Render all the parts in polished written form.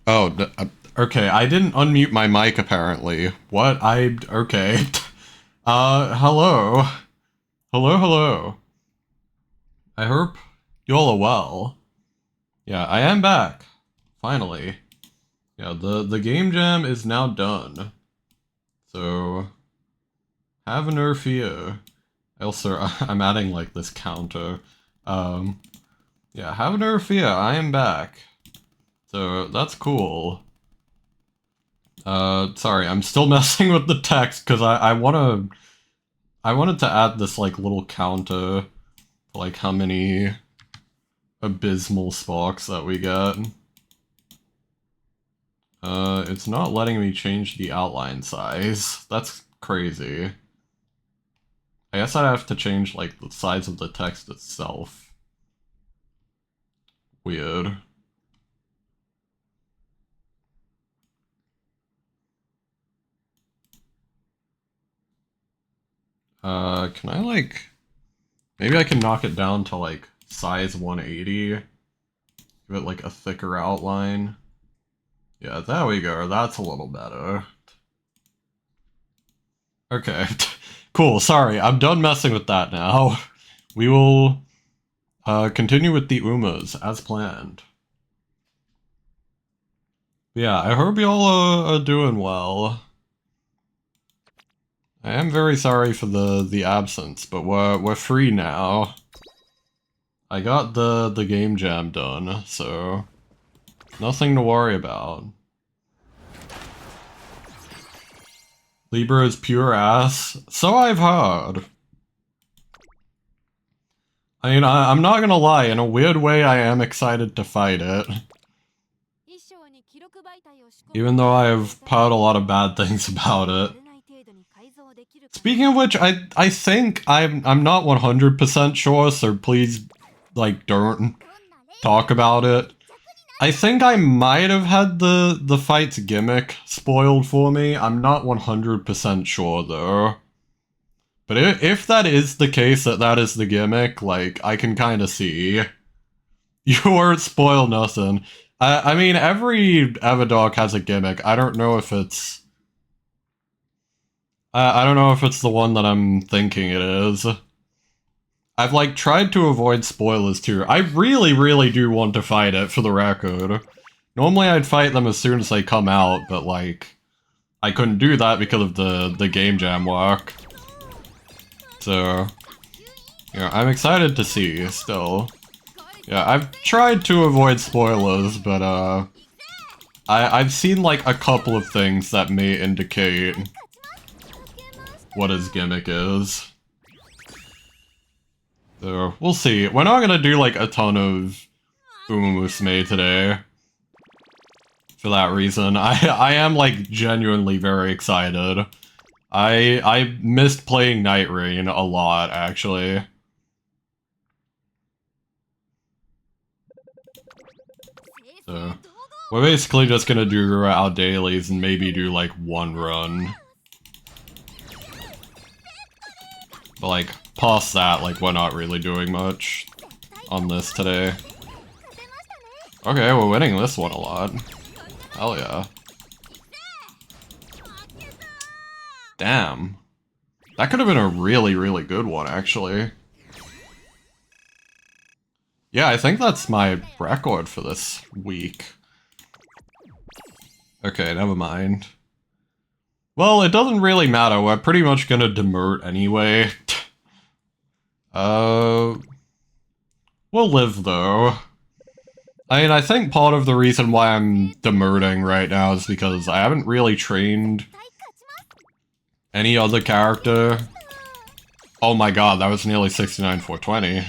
Oh, okay, I didn't unmute my mic apparently. What? Okay. Hello. Hello, hello. I hope y'all are well. Yeah, I am back. Finally. Yeah, the game jam is now done. So, have no fear. Also, I'm adding like this counter. Um, yeah, have no fear, I am back. So, that's cool. Sorry, I'm still messing with the text because I wanted to add this like little counter for like how many abysmal sparks that we get. It's not letting me change the outline size. That's crazy. I guess I'd have to change like the size of the text itself. Weird. Can I like... Maybe I can knock it down to like size 180? Give it like a thicker outline. Yeah, there we go. That's a little better. Okay. Cool, sorry. I'm done messing with that now. We will continue with the Umas as planned. Yeah, I hope y'all are doing well. I am very sorry for the absence, but we're free now. I got the game jam done, so nothing to worry about. Libra is pure ass. So I've heard. I mean, I'm not gonna lie, in a weird way I am excited to fight it. Even though I've heard a lot of bad things about it. Speaking of which, I think I'm not 100% sure, so please, like, don't talk about it. I think I might have had the fight's gimmick spoiled for me. I'm not 100% sure, though. But if that is the case, that is the gimmick, like, I can kind of see. You weren't spoiled nothing. I mean, every Everdog has a gimmick. I don't know if it's... I don't know if it's the one that I'm thinking it is. I've, like, tried to avoid spoilers, too. I really do want to fight it, for the record. Normally I'd fight them as soon as they come out, but, like... I couldn't do that because of the game jam work. So... Yeah, I'm excited to see, still. Yeah, I've tried to avoid spoilers, but, I've seen, like, a couple of things that may indicate what his gimmick is. So, we'll see. We're not gonna do, like, a ton of umamusume today. For that reason. I am, like, genuinely very excited. I missed playing nightreign a lot, actually. So, we're basically just gonna do our dailies and maybe do, like, one run. But, like, past that, like, we're not really doing much on this today. Okay, we're winning this one a lot. Hell yeah. Damn. That could have been a really good one, actually. Yeah, I think that's my record for this week. Okay, never mind. Well, it doesn't really matter. We're pretty much gonna demote anyway. We'll live, though. I mean, I think part of the reason why I'm demoting right now is because I haven't really trained any other character. Oh my god, that was nearly 69,420.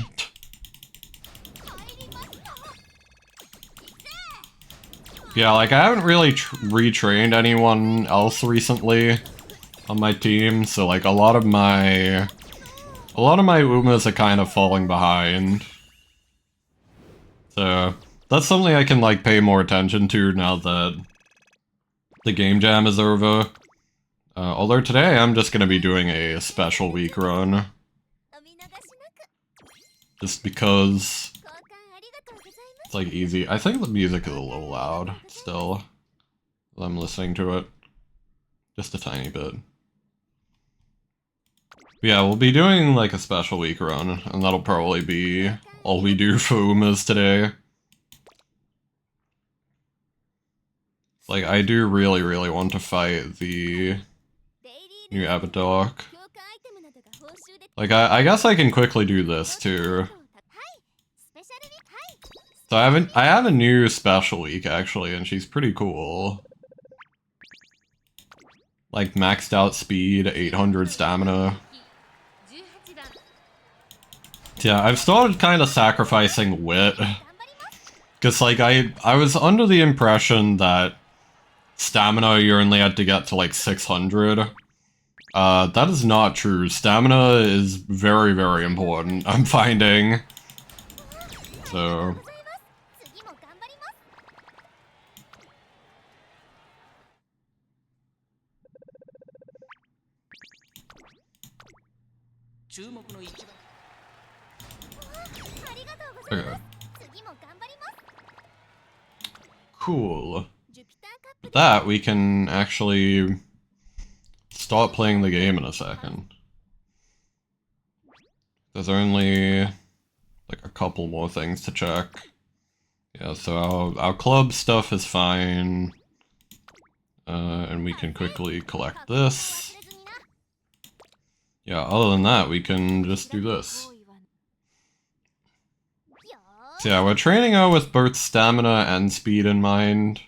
Yeah, like, I haven't really retrained anyone else recently on my team, so, like, a lot of my Umas are kind of falling behind. So, that's something I can, like, pay more attention to now that the game jam is over. Although today I'm just gonna be doing a special week run. Just because like easy. I think the music is a little loud still. I'm listening to it. Just a tiny bit. But yeah, we'll be doing like a special week run, and that'll probably be all we do for Umas today. Like, I do really, really want to fight the new Abaddon. Like, I guess I can quickly do this too. So I have a new special week actually, and she's pretty cool. Like maxed out speed, 800 stamina. Yeah, I've started kind of sacrificing wit. Cause like I was under the impression that stamina you only had to get to like 600. That is not true. Stamina is very, very important, I'm finding. So... Okay. Cool. With that, we can actually start playing the game in a second. There's only like a couple more things to check. Yeah, so our club stuff is fine. And we can quickly collect this. Yeah, other than that, we can just do this. So yeah, we're training her with both stamina and speed in mind.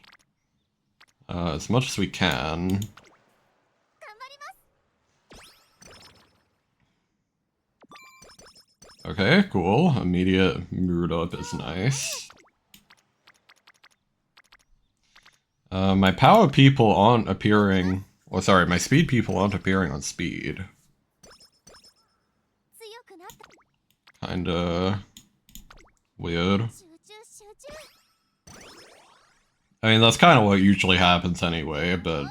As much as we can. Okay, cool. Immediate mood up is nice. My power people aren't appearing... Oh, sorry, my speed people aren't appearing on speed. Kinda... weird. I mean, that's kind of what usually happens anyway, but...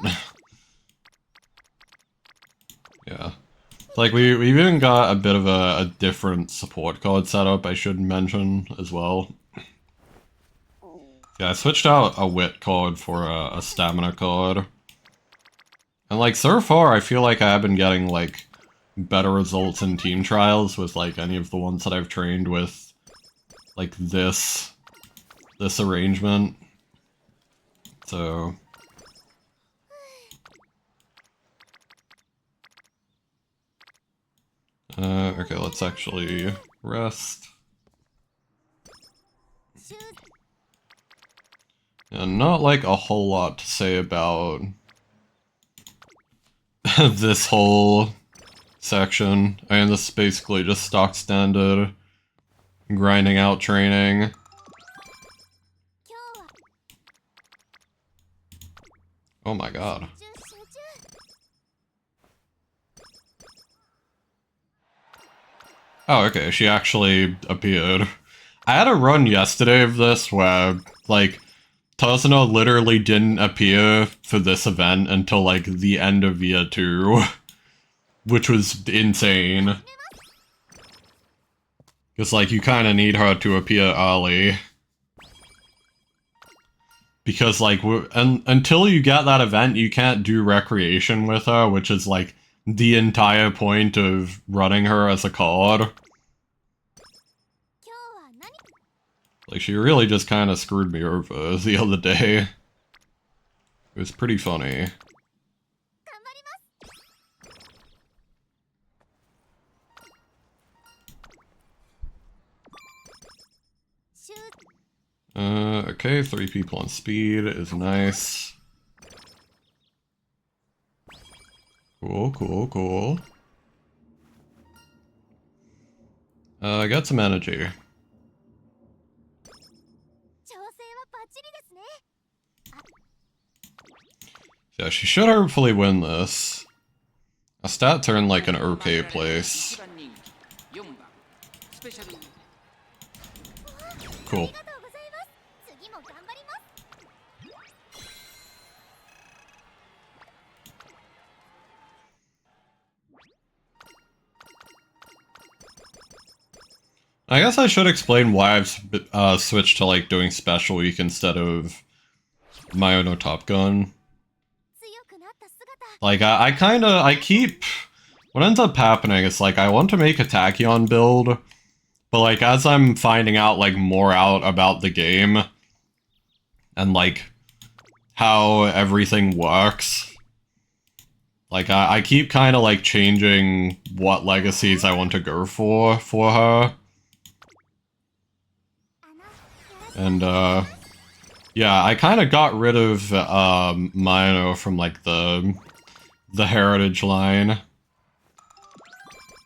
yeah. Like, we've even got a bit of a different support card setup, I should mention, as well. Yeah, I switched out a wit card for a stamina card. And, like, so far, I feel like I have been getting, like, better results in team trials with, like, any of the ones that I've trained with, like, this arrangement. So... okay, let's actually rest. And not like a whole lot to say about this whole section. I mean, this is basically just stock standard grinding out training. Oh my god. Oh, okay, she actually appeared. I had a run yesterday of this where, like, Tazuna literally didn't appear for this event until, like, the end of year 2. Which was insane. Because, like, you kind of need her to appear early. Because, like, until you get that event, you can't do recreation with her, which is, like, the entire point of running her as a card. Like, she really just kind of screwed me over the other day. It was pretty funny. Okay, 3 people on speed is nice. Cool, cool, cool. I got some energy. Yeah, she should hopefully win this. A stat turn like an okay place. Cool. I guess I should explain why I've switched to like doing special week instead of Mayono Top Gun. Like I keep what ends up happening is like I want to make a Tachyon build, but like as I'm finding out like more out about the game and like how everything works, like I keep kind of like changing what legacies I want to go for her. And yeah, I kind of got rid of Mino from like the heritage line.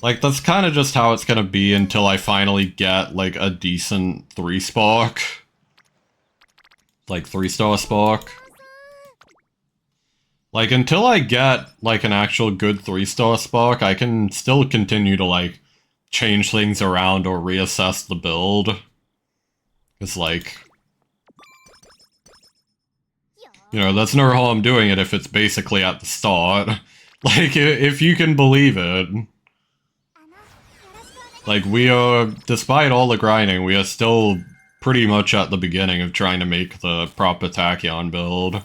Like that's kind of just how it's gonna be until I finally get like a decent 3-spark. Like 3-star spark. Like until I get like an actual good 3-star spark, I can still continue to like change things around or reassess the build. It's like, you know, that's no harm doing it if it's basically at the start. Like, if you can believe it. Like, we are, despite all the grinding, we are still pretty much at the beginning of trying to make the proper Tachyon build.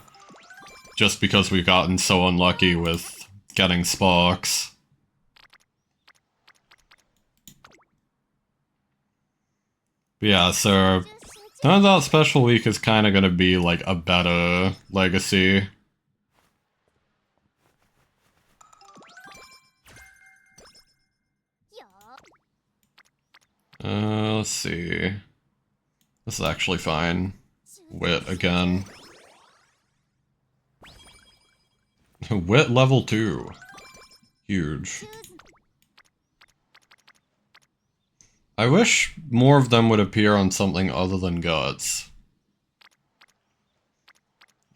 Just because we've gotten so unlucky with getting sparks. But yeah, so turns out Special Week is kind of going to be like a better legacy. Let's see. This is actually fine. Wit again. Wit level 2. Huge. I wish more of them would appear on something other than guts.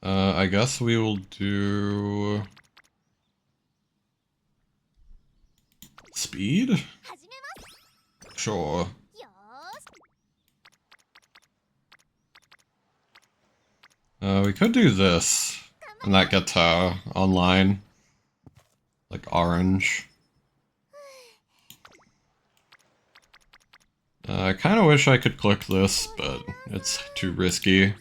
I guess we will do... Speed? Sure. We could do this, and that gets her online. Like orange. I kind of wish I could click this, but it's too risky.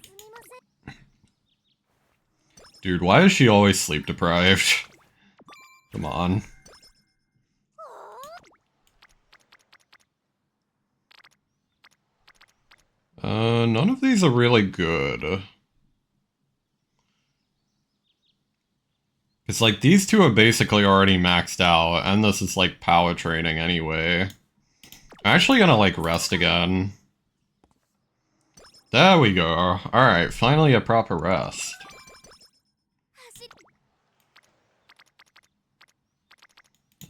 Dude, why is she always sleep deprived? Come on. None of these are really good. It's like, these two are basically already maxed out, and this is like power training anyway. I'm actually gonna like rest again. There we go. Alright, finally a proper rest.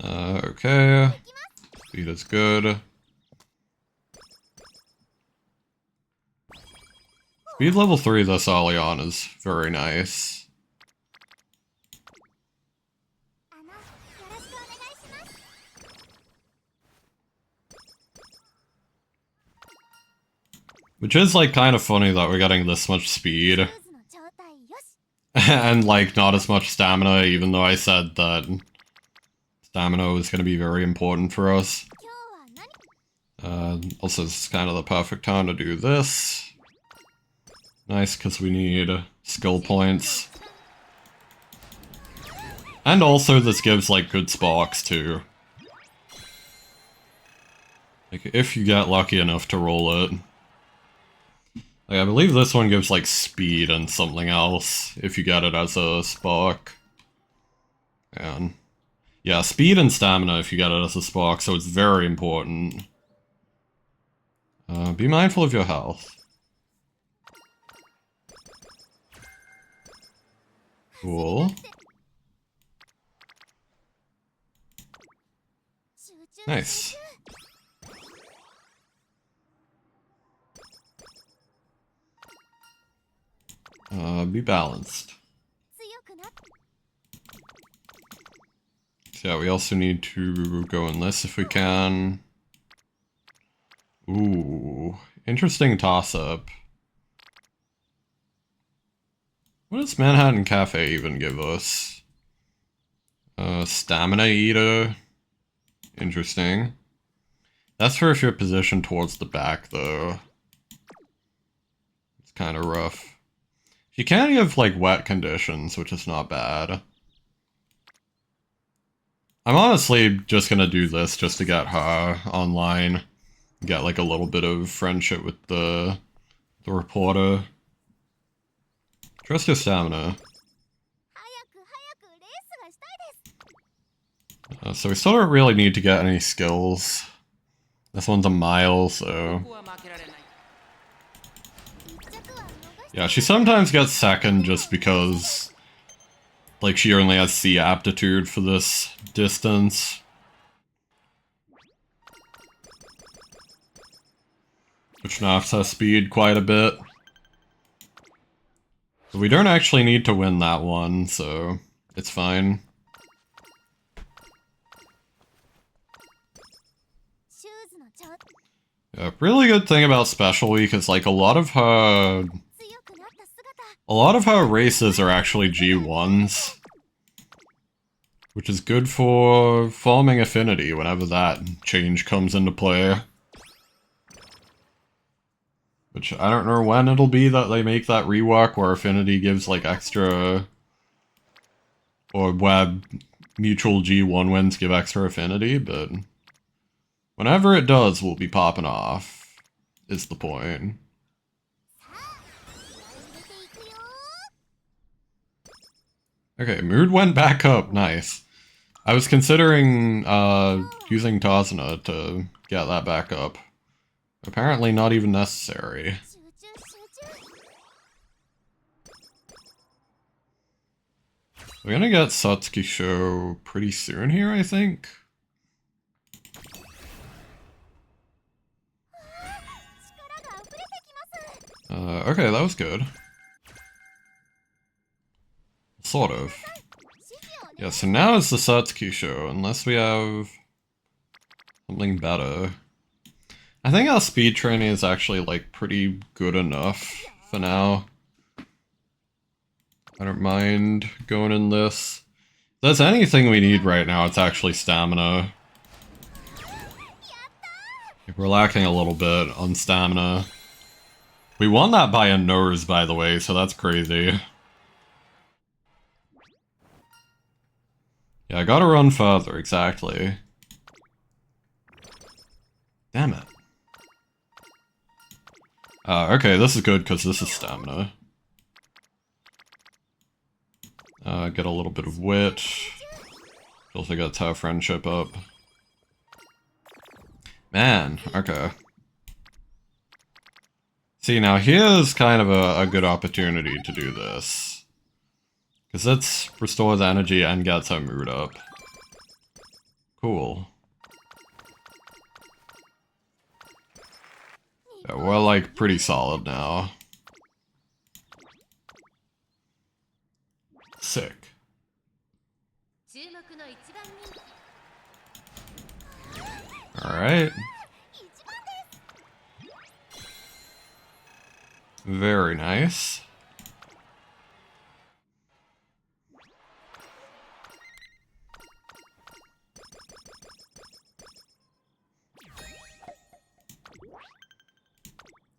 Okay. Speed is good. Speed level 3 this early on is very nice. Which is like kind of funny that we're getting this much speed. And like not as much stamina, even though I said that stamina was going to be very important for us. Also, this is kind of the perfect time to do this. Nice, because we need skill points. And also, this gives, like, good sparks, too. Like, if you get lucky enough to roll it. Like, I believe this one gives, like, speed and something else, if you get it as a spark. And yeah, speed and stamina if you get it as a spark, so it's very important. Be mindful of your health. Cool. Nice. Be balanced. So yeah, we also need to go in this if we can. Ooh, interesting toss-up. What does Manhattan Cafe even give us? Stamina Eater. Interesting. That's for if you're positioned towards the back, though. It's kind of rough. You can have, like, wet conditions, which is not bad. I'm honestly just gonna do this just to get her online. Get, like, a little bit of friendship with the reporter. Trust your stamina. So we still don't really need to get any skills. This one's a mile, so... Yeah, she sometimes gets second just because... like, she only has C aptitude for this distance. Which nerfs her speed quite a bit. But we don't actually need to win that one, so it's fine. Yeah, really good thing about Special Week is, like, a lot of her races are actually G1s. Which is good for forming affinity whenever that change comes into play. Which I don't know when it'll be that they make that rework where affinity gives, like, extra... or where mutual G1 wins give extra affinity, but... whenever it does, we'll be popping off, is the point. Okay, mood went back up, nice. I was considering using Tasuna to get that back up. Apparently not even necessary. We're gonna get Satsuki Show pretty soon here, I think. Okay, that was good. Sort of. Yeah, so now it's the Satsuki Show, unless we have something better. I think our speed training is actually, like, pretty good enough for now. I don't mind going in this. If there's anything we need right now, it's actually stamina. We're lacking a little bit on stamina. We won that by a nose, by the way, so that's crazy. Yeah, I gotta run further, exactly. Damn it. Okay, this is good because this is stamina. Get a little bit of wit. Also got Tower Friendship up. Man, okay. See, now here's kind of a good opportunity to do this. Because it restores energy and gets our mood up. Cool. Yeah, we're like pretty solid now. Sick. Alright. Very nice.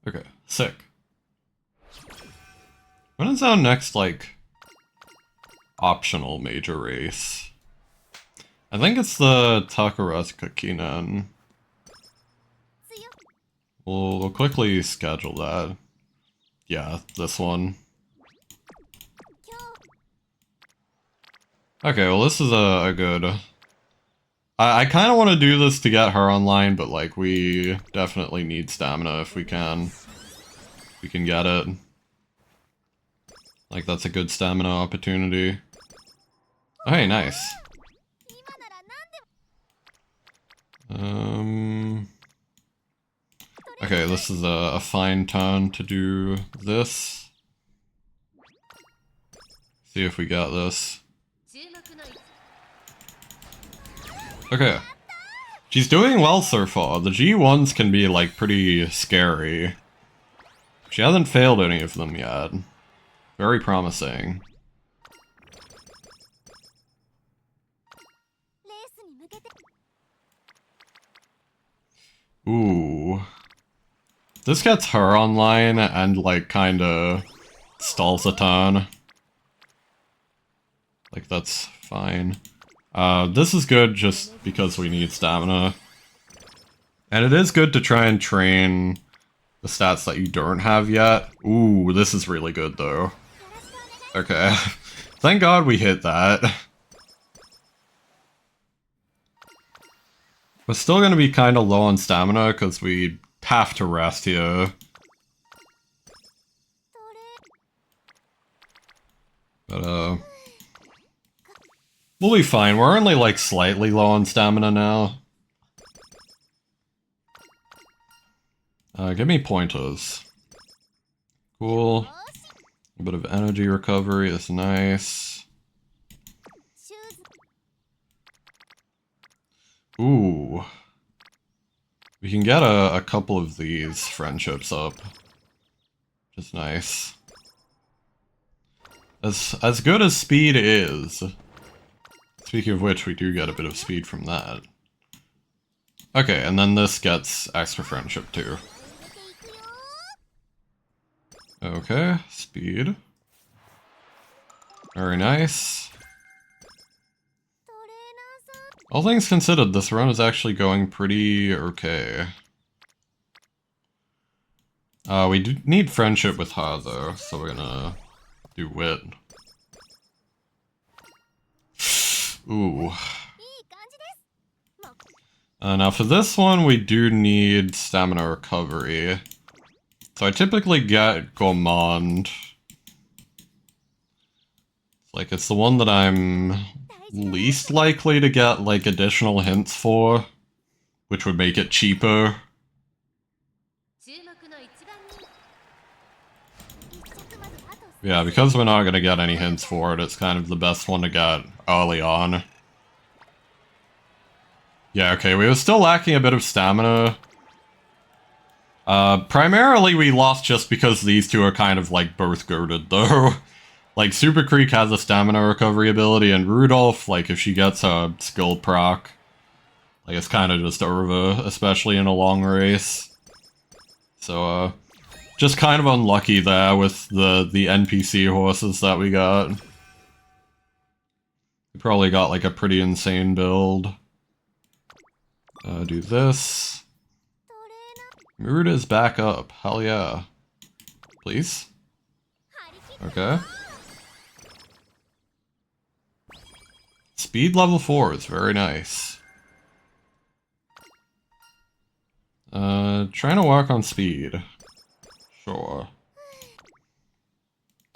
Okay, sick. When is our next, like, optional major race? I think it's the dracoraz Kakinen. We'll quickly schedule that. Yeah, this one. Okay, well this is a good... I kind of want to do this to get her online, but like we definitely need stamina if we can. We can get it. Like that's a good stamina opportunity. Oh, hey, nice. Okay, this is a fine turn to do this. See if we got this. Okay. She's doing well so far. The G1s can be, like, pretty scary. She hasn't failed any of them yet. Very promising. Ooh. This gets her online and, like, kinda stalls a ton. Like, that's fine. This is good just because we need stamina. And it is good to try and train the stats that you don't have yet. Ooh, this is really good, though. Okay. Thank God we hit that. We're still gonna be kinda low on stamina, because we have to rest here. But, we'll be fine. We're only, like, slightly low on stamina now. Give me pointers. Cool. A bit of energy recovery is nice. Ooh. We can get a couple of these friendships up. Which is nice. As good as speed is. Speaking of which, we do get a bit of speed from that. Okay, and then this gets extra friendship too. Okay, speed. Very nice. All things considered, this run is actually going pretty okay. We do need friendship with her though, so we're gonna do wit. Ooh. Now for this one, we do need stamina recovery. So I typically get Gourmand. Like, it's the one that I'm least likely to get, like, additional hints for, which would make it cheaper. Yeah, because we're not gonna get any hints for it, it's kind of the best one to get early on. Yeah, okay, we were still lacking a bit of stamina. Primarily we lost just because these two are kind of, like, both goated, though. Like, Super Creek has a stamina recovery ability, and Rudolph, like, if she gets a skill proc, like, it's kind of just over, especially in a long race. So, just kind of unlucky there with the NPC horses that we got. We probably got, like, a pretty insane build. Do this. Mood is back up. Hell yeah. Please? Okay. Speed level 4 is very nice. Trying to work on speed. Sure.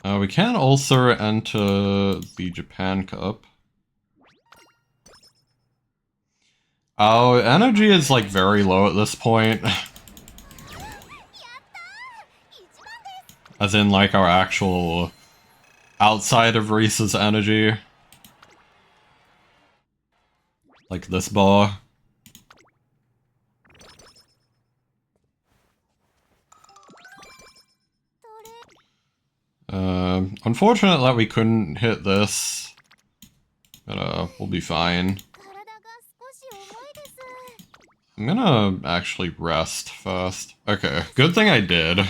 We can also enter the Japan Cup. Our energy is, like, very low at this point. As in, like, our actual outside of race's energy. Like this bar. Unfortunate that we couldn't hit this. But, we'll be fine. I'm gonna actually rest first. Okay, good thing I did.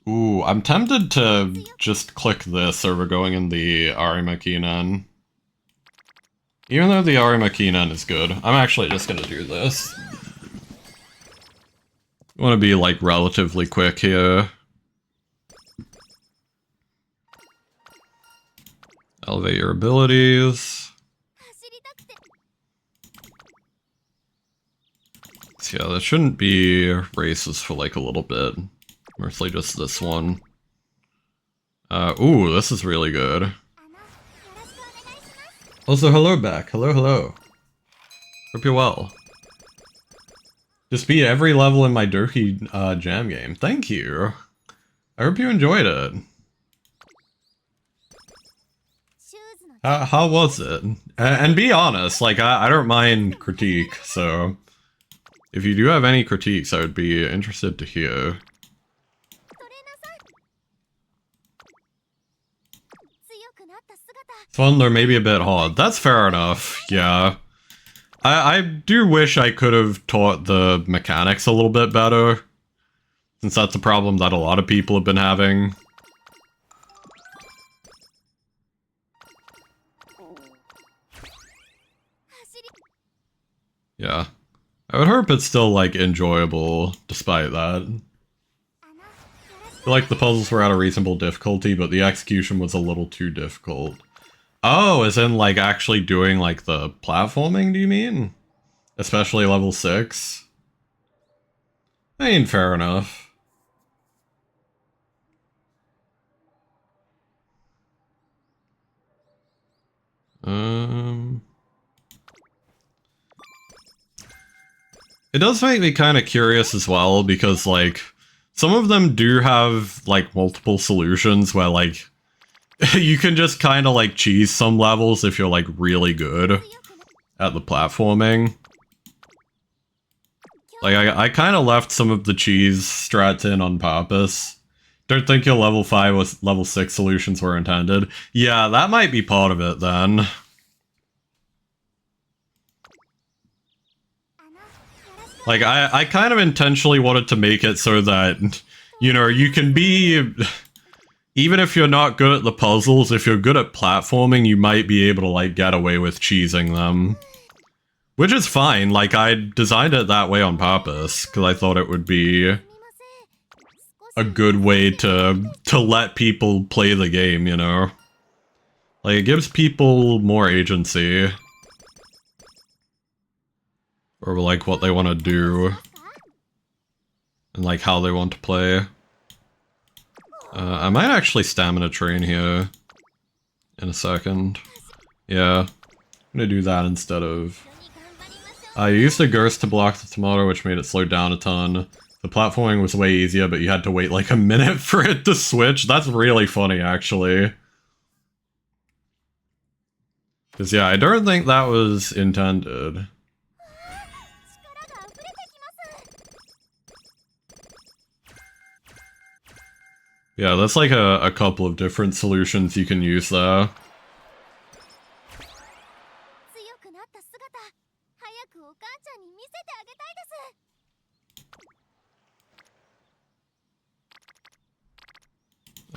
Ooh, I'm tempted to just click this over going in the Arimakinen. Even though the Arimakinen is good, I'm actually just gonna do this. I want to be, like, relatively quick here. Elevate your abilities. So yeah, there shouldn't be races for, like, a little bit. Mostly just this one. Ooh, this is really good. Also, hello back. Hello, hello. Hope you're well. Just beat every level in my Durkee jam game. Thank you. I hope you enjoyed it. How was it? And be honest, like, I don't mind critique, so... If you do have any critiques, I would be interested to hear. Fun, or maybe a bit hard. That's fair enough, yeah. I do wish I could have taught the mechanics a little bit better, since that's a problem that a lot of people have been having. Yeah. I would hope it's still, like, enjoyable, despite that. I feel like the puzzles were at a reasonable difficulty, but the execution was a little too difficult. Oh, as in, like, actually doing, like, the platforming, do you mean? Especially level 6? I mean, fair enough. It does make me kind of curious as well, because, like, some of them do have, like, multiple solutions where, like, you can just kind of, like, cheese some levels if you're, like, really good at the platforming. Like, I kind of left some of the cheese strats in on purpose. Don't think your level 5 or level 6 solutions were intended. Yeah, that might be part of it, then. Like, I kind of intentionally wanted to make it so that, you know, you can be... Even if you're not good at the puzzles, if you're good at platforming, you might be able to, like, get away with cheesing them. Which is fine, like, I designed it that way on purpose, because I thought it would be a good way to let people play the game, you know? Like, it gives people more agency. Or, like, what they want to do. And, like, how they want to play. I might actually stamina train here in a second. Yeah, I'm gonna do that instead of... I used a Gurst to block the tomato, which made it slow down a ton. The platforming was way easier, but you had to wait like a minute for it to switch. That's really funny, actually. Because, yeah, I don't think that was intended. Yeah, that's like a couple of different solutions you can use there.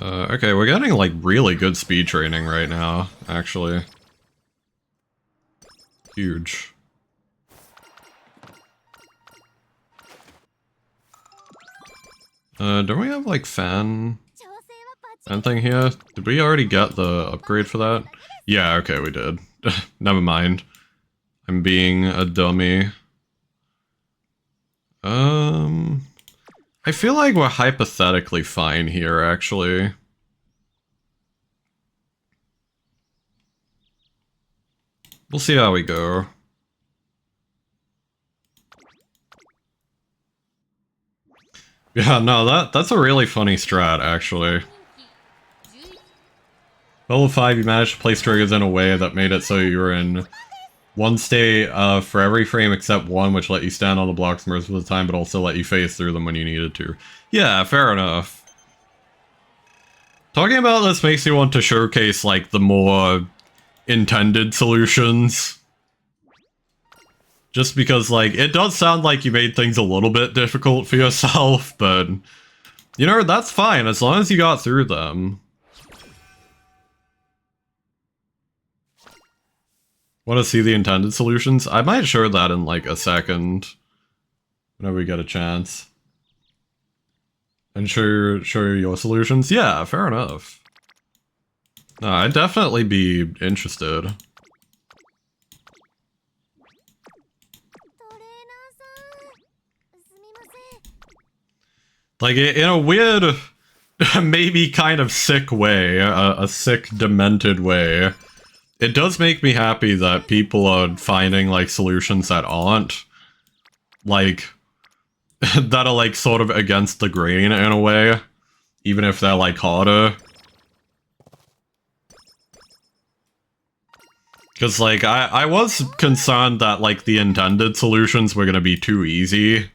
Okay, we're getting like really good speed training right now, actually. Huge. Don't we have like fan thing here? Did we already get the upgrade for that? Yeah, okay, we did. Never mind. I'm being a dummy. I feel like we're hypothetically fine here, actually. We'll see how we go. Yeah, no, that's a really funny strat, actually. Level 5, you managed to place triggers in a way that made it so you were in one state for every frame except one, which let you stand on the blocks most of the time, but also let you phase through them when you needed to. Yeah, fair enough. Talking about this makes me want to showcase, like, the more intended solutions. Just because, like, it does sound like you made things a little bit difficult for yourself, but, you know, that's fine, as long as you got through them. Want to see the intended solutions? I might show that in, like, a second. Whenever we get a chance. And show your solutions? Yeah, fair enough. No, I'd definitely be interested. Like, in a weird, maybe kind of sick way, a sick, demented way, it does make me happy that people are finding, like, solutions that aren't, like, that are, like, sort of against the grain in a way, even if they're, like, harder. Because, like, I was concerned that, like, the intended solutions were gonna be too easy.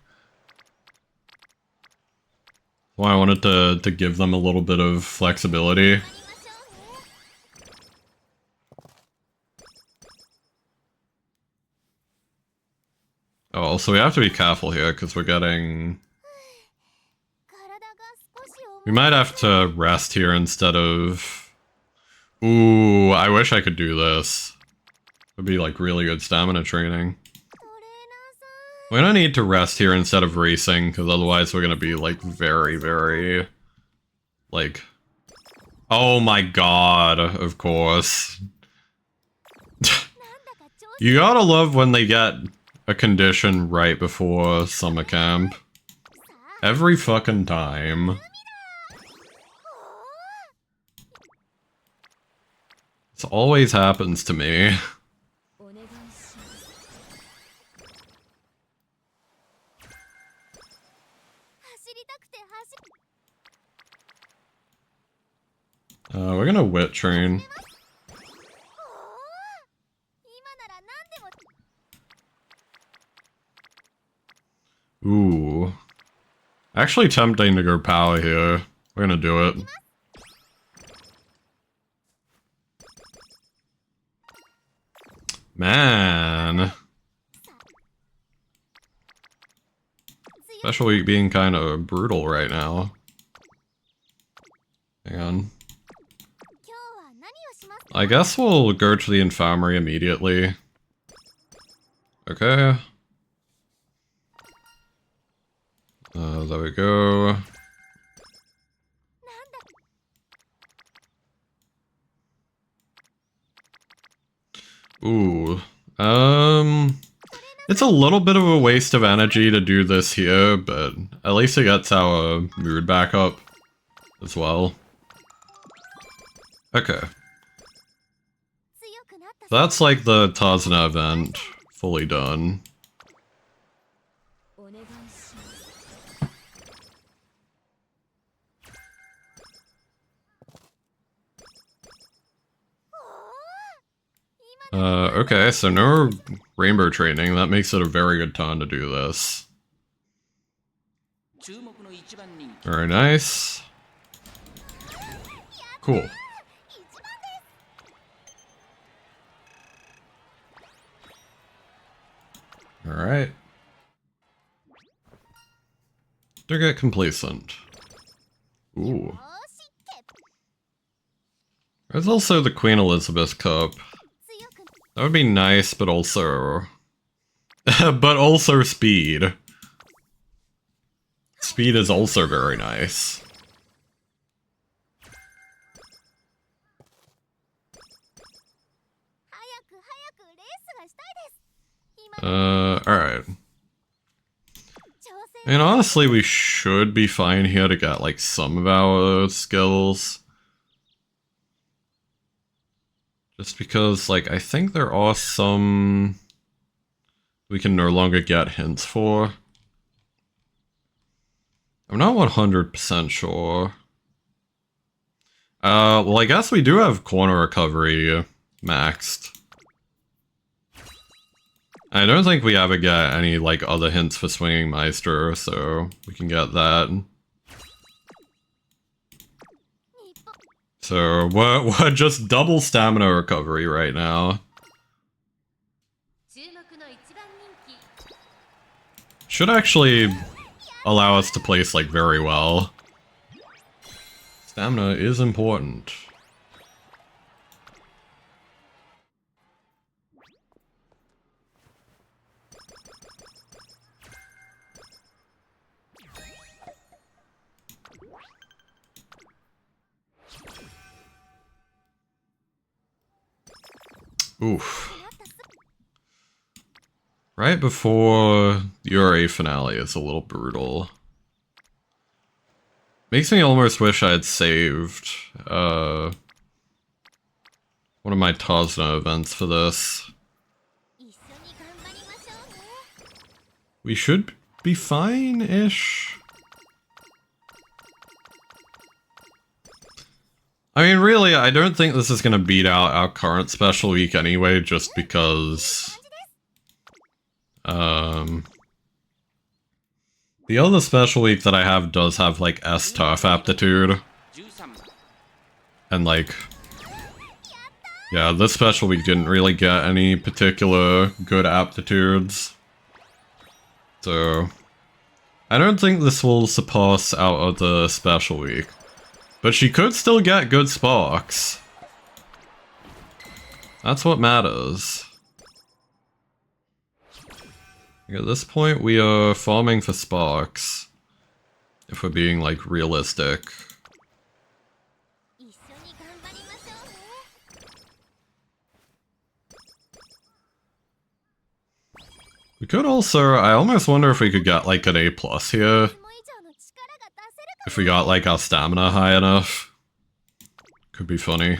So I wanted to give them a little bit of flexibility. Oh, so we have to be careful here, because we're getting... We might have to rest here instead of... Ooh, I wish I could do this. Would be like really good stamina training. We're gonna need to rest here instead of racing, because otherwise we're gonna be like very, very... Like... Oh my god, of course. You gotta love when they get a condition right before summer camp. Every fucking time. This always happens to me. We're gonna wit train. Ooh. Actually tempting to go power here. We're gonna do it. Man. Special week being kind of brutal right now. Hang on. I guess we'll go to the infirmary immediately. Okay. There we go. Ooh. It's a little bit of a waste of energy to do this here, but at least it gets our mood back up as well. Okay. That's like the Tazna event fully done. Okay, so no rainbow training. That makes it a very good time to do this. Very nice. Cool. Alright. To get complacent. Ooh. There's also the Queen Elizabeth Cup. That would be nice, but also... but also speed. Speed is also very nice. Alright. And honestly, we should be fine here to get, like, some of our skills. Just because, like, I think there are some we can no longer get hints for. I'm not 100% sure. Well, I guess we do have corner recovery maxed. I don't think we ever get any, like, other hints for Swinging Meister, so we can get that. So, we're just double stamina recovery right now. Should actually allow us to place, like, very well. Stamina is important. Oof. Right before the URA finale is a little brutal. Makes me almost wish I had saved one of my Tazna events for this. We should be fine-ish. I mean, really, I don't think this is gonna beat out our current special week anyway, just because... the other special week that I have does have, like, S-Turf aptitude. And, like... yeah, this special week didn't really get any particular good aptitudes. So I don't think this will surpass our other special week. But she could still get good sparks. That's what matters. At this point, we are farming for sparks. If we're being, like, realistic. We could also, I almost wonder if we could get, like, an A+ here. If we got, like, our stamina high enough. Could be funny.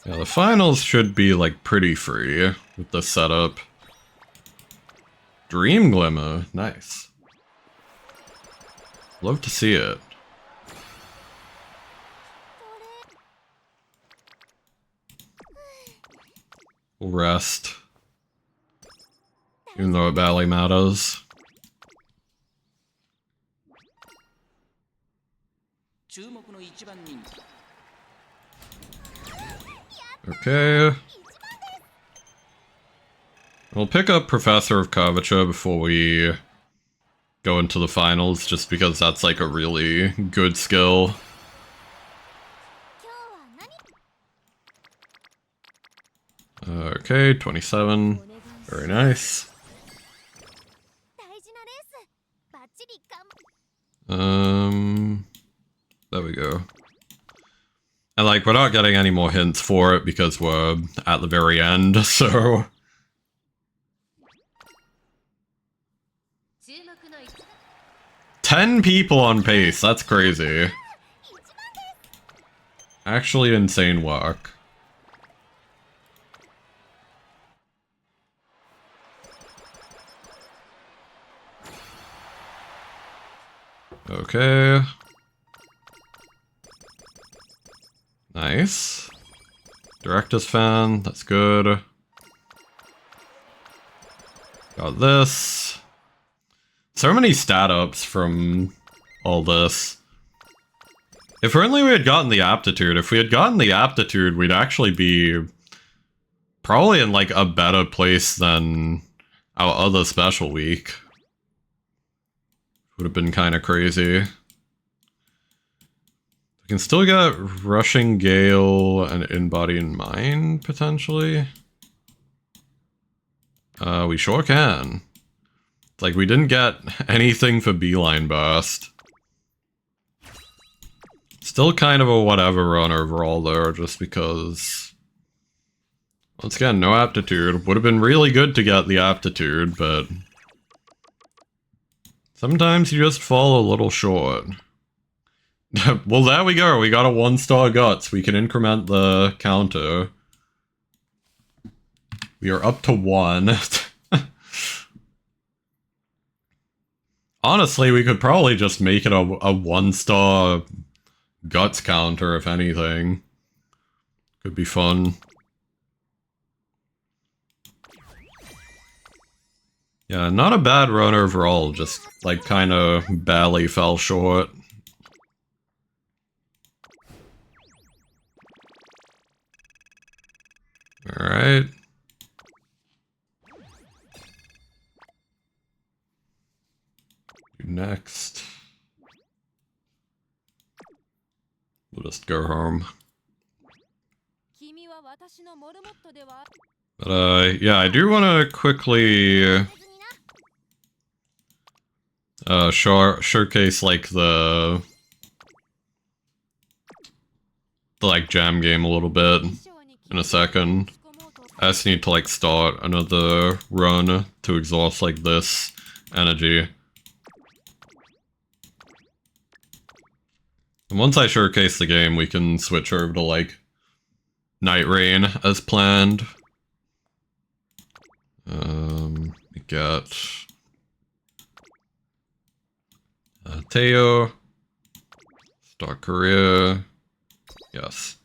Yeah, the finals should be, like, pretty free with the setup. Dream Glimmer, nice. Love to see it. We'll rest. Even though it barely matters. Okay. We'll pick up Professor of Curvature before we go into the finals, just because that's like a really good skill. Okay, 27. Very nice. There we go. And like, we're not getting any more hints for it because we're at the very end, so... 10 people on pace, that's crazy. Actually insane work. Okay. Nice. Director's fan, that's good. Got this. So many stat ups from all this. If only we had gotten the aptitude. If we had gotten the aptitude, we'd actually be probably in like a better place than our other special week. Would have been kind of crazy. We can still get Rushing Gale and In-Body and Mind, potentially. We sure can. It's like we didn't get anything for Beeline Burst. Still kind of a whatever run overall though, just because... Once again, no aptitude. Would have been really good to get the aptitude, but... Sometimes you just fall a little short. Well, there we go. We got a 1-star guts. We can increment the counter. We are up to 1. Honestly, we could probably just make it a 1-star guts counter, if anything. Could be fun. Yeah, not a bad run overall, just, like, kinda barely fell short. Alright. Next. We'll just go home. But, yeah, I do want to quickly... showcase, like, the, like, jam game a little bit in a second. I just need to, like, start another run to exhaust, like, this energy. And once I showcase the game, we can switch over to, like, nightreign as planned. We got... Teo. Start career. Yes.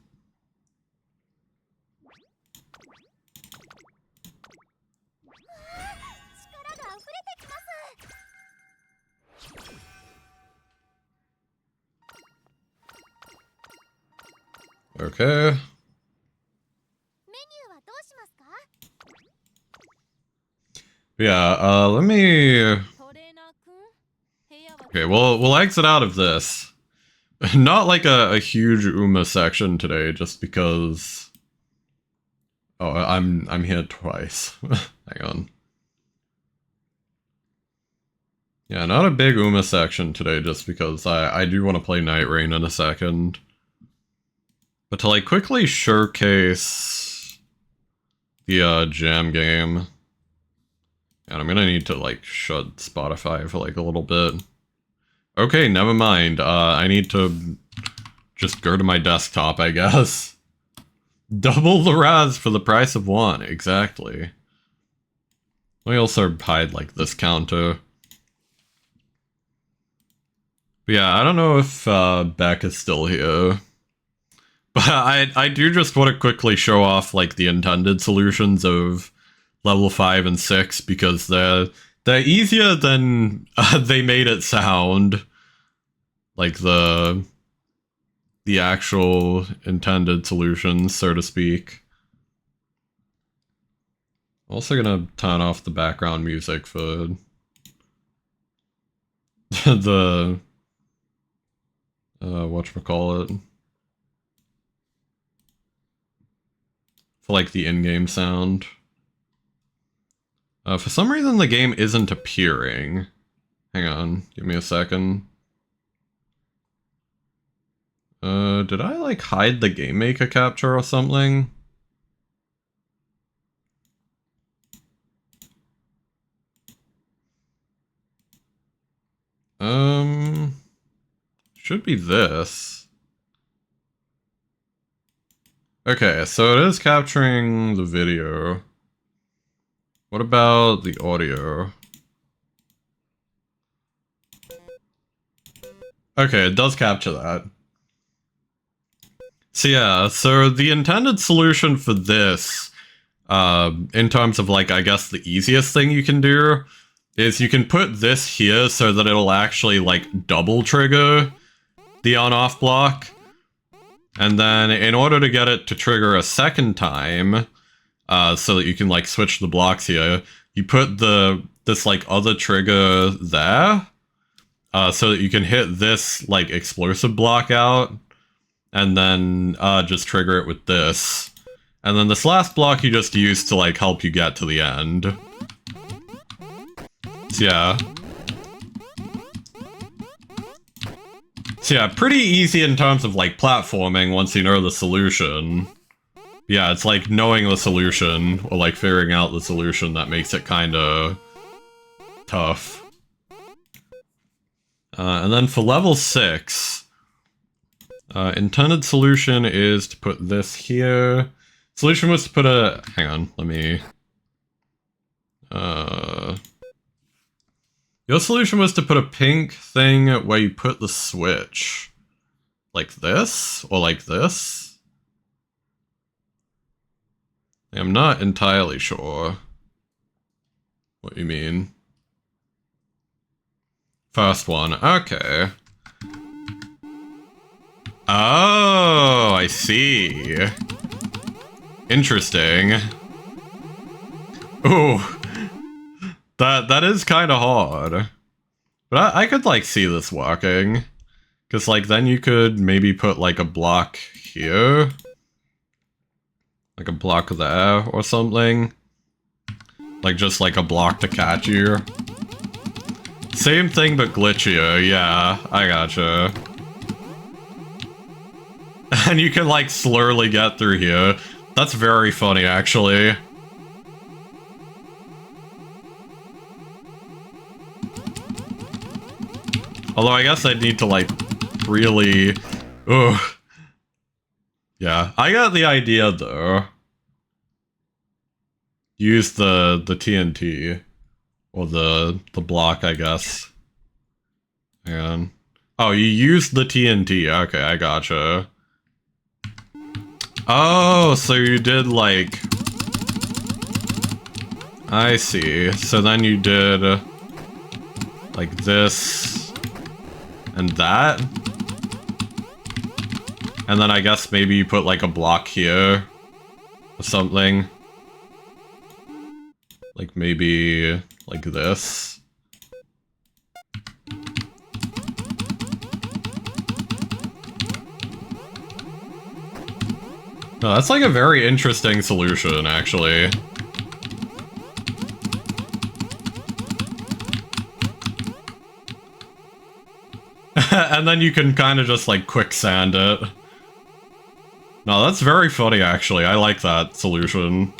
Okay. Yeah, let me... Okay, we'll exit out of this. Not like a huge Uma section today, just because... Oh, I'm here twice. Hang on. Yeah, not a big Uma section today, just because I do want to play nightreign in a second. But to like quickly showcase the jam game, and I'm gonna need to like shut Spotify for like a little bit. Okay, never mind. I need to just go to my desktop, I guess. Double the RAS for the price of one, exactly. Let me also hide like this counter. But yeah, I don't know if Beck is still here. But I do just want to quickly show off like the intended solutions of level 5 and 6 because they're easier than they made it sound. Like the actual intended solutions, so to speak. Also gonna turn off the background music for the whatchamacallit, for like the in-game sound. For some reason the game isn't appearing. Hang on, give me a second. Did I like hide the game maker capture or something? Should be this. Okay, so it is capturing the video. What about the audio? Okay, it does capture that. So yeah, so the intended solution for this, in terms of like, I guess the easiest thing you can do, is you can put this here so that it'll actually like double trigger the on-off block. And then in order to get it to trigger a second time, so that you can like switch the blocks here, you put this like other trigger there, so that you can hit this like explosive block out, and then just trigger it with this. And then this last block you just use to like help you get to the end. So yeah. So yeah, pretty easy in terms of like platforming once you know the solution. Yeah, it's like knowing the solution, or like figuring out the solution that makes it kinda tough. And then for level 6, intended solution is to put this here. Solution was to put a... hang on, let me... your solution was to put a pink thing where you put the switch. Like this? Or like this? I'm not entirely sure what you mean. First one, okay. Oh, I see. Interesting. Ooh. That is kind of hard. But I could, like, see this working. Because, like, then you could maybe put, like, a block here. Like a block there or something. Like, just, like, a block to catch you. Same thing, but glitchier. Yeah, I gotcha. And you can, like, slowly get through here. That's very funny, actually. Although I guess I'd need to, like, really... Ugh. Yeah, I got the idea, though. Use the TNT. Or the block, I guess. Hang on. Oh, you used the TNT. Okay, I gotcha. Oh, so you did, like... I see. So then you did... like this... and that? And then I guess maybe you put like a block here or something. Like maybe like this. No, that's like a very interesting solution, actually. And then you can kind of just like quicksand it. No, that's very funny, actually. I like that solution.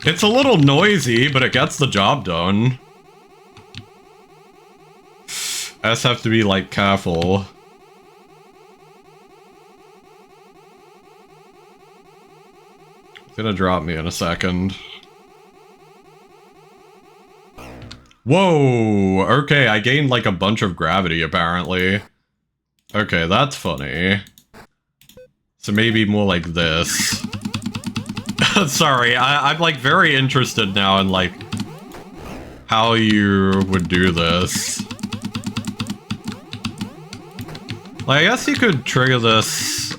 It's a little noisy, but it gets the job done. I just have to be, like, careful. It's gonna drop me in a second. Whoa! Okay, I gained, like, a bunch of gravity, apparently. Okay, that's funny. So maybe more like this. Sorry, I'm, like, very interested now in, like, how you would do this. Like, I guess you could trigger this,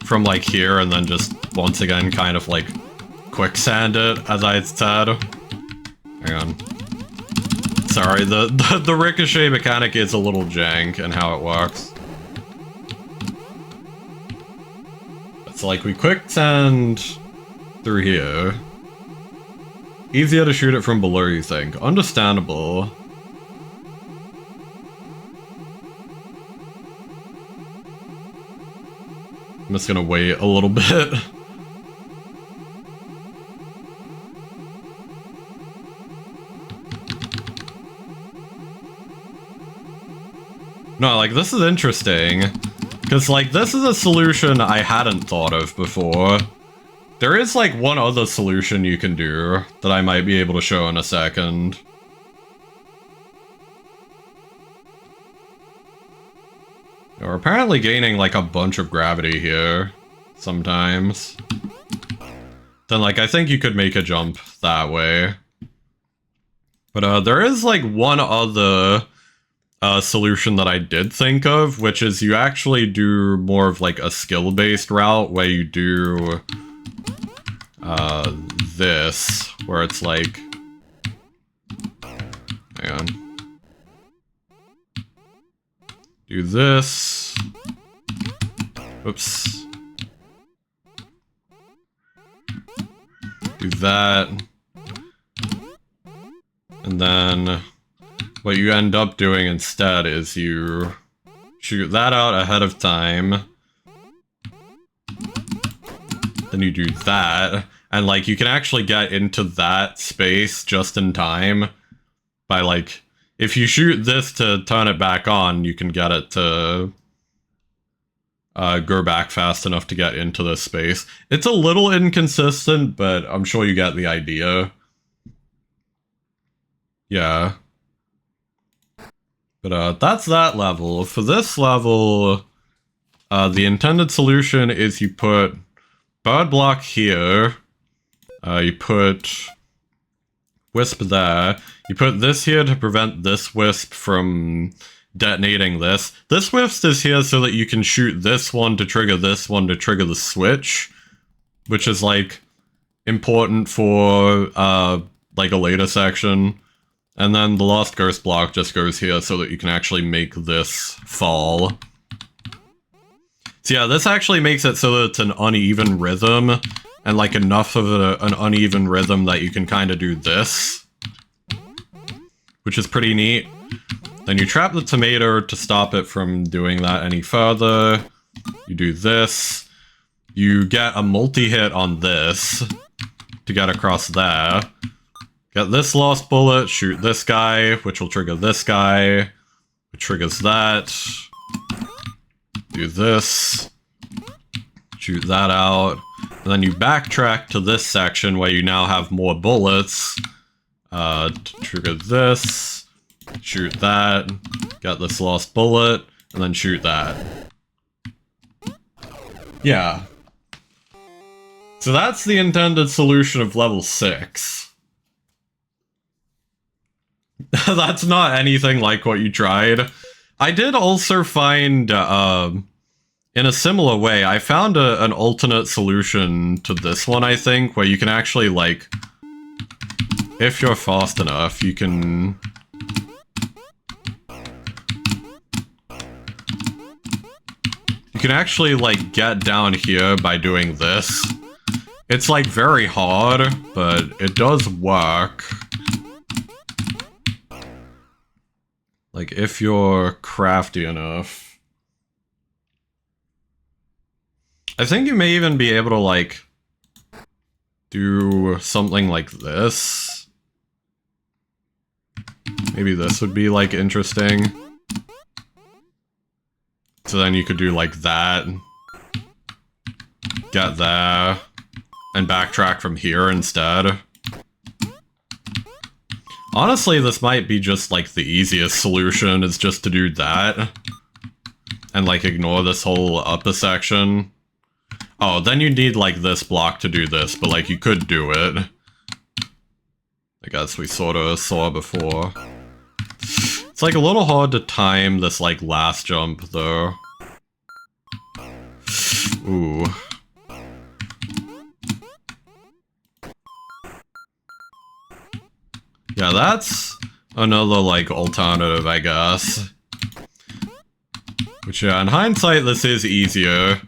from, like, here, and then just, once again, kind of, like, quicksand it, as I said. Hang on. Sorry, the ricochet mechanic is a little jank in how it works. It's like, we quicksand through here. Easier to shoot it from below, you think. Understandable. I'm just gonna wait a little bit. No, like, this is interesting. Because, like, this is a solution I hadn't thought of before. There is, like, one other solution you can do that I might be able to show in a second. We're apparently gaining, like, a bunch of gravity here, sometimes. Then, like, I think you could make a jump that way. But, there is, like, one other, solution that I did think of, which is you actually do more of, like, a skill-based route, where you do, this, where it's, like... Hang on. Do this. Oops. Do that. And then what you end up doing instead is you shoot that out ahead of time. Then you do that. And like you can actually get into that space just in time by like, if you shoot this to turn it back on, you can get it to go back fast enough to get into this space. It's a little inconsistent, but I'm sure you get the idea. Yeah. But that's that level. For this level, the intended solution is you put bird block here, you put wisp there, you put this here to prevent this wisp from detonating this. This wisp is here so that you can shoot this one to trigger this one to trigger the switch, which is like important for like a later section. And then the Lost Ghost block just goes here so that you can actually make this fall. So yeah, this actually makes it so that it's an uneven rhythm, and like enough of an uneven rhythm that you can kind of do this, which is pretty neat. Then you trap the tomato to stop it from doing that any further. You do this. You get a multi-hit on this to get across there. Get this lost bullet, shoot this guy, which will trigger this guy, which triggers that. Do this. Shoot that out. And then you backtrack to this section where you now have more bullets. Trigger this. Shoot that. Get this lost bullet. And then shoot that. Yeah. So that's the intended solution of level 6. That's not anything like what you tried. I did also find, in a similar way, I found an alternate solution to this one, I think, where you can actually, like, if you're fast enough, you can... You can actually, like, get down here by doing this. It's, like, very hard, but it does work. Like, if you're crafty enough. I think you may even be able to, like, do something like this. Maybe this would be, like, interesting. So then you could do, like, that. Get there. And backtrack from here instead. Honestly, this might be just, like, the easiest solution, is just to do that. And, like, ignore this whole upper section. Oh, then you need, like, this block to do this, but, like, you could do it. I guess we sort of saw before. It's, like, a little hard to time this, like, last jump, though. Ooh. Yeah, that's another, like, alternative, I guess. Which, yeah, in hindsight, this is easier.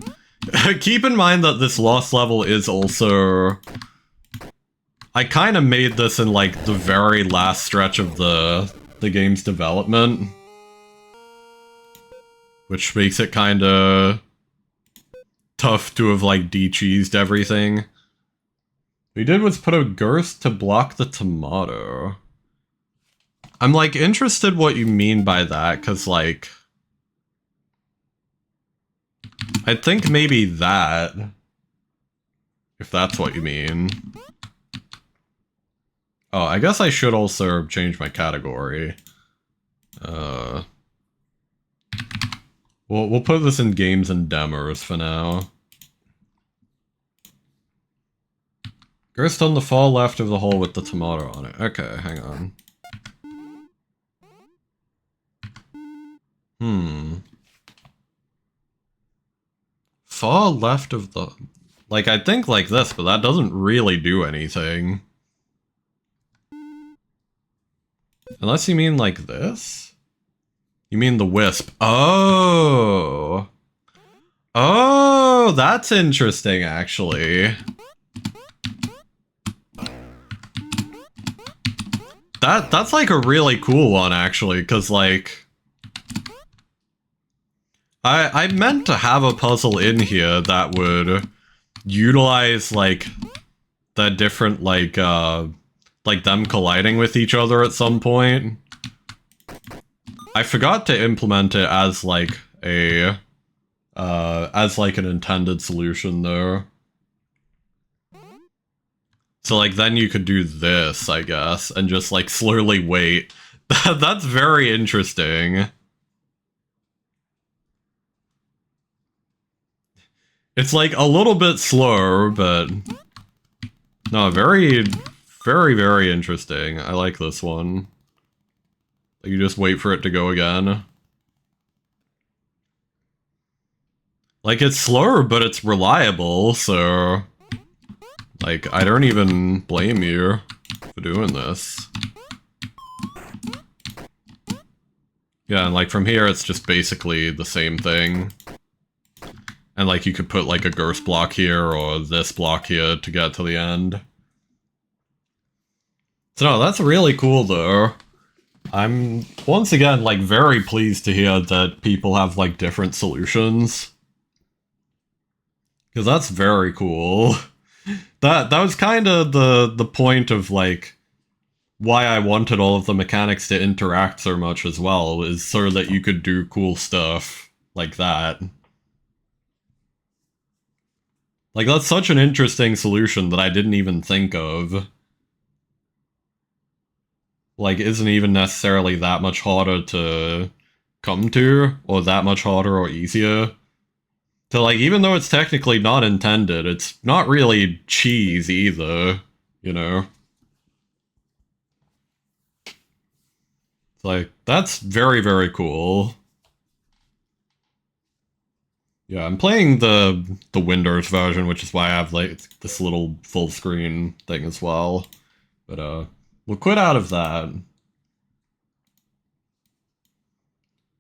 Keep in mind that this lost level is also... I kind of made this in, like, the very last stretch of the game's development. Which makes it kind of tough to have, like, de-cheesed everything. What we did was put a girth to block the tomato. I'm, like, interested what you mean by that, because, like... I think maybe that. If that's what you mean. Oh, I guess I should also change my category. We'll put this in games and demos for now. Girth on the far left of the hole with the tomato on it. Okay, hang on. Far left of the... Like, I'd think like this, but that doesn't really do anything. Unless you mean like this? You mean the wisp. Oh! Oh, that's interesting, actually. That's like a really cool one, actually, because, like... I meant to have a puzzle in here that would utilize, like, the different, like them colliding with each other at some point. I forgot to implement it as, like, an intended solution, though. So, like, then you could do this, I guess, and just, like, slowly wait. That's very interesting. It's, like, a little bit slower, but... No, very, very, very interesting. I like this one. You just wait for it to go again. Like, it's slower, but it's reliable, so... Like, I don't even blame you for doing this. Yeah, and, like, from here, it's just basically the same thing. And, like, you could put, like, a girth block here, or this block here to get to the end. So, no, that's really cool, though. I'm, once again, like, very pleased to hear that people have, like, different solutions. Because that's very cool. That was kind of the point of, like, why I wanted all of the mechanics to interact so much as well, is so that you could do cool stuff like that. Like, that's such an interesting solution that I didn't even think of. Like, isn't even necessarily that much harder to come to, or that much harder or easier. So, like, even though it's technically not intended, it's not really cheese either, you know? It's like, that's very, very cool. Yeah, I'm playing the Windows version, which is why I have like this little full screen thing as well. But we'll quit out of that.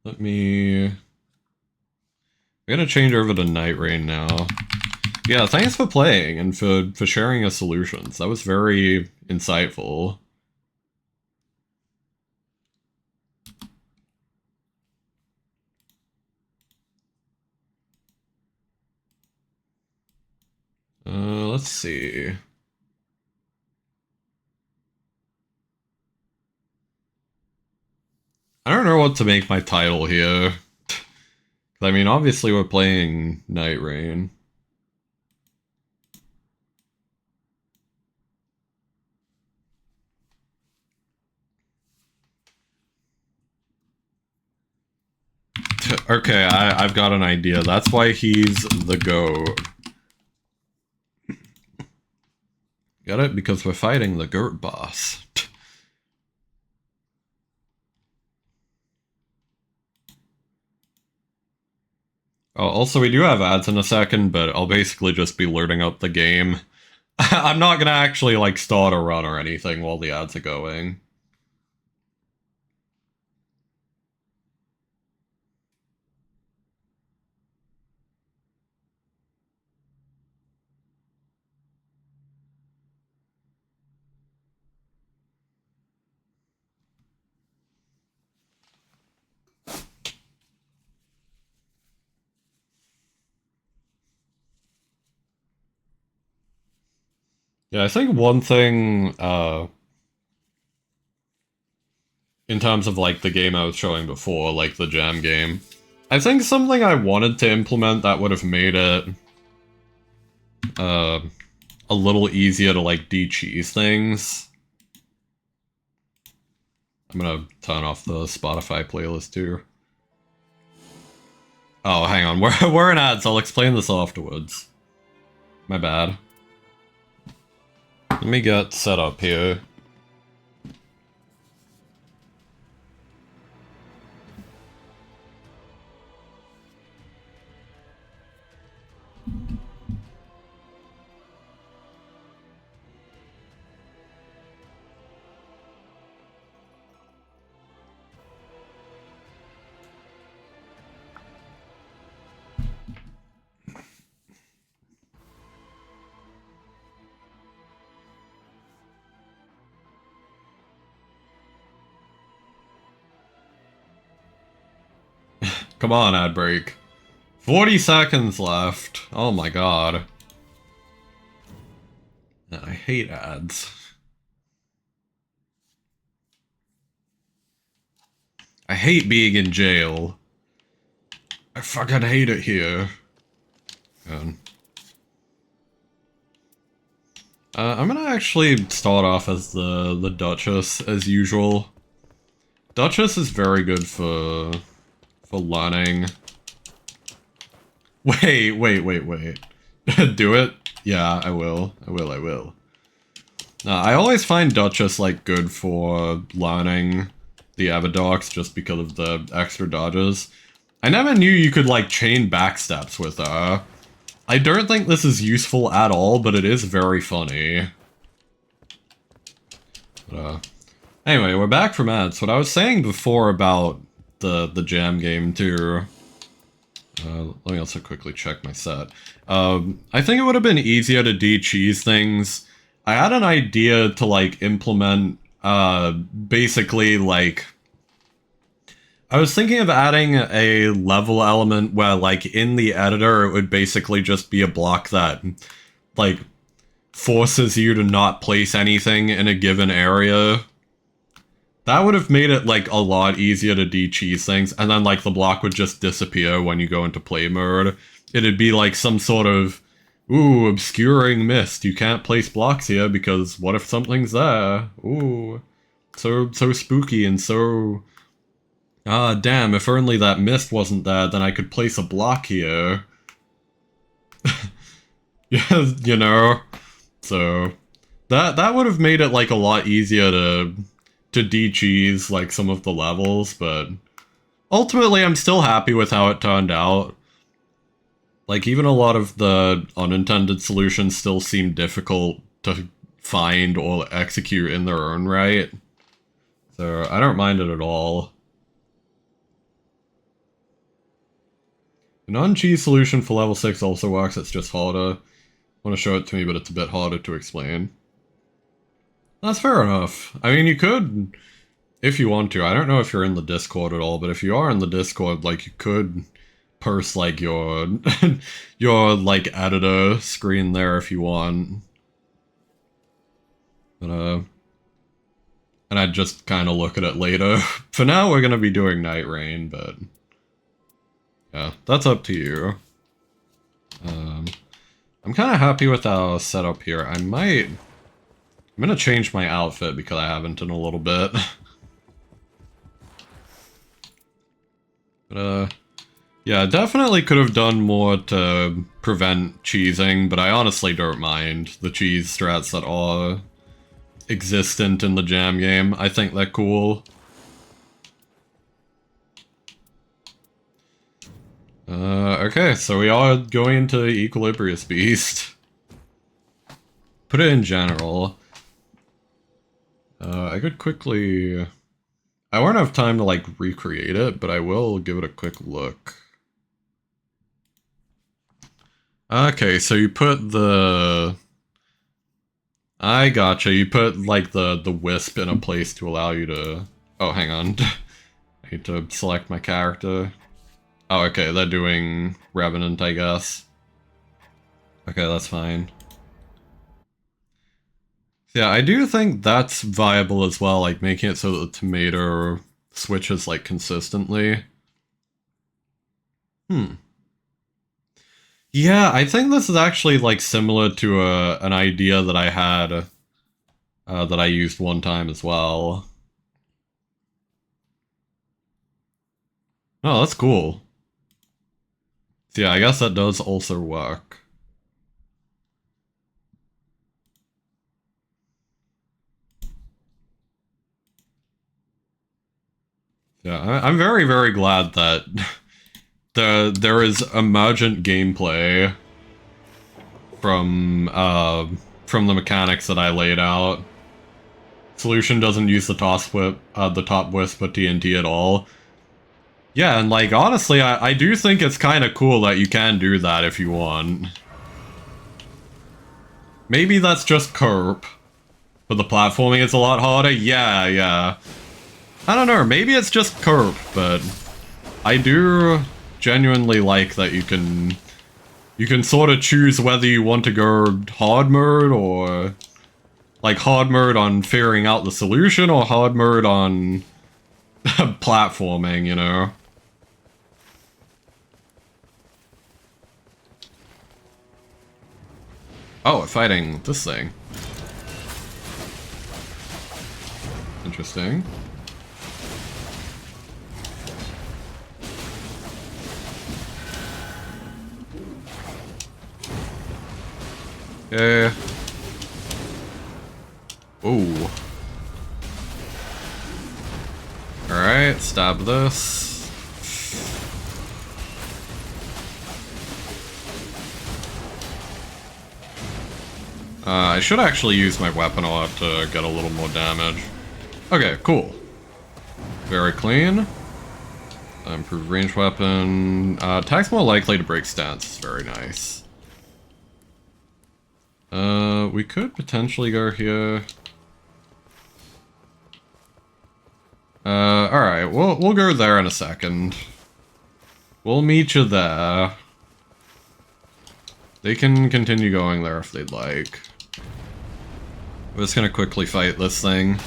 Let me... I'm gonna change over to nightreign now. Yeah, thanks for playing and for sharing your solutions. That was very insightful. Let's see. I don't know what to make my title here. I mean, obviously we're playing nightreign. Okay, I've got an idea. That's why he's the goat. Get it? Because we're fighting the goat boss. Oh, also, we do have ads in a second, but I'll basically just be loading up the game. I'm not gonna actually, like, start a run or anything while the ads are going. Yeah, I think one thing, in terms of, like, the game I was showing before, like, the jam game, I think something I wanted to implement that would have made it, a little easier to, like, de-cheese things. I'm gonna turn off the Spotify playlist, too. Oh, hang on, we're in ads, I'll explain this afterwards. My bad. Let me get set up here. Come on, ad break. 40 seconds left. Oh my god. I hate ads. I hate being in jail. I fucking hate it here. God. I'm gonna actually start off as the Duchess, as usual. Duchess is very good for learning. Wait. Do it? Yeah, I will. I will. I always find Duchess, like, good for learning the Avidox just because of the extra dodges. I never knew you could, like, chain backsteps with her. I don't think this is useful at all, but it is very funny. But, anyway, we're back from ads. What I was saying before about the jam game, too... let me also quickly check my set. I think it would have been easier to de-cheese things. I had an idea to, like, implement, basically, like... I was thinking of adding a level element where, like, in the editor, it would basically just be a block that, like, forces you to not place anything in a given area. That would have made it, like, a lot easier to de-cheese things, and then, like, the block would just disappear when you go into play mode. It'd be, like, some sort of, ooh, obscuring mist. You can't place blocks here because what if something's there? Ooh, so spooky and so... Ah, damn, if only that mist wasn't there, then I could place a block here. Yeah, you know? So, that would have made it, like, a lot easier to de-cheese, like, some of the levels, but ultimately I'm still happy with how it turned out. Like, even a lot of the unintended solutions still seem difficult to find or execute in their own right. So, I don't mind it at all. A non-cheese solution for level 6 also works, it's just harder. I want to show it to me, but it's a bit harder to explain. That's fair enough. I mean, you could, if you want to. I don't know if you're in the Discord at all, but if you are in the Discord, like, you could purse, like, your, your, like, editor screen there if you want. But, and I'd just kind of look at it later. For now, we're gonna be doing nightreign, but yeah, that's up to you. I'm kind of happy with our setup here. I'm gonna change my outfit because I haven't in a little bit. But, yeah, definitely could have done more to prevent cheesing, but I honestly don't mind the cheese strats that are existent in the jam game. I think they're cool. Okay, so we are going into Equilibrious Beast. Put it in general. I could quickly... I won't have time to, like, recreate it, but I will give it a quick look. Okay, so you put the... I gotcha, you put, like, the wisp in a place to allow you to... Oh, hang on. I need to select my character. Oh, okay, they're doing Revenant, I guess. Okay, that's fine. Yeah, I do think that's viable as well, like, making it so that the tomato switches, like, consistently. Yeah, I think this is actually, like, similar to an idea that I had, that I used one time as well. Oh, that's cool. So yeah, I guess that does also work. Yeah, I'm very, very glad that there is emergent gameplay from the mechanics that I laid out. Solution doesn't use the top wisp of TNT at all. Yeah, and like honestly, I do think it's kind of cool that you can do that if you want. Maybe that's just Kerp, but the platforming is a lot harder. Yeah. I don't know, maybe it's just Kerp, but I do genuinely like that you can sort of choose whether you want to go hard mode or like hard mode on figuring out the solution or hard mode on platforming, you know? Oh, we're fighting this thing. Interesting. Okay. Ooh. Alright, stab this. I should actually use my weapon a lot to get a little more damage. Okay, cool. Very clean. Improved range weapon. Attack's more likely to break stance. Very nice. We could potentially go here. Alright, we'll go there in a second. We'll meet you there. They can continue going there if they'd like. I'm just gonna quickly fight this thing.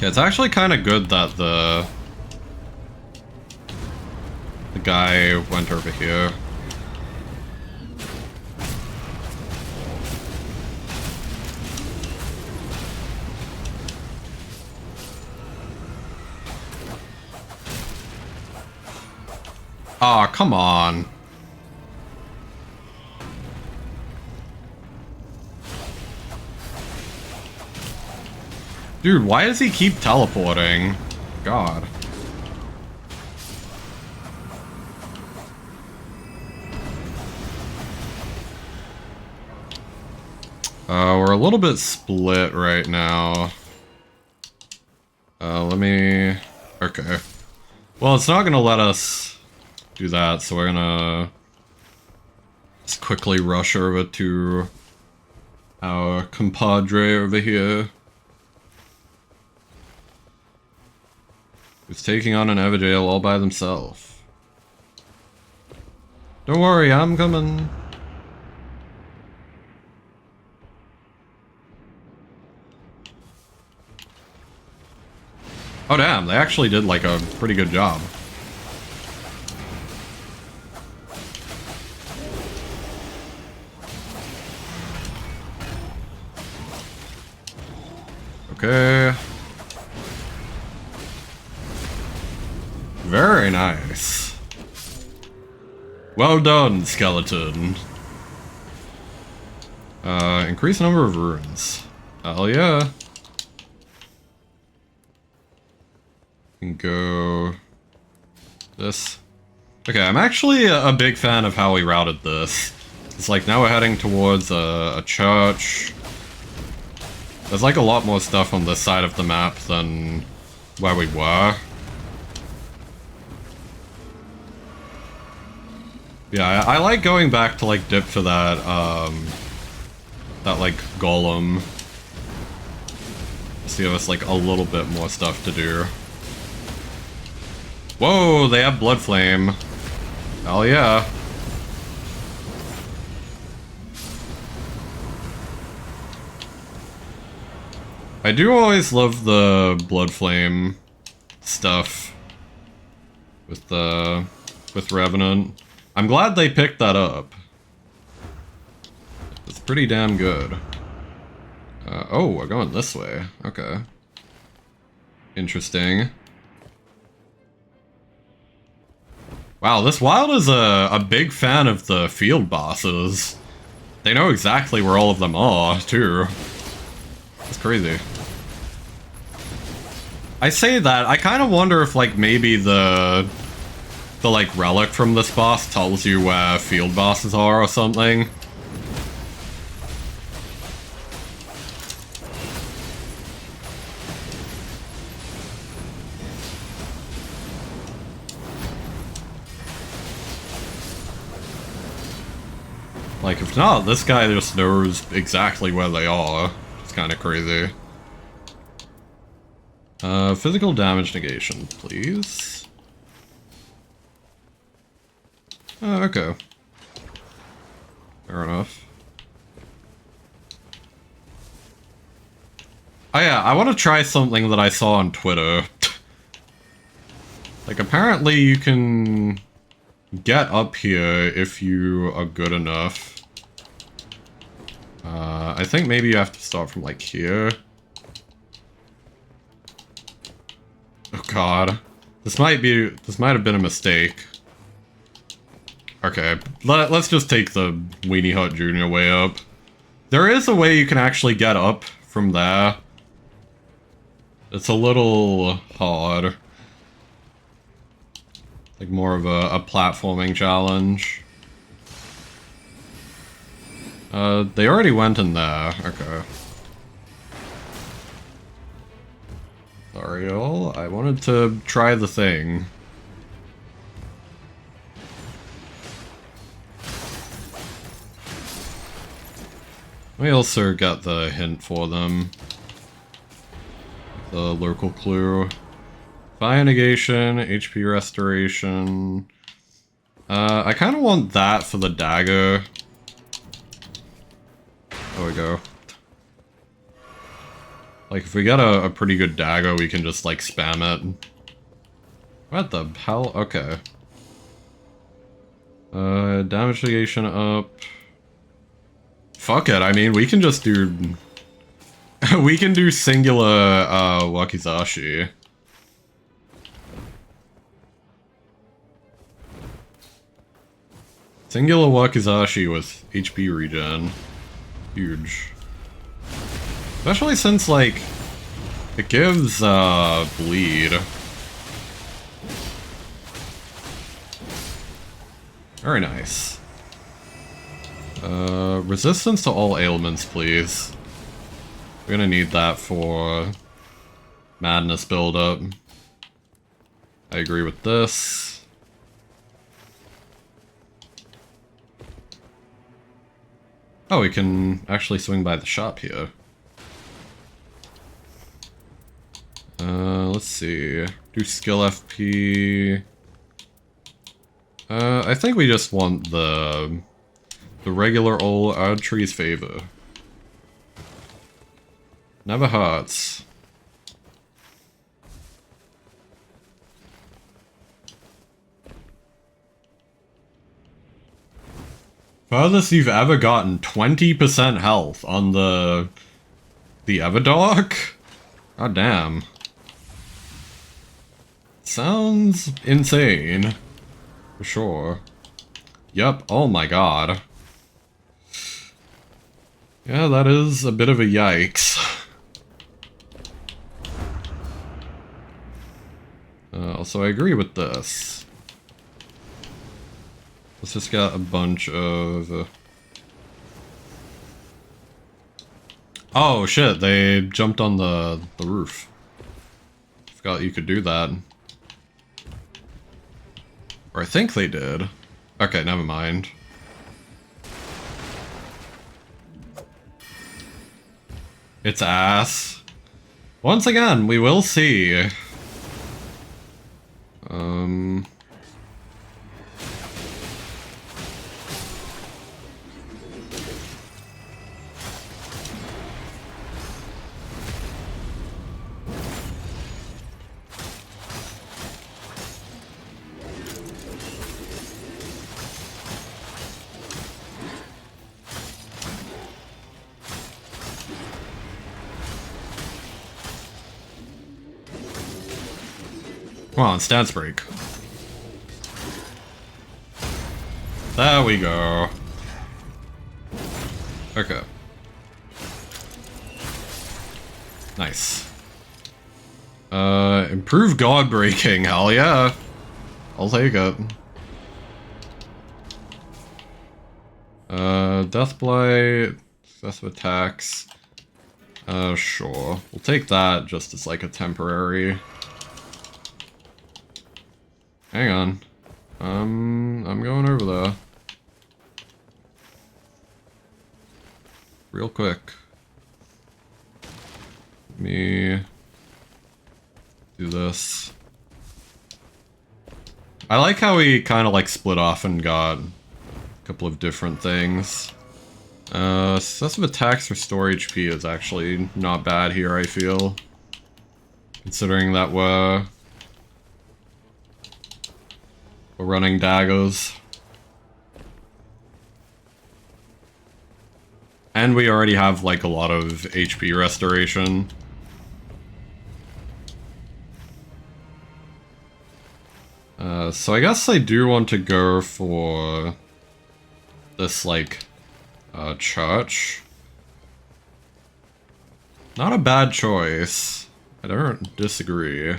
Yeah, it's actually kind of good that the guy went over here. Aw, come on. Dude, why does he keep teleporting? God. We're a little bit split right now. Let me... Okay. Well, it's not gonna let us do that, so we're gonna just quickly rush over to our compadre over here. Who's taking on an Everjail all by themselves. Don't worry, I'm coming. Oh damn, they actually did like a pretty good job. Okay. Very nice. Well done, skeleton. Increase number of runes. Hell yeah. Can go this. Okay, I'm actually a big fan of how we routed this. It's like now we're heading towards a church. There's like a lot more stuff on this side of the map than where we were. Yeah, I like going back to like dip for that, that like golem. See if it's like a little bit more stuff to do. Whoa, they have blood flame. Hell yeah. I do always love the blood flame stuff with Revenant. I'm glad they picked that up. It's pretty damn good. Oh, we're going this way. Okay. Interesting. Wow, this wild is a big fan of the field bosses. They know exactly where all of them are, too. It's crazy. I say that, I kind of wonder if, like, maybe the like, relic from this boss tells you where field bosses are or something. Like, if not, this guy just knows exactly where they are. It's kind of crazy. Physical damage negation, please. Oh, okay. Fair enough. Oh yeah, I want to try something that I saw on Twitter. Like, apparently you can get up here if you are good enough. I think maybe you have to start from, like, here. Oh god. This might have been a mistake. Okay, let's just take the Weenie Hut Jr. way up. There is a way you can actually get up from there. It's a little hard. Like more of a platforming challenge. They already went in there. Okay. Sorry, y'all. I wanted to try the thing. We also got the hint for them. The local clue. Fire negation, HP restoration. I kind of want that for the dagger. There we go. Like, if we got a pretty good dagger, we can just, like, spam it. What the hell? Okay. Damage negation up. Fuck it, I mean, we can just do... we can do singular, Wakizashi. Singular Wakizashi with HP regen. Huge. Especially since, like, It gives, bleed. Very nice. Resistance to all ailments, please. We're gonna need that for madness buildup. I agree with this. Oh, we can actually swing by the shop here. Let's see. Do skill FP. I think we just want the regular old Ardtree's favor. Never hurts. Furthest you've ever gotten 20% health on the Everdark? God damn. Sounds insane. For sure. Yep, oh my god. Yeah, that is a bit of a yikes. Also, I agree with this. Let's just get a bunch of... Oh shit, they jumped on the roof. Forgot you could do that. Or I think they did. Okay, never mind. It's ass. Once again, we will see. Come on, stance break. There we go. Okay. Nice. Improve guard breaking, hell yeah. I'll take it. Death Blight, successive attacks. Sure. We'll take that just as like a temporary. Hang on. I'm going over there. Real quick. Let me do this. I like how we kind of like split off and got a couple of different things. Successive attacks restore HP is actually not bad here, I feel. Considering that we're running daggers. And we already have like a lot of HP restoration. So I guess I do want to go for this like church. Not a bad choice. I don't disagree.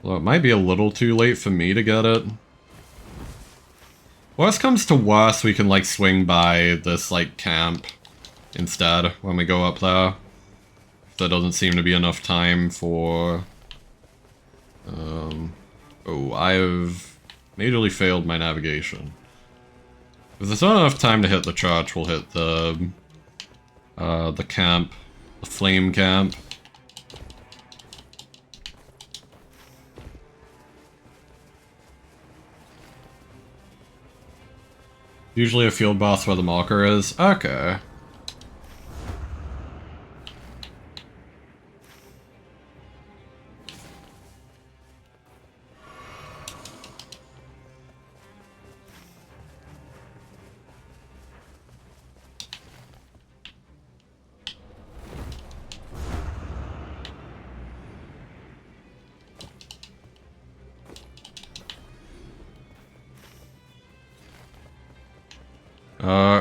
Well, it might be a little too late for me to get it. Worst comes to worst, we can like swing by this like camp instead when we go up there. If there doesn't seem to be enough time for... Oh, I have majorly failed my navigation. If there's not enough time to hit the church, we'll hit the camp, the flame camp. Usually a field boss where the marker is. Okay.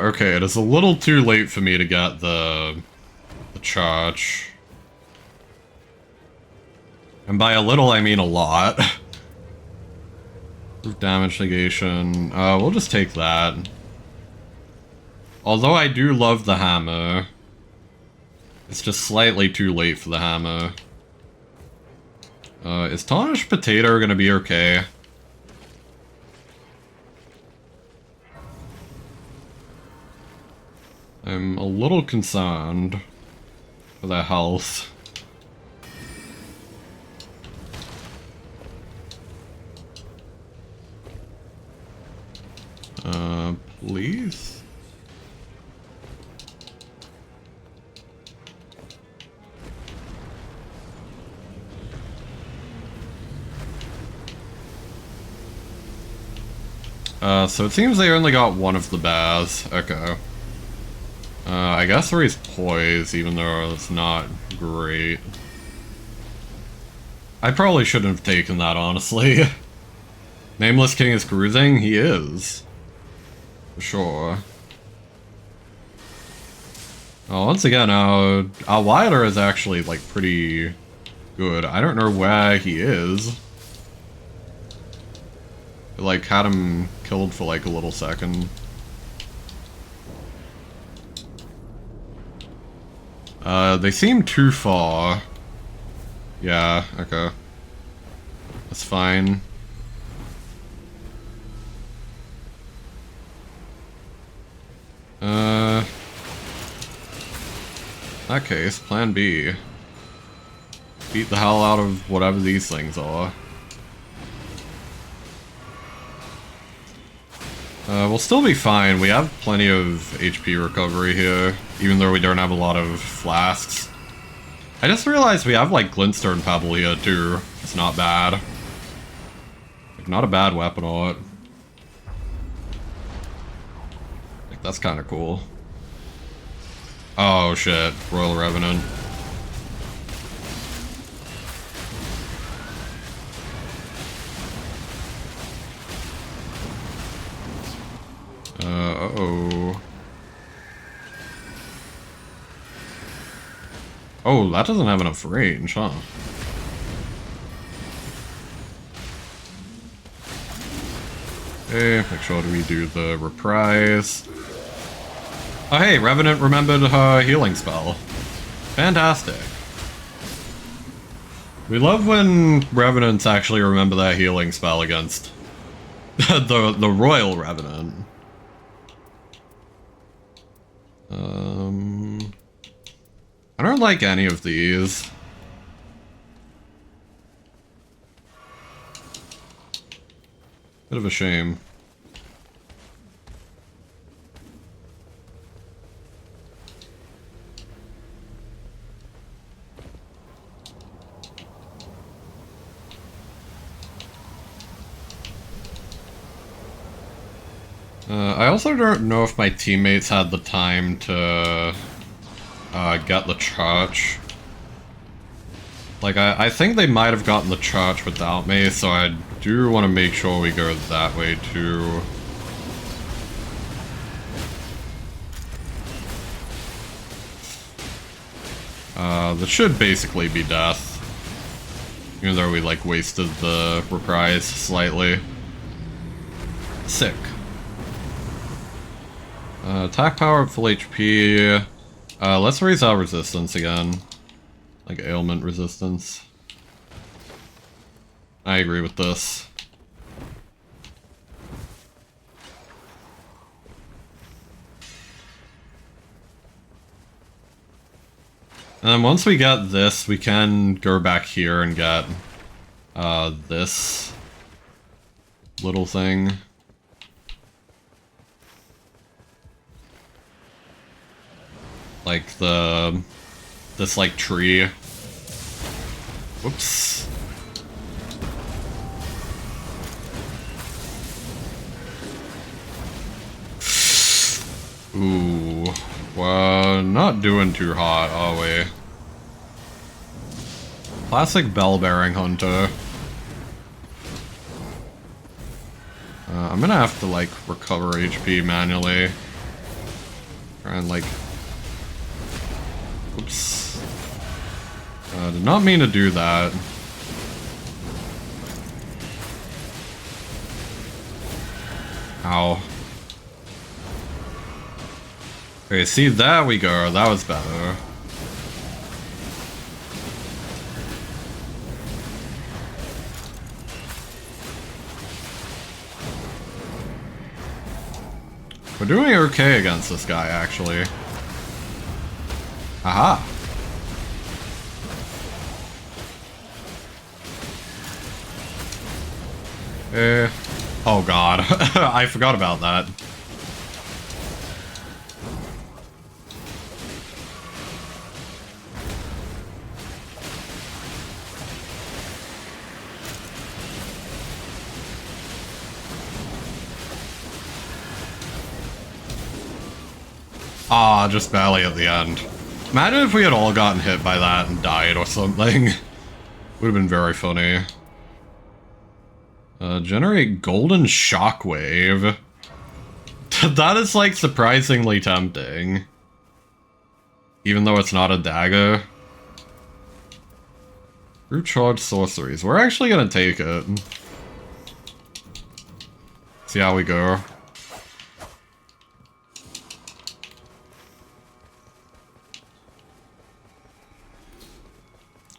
Okay, it is a little too late for me to get the charge. And by a little, I mean a lot. Proof damage negation. We'll just take that. Although I do love the hammer. It's just slightly too late for the hammer. Is Tarnished Potato gonna be okay? I'm a little concerned for their health. Please? So it seems they only got one of the bears. Okay. I guess raise poise, even though it's not great. I probably shouldn't have taken that, honestly. Nameless King is cruising? He is. For sure. Oh, once again, our Wilder is actually, like, pretty good. I don't know where he is. I, like, had him killed for, like, a little second. They seem too far. Yeah, okay. That's fine. In that case, plan B. Beat the hell out of whatever these things are. We'll still be fine. We have plenty of HP recovery here, even though we don't have a lot of flasks. I just realized we have, like, Glintstone Pebble here, too. It's not bad. Like, not a bad weapon art. Like, that's kind of cool. Oh, shit. Royal Revenant. Uh-oh. Oh, that doesn't have enough range, huh? Okay, make sure we do the reprise. Oh hey, Revenant remembered her healing spell. Fantastic. We love when Revenants actually remember their healing spell against the Royal Revenant. I don't like any of these. Bit of a shame. I also don't know if my teammates had the time to get the church. Like, I think they might have gotten the church without me, so I do want to make sure we go that way too. That should basically be death. Even though we, like, wasted the reprise slightly. Sick. Attack power up full HP. Let's raise our resistance again. Like ailment resistance. I agree with this. And then once we get this, we can go back here and get this little thing. Like this like tree. Whoops. Ooh, well, not doing too hot, are we? Classic bell-bearing hunter. I'm gonna have to, like, recover HP manually. Try and, like... Oops. Did not mean to do that. Ow. Okay, see, there we go. That was better. We're doing okay against this guy, actually. Aha! Oh god. I forgot about that. Ah, just barely at the end. Imagine if we had all gotten hit by that and died or something. Would have been very funny. Generate golden shockwave. That is like surprisingly tempting. Even though it's not a dagger. Root charge sorceries. We're actually gonna take it. See how we go.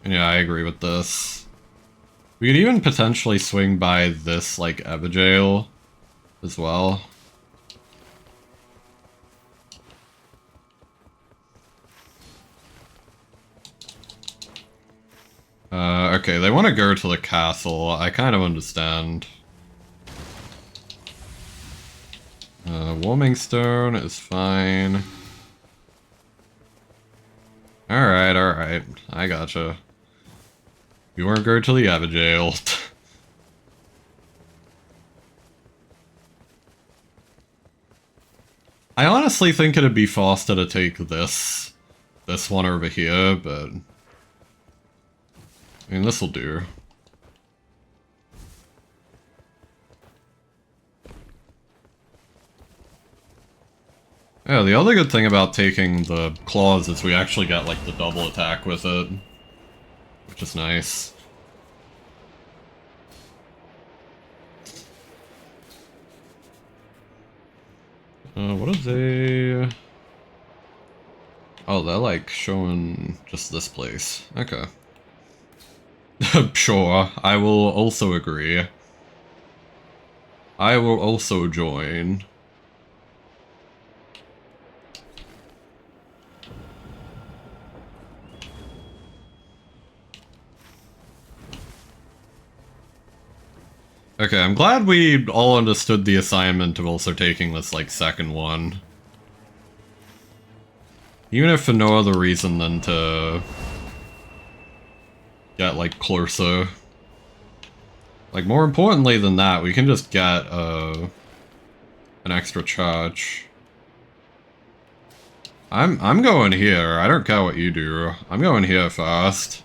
Yeah, I agree with this. We could even potentially swing by this, like, Evagale as well. Okay, they want to go to the castle. I kind of understand. Warming stone is fine. Alright, alright. I gotcha. You weren't going to the Evagale. I honestly think it'd be faster to take this one over here, but I mean, this'll do. Yeah, the other good thing about taking the claws is we actually get, like, the double attack with it. Which is nice. What are they? Oh, they're, like, showing just this place. Okay. Sure, I will also agree. I will also join. Okay, I'm glad we all understood the assignment of also taking this, like, second one. Even if for no other reason than to get, like, closer. Like, more importantly than that, we can just get, an extra charge. I'm going here. I don't care what you do. I'm going here first.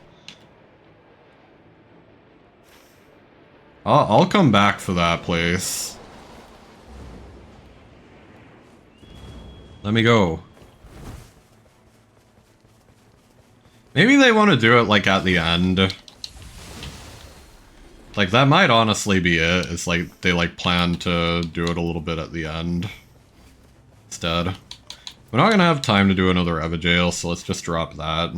I'll come back for that place. Let me go. Maybe they want to do it, like, at the end. Like, that might honestly be it. It's like, they, like, plan to do it a little bit at the end. Instead. We're not gonna have time to do another Evagale, so let's just drop that.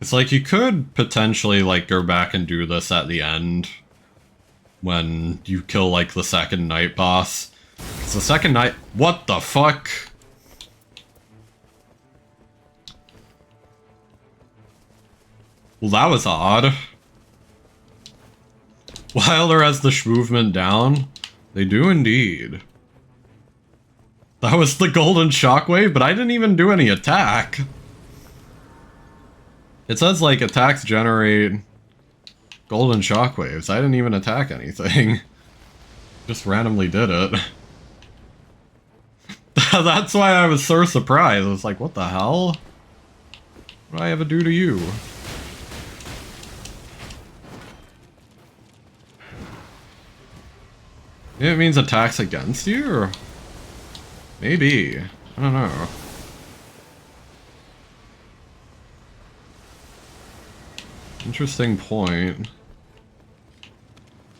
It's like, you could potentially, like, go back and do this at the end. When you kill, like, the second night boss. It's the second night- What the fuck? Well, that was odd. Wilder has the movement down. They do indeed. That was the golden shockwave, but I didn't even do any attack. It says, like, attacks generate golden shockwaves. I didn't even attack anything. Just randomly did it. That's why I was so surprised. I was like, what the hell? What did I ever do to you? It means attacks against you? Or maybe. I don't know. Interesting point.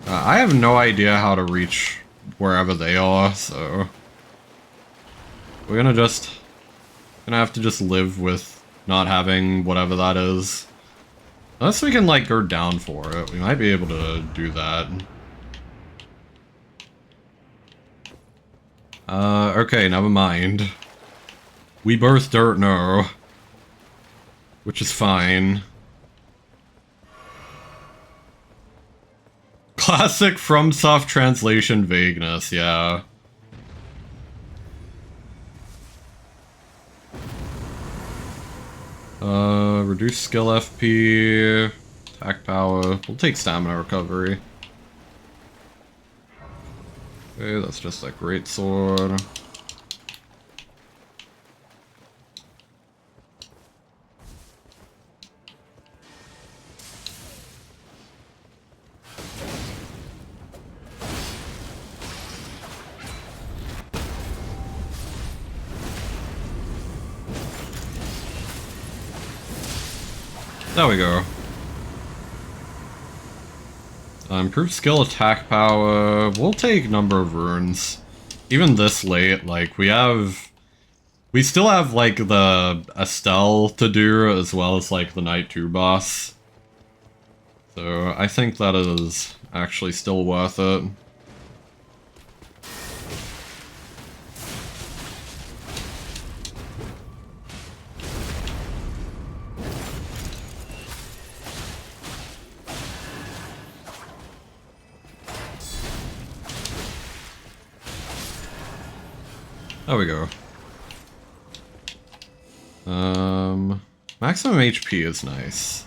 I have no idea how to reach wherever they are, so... We're gonna have to just live with not having whatever that is. Unless we can, like, go down for it. We might be able to do that. Okay, never mind. We both don't know. Which is fine. Classic FromSoft translation vagueness, yeah. Reduce skill FP, attack power. We'll take stamina recovery. Okay, that's just a great sword. There we go. Improved skill, attack power. We'll take number of runes. Even this late, like, we still have, like, the Estelle to do, as well as, like, the Night 2 boss. So, I think that is actually still worth it. There we go. Maximum HP is nice.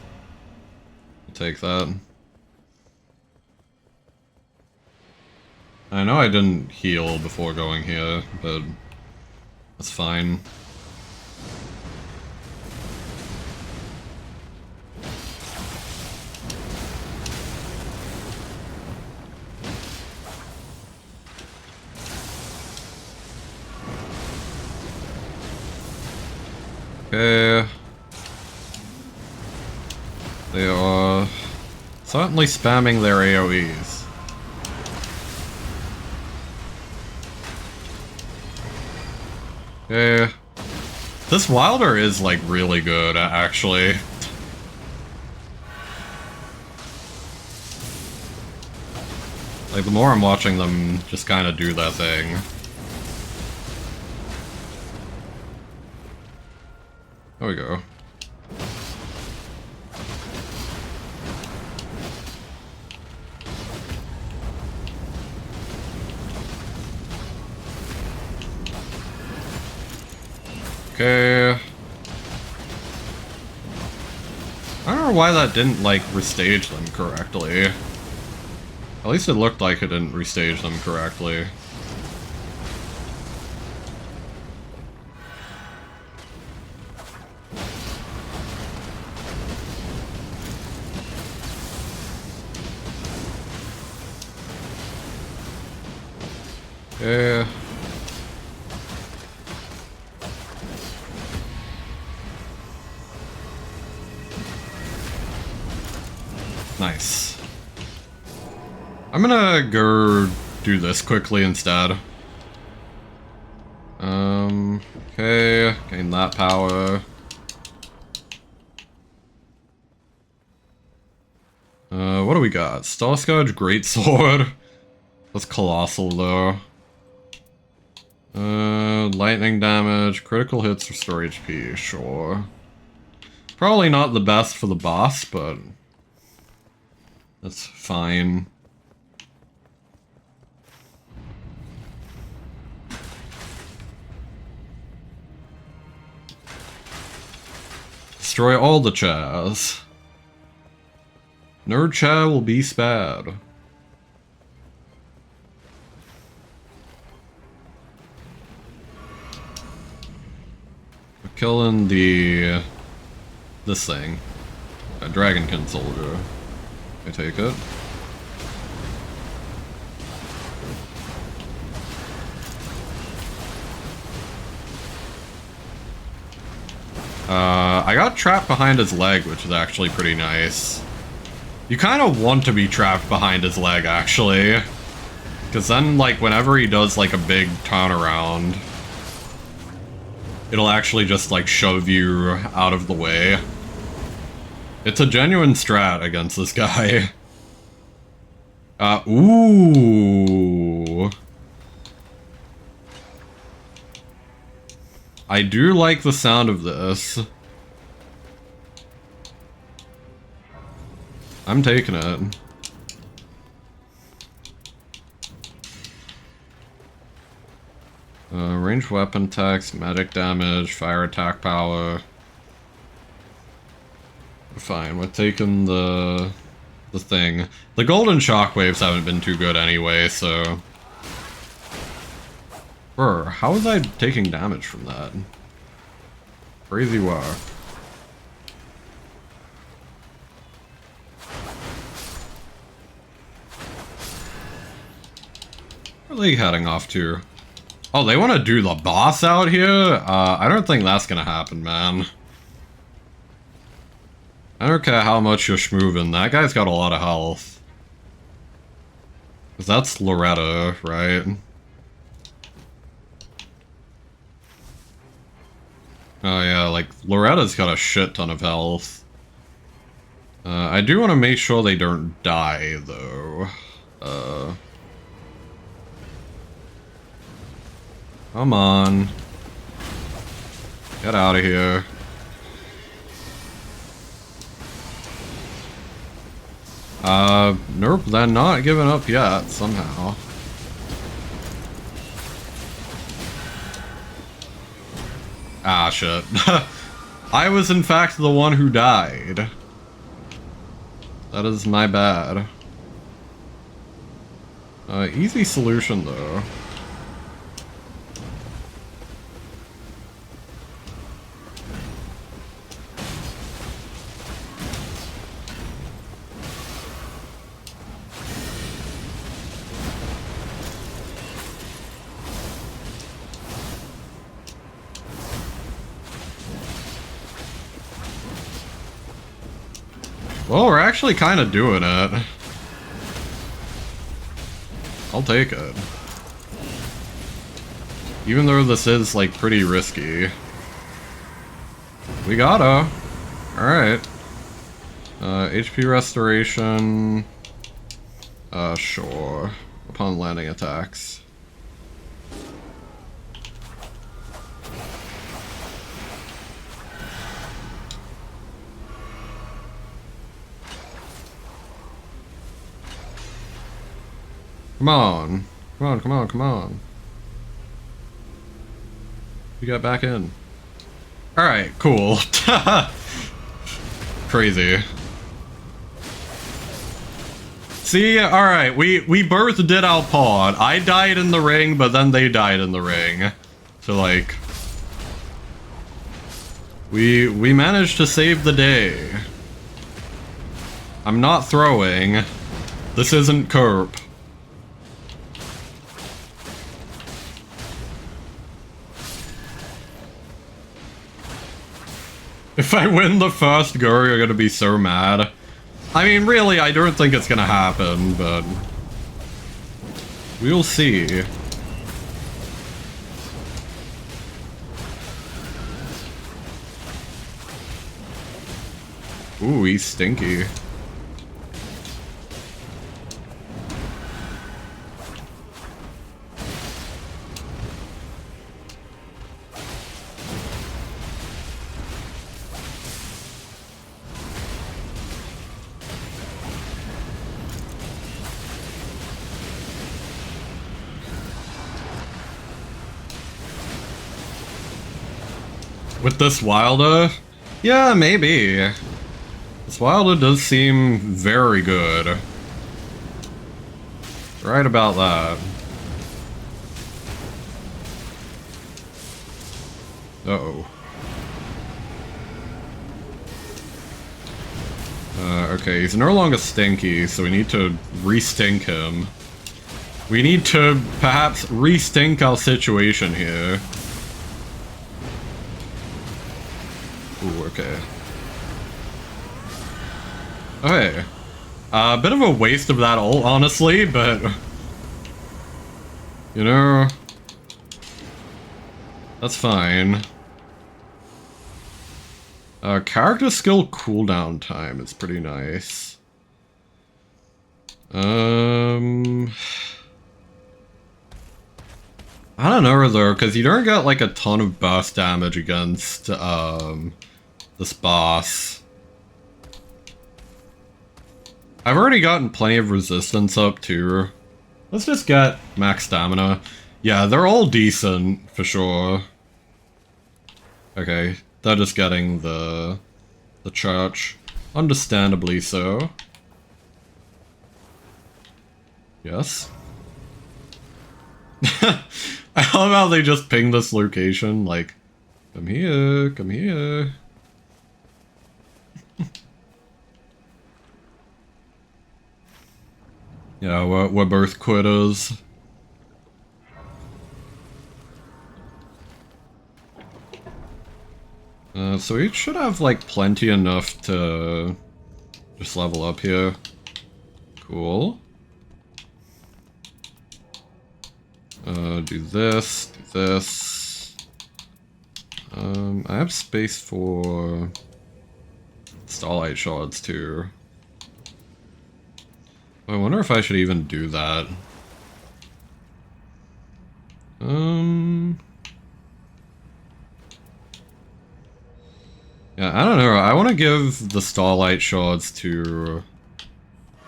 I'll take that. I know I didn't heal before going here, but that's fine. Okay. They are certainly spamming their AoEs. Okay. This Wilder is, like, really good, actually. Like, the more I'm watching them just kind of do that thing. There we go. Okay. I don't know why that didn't, like, restage them correctly. At least it looked like it didn't restage them correctly. Yeah. Nice. I'm gonna go do this quickly instead. Okay, gain that power. What do we got? Starscourge Greatsword. That's colossal though. Lightning damage, critical hits, restore HP, sure. Probably not the best for the boss, but that's fine. Destroy all the chairs. No chair will be spared. We're killing this thing. A Dragonkin soldier. I take it. I got trapped behind his leg, which is actually pretty nice. You kind of want to be trapped behind his leg, actually. Because then, like, whenever he does, like, a big turnaround, it'll actually just, like, shove you out of the way. It's a genuine strat against this guy. Ooh. I do like the sound of this. I'm taking it. Ranged weapon attacks, magic damage, fire attack power. Fine, we're taking the thing. The golden shockwaves haven't been too good anyway, so... Brr, how was I taking damage from that? Crazy war. Where are they heading off to? Oh, they want to do the boss out here? I don't think that's gonna happen, man. I don't care how much you're schmoovin', that guy's got a lot of health. 'Cause that's Loretta, right? Oh yeah, like, Loretta's got a shit ton of health. I do want to make sure they don't die, though. Come on. Get out of here. Nope, they're not giving up yet, somehow. Ah, shit. I was in fact the one who died. That is my bad. Easy solution, though. Well, we're actually kind of doing it. I'll take it. Even though this is, like, pretty risky. We gotta. Alright. HP restoration. Sure. Upon landing attacks. Come on. Come on, come on, come on. We got back in. Alright, cool. Crazy. See, alright, we both did our part. I died in the ring, but then they died in the ring. So, like... We managed to save the day. I'm not throwing. This isn't Kerp. If I win the first go, you're gonna be so mad. I mean, really, I don't think it's gonna happen, but... we'll see. Ooh, he's stinky. With this Wilder? Yeah, maybe. This Wilder does seem very good. Right about that. Uh-oh. Okay, he's no longer stinky, so we need to re-stink him. We need to perhaps re-stink our situation here. Ooh, okay. Oh, hey. A bit of a waste of that ult, honestly, but... You know... That's fine. Character skill cooldown time is pretty nice. I don't know though, because you don't get like a ton of burst damage against this boss. I've already gotten plenty of resistance up too. Let's just get max stamina. Yeah, they're all decent for sure. Okay, they're just getting the church. Understandably so. Yes. I love how they just ping this location, like, come here, come here. Yeah, we're both quitters. So we should have, like, plenty enough to just level up here. Cool. Do this, do this. I have space for starlight shards too. I wonder if I should even do that. Yeah, I don't know. I want to give the starlight shards to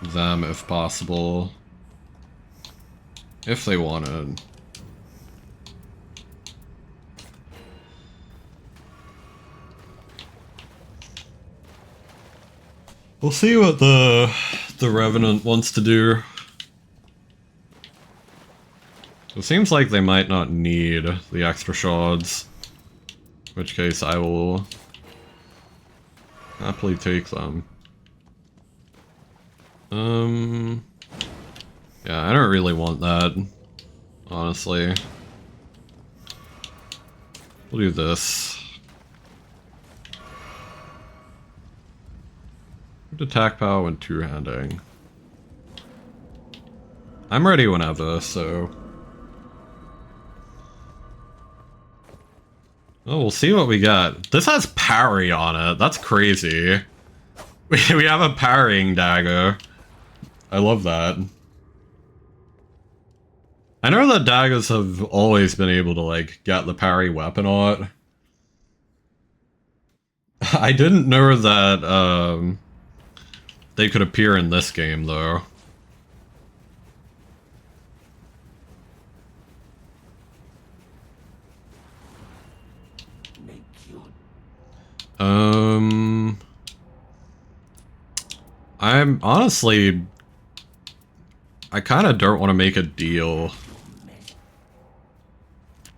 them if possible. If they wanted. We'll see what the Revenant wants to do. It seems like they might not need the extra shards. In which case I will happily take them. Yeah, I don't really want that, honestly. We'll do this. Attack power and two-handing. I'm ready whenever, so... Oh, we'll see what we got. This has parry on it. That's crazy. We have a parrying dagger. I love that. I know that daggers have always been able to, like, get the parry weapon art. I didn't know that, they could appear in this game, though. I'm honestly... I kind of don't want to make a deal.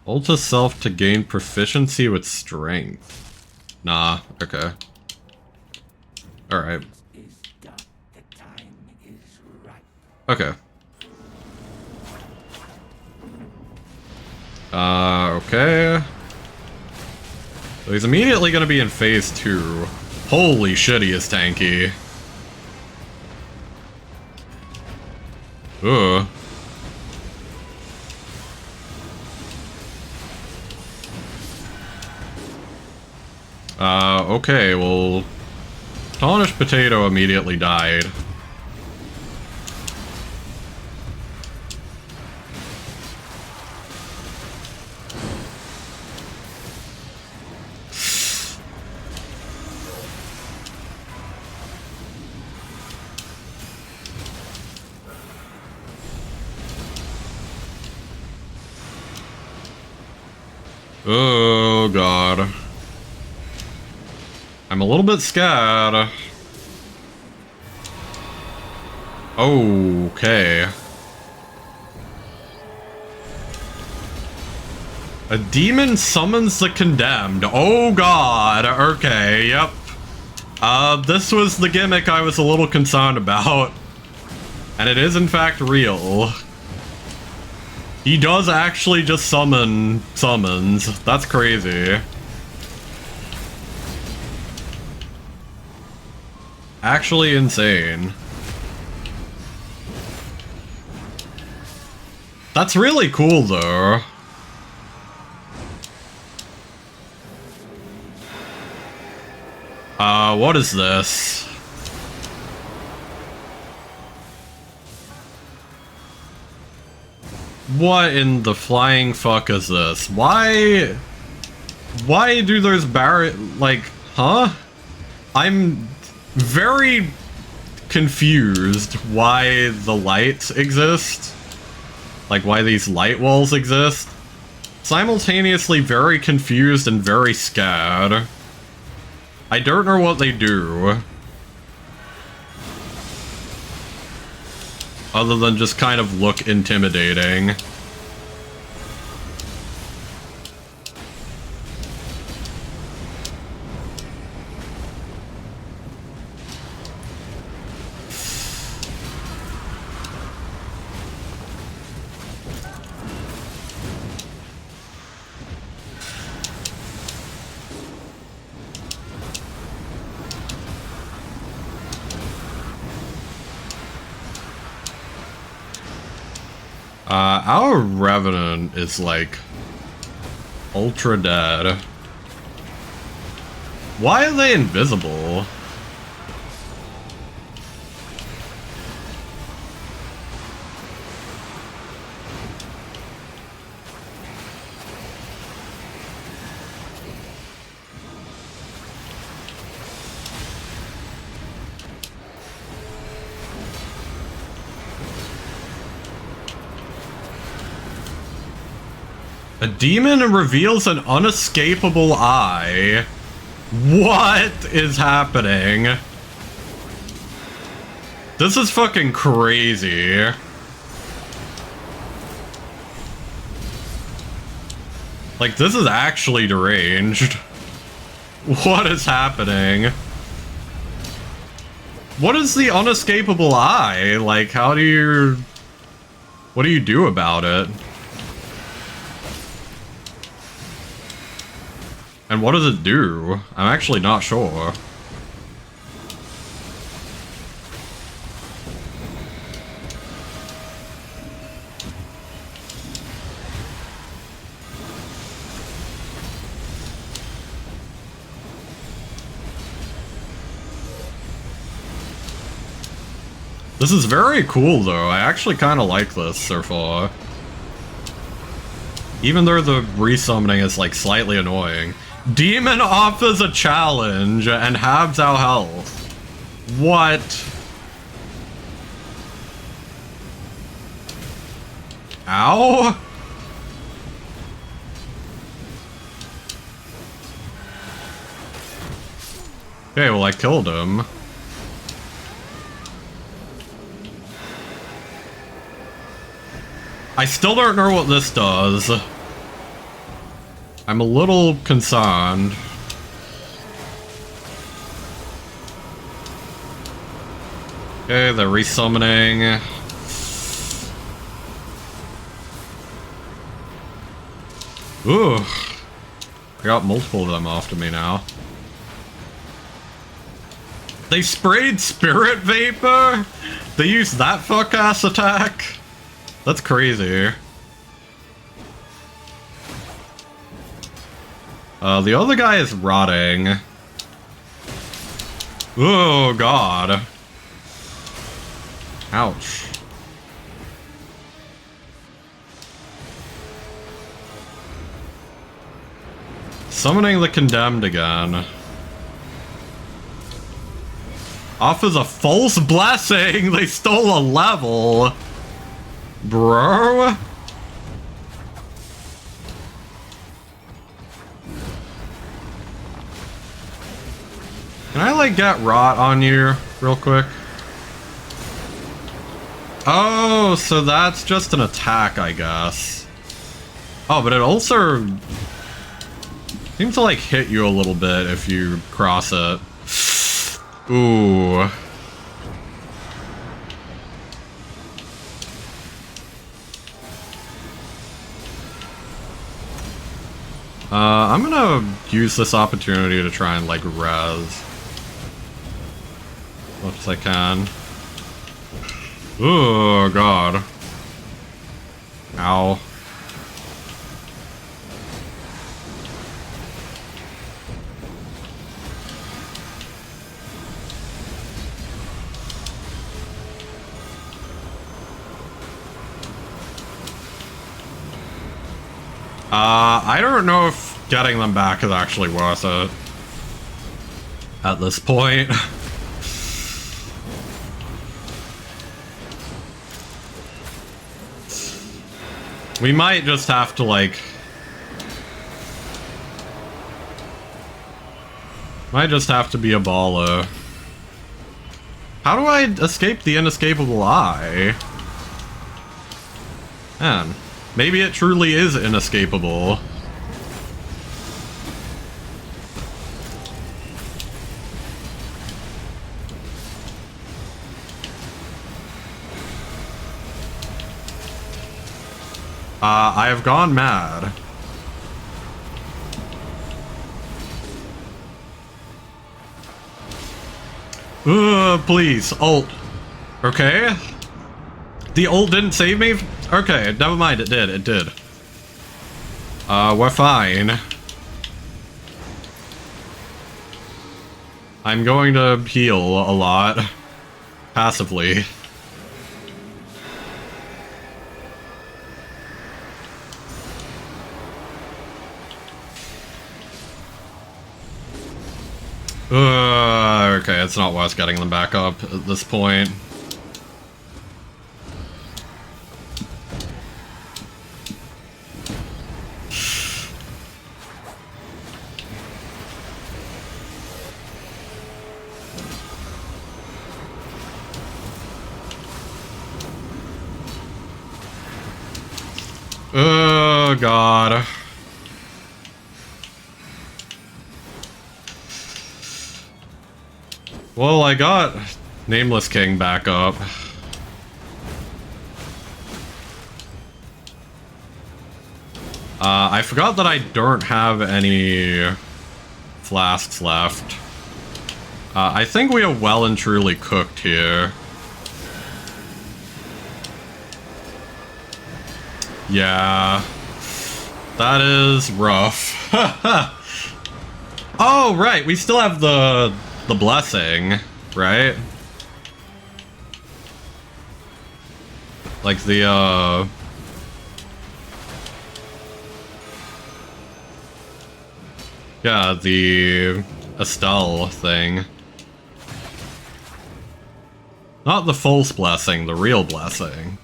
Alter self to gain proficiency with strength. Nah, okay. Alright. Okay. Okay. So he's immediately gonna be in phase 2. Holy shit, he is tanky. Ugh. Okay, well... Tarnished Potato immediately died. Oh, God. I'm a little bit scared. Okay. A demon summons the condemned. Oh, God. Okay, yep. This was the gimmick I was a little concerned about. And it is, in fact, real. He does actually just summon summons. That's crazy. Actually insane. That's really cool, though. What is this? What in the flying fuck is this? Why do those like, huh? I'm very confused why the lights exist. Like, why these light walls exist. Simultaneously very confused and very scared. I don't know what they do. Other than just kind of look intimidating. Our Revenant is like ultra dead. Why are they invisible? A demon reveals an unescapable eye. What is happening? This is fucking crazy. Like, this is actually deranged. What is happening? What is the unescapable eye? Like, how do you... What do you do about it? And what does it do? I'm actually not sure. This is very cool, though. I actually kind of like this so far. Even though the resummoning is, like, slightly annoying. Demon offers a challenge and halves our health. What? Ow? Okay, well, I killed him. I still don't know what this does. I'm a little concerned. Okay, they're resummoning. Ooh. I got multiple of them after me now. They sprayed spirit vapor? They used that fuck-ass attack? That's crazy. The other guy is rotting. Oh, God. Ouch. Summoning the Condemned again. Offers a false blessing! They stole a level! Bro? Can I, like, get rot on you real quick? Oh, so that's just an attack, I guess. Oh, but it also seems to, like, hit you a little bit if you cross it. Ooh. I'm gonna use this opportunity to try and, like, res as much as I can. Oh, God. Ow. I don't know if getting them back is actually worth it at this point. We might just have to, like... Might just have to be a baller. How do I escape the inescapable eye? Man, maybe it truly is inescapable. I have gone mad. Please, ult. Okay. The ult didn't save me? Okay, never mind, it did. We're fine. I'm going to heal a lot. Passively. Okay, it's not worth getting them back up at this point. Oh, God. Well, I got Nameless King back up. I forgot that I don't have any flasks left. I think we are well and truly cooked here. Yeah. That is rough. Oh, right, we still have the blessing, right? Like the, yeah, the Estelle thing. Not the false blessing, the real blessing.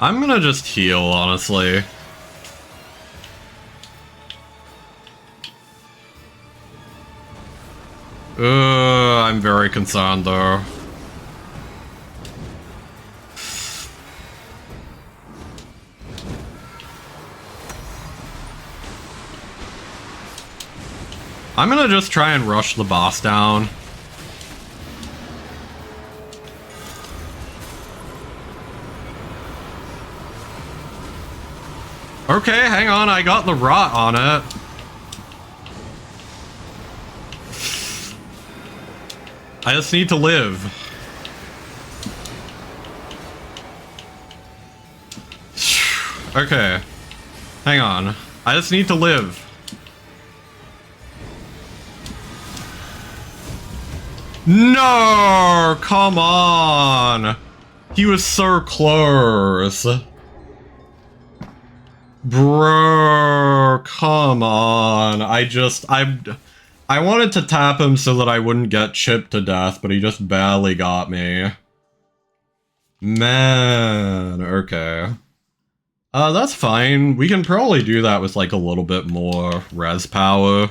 I'm gonna just heal, honestly. I'm very concerned, though. I'm gonna just try and rush the boss down. Okay, hang on, I got the rot on it. I just need to live. Okay. Hang on. I just need to live. No! Come on! He was so close. Bro, come on. I wanted to tap him so that I wouldn't get chipped to death, but he just barely got me. Man, okay. That's fine. We can probably do that with like a little bit more res power.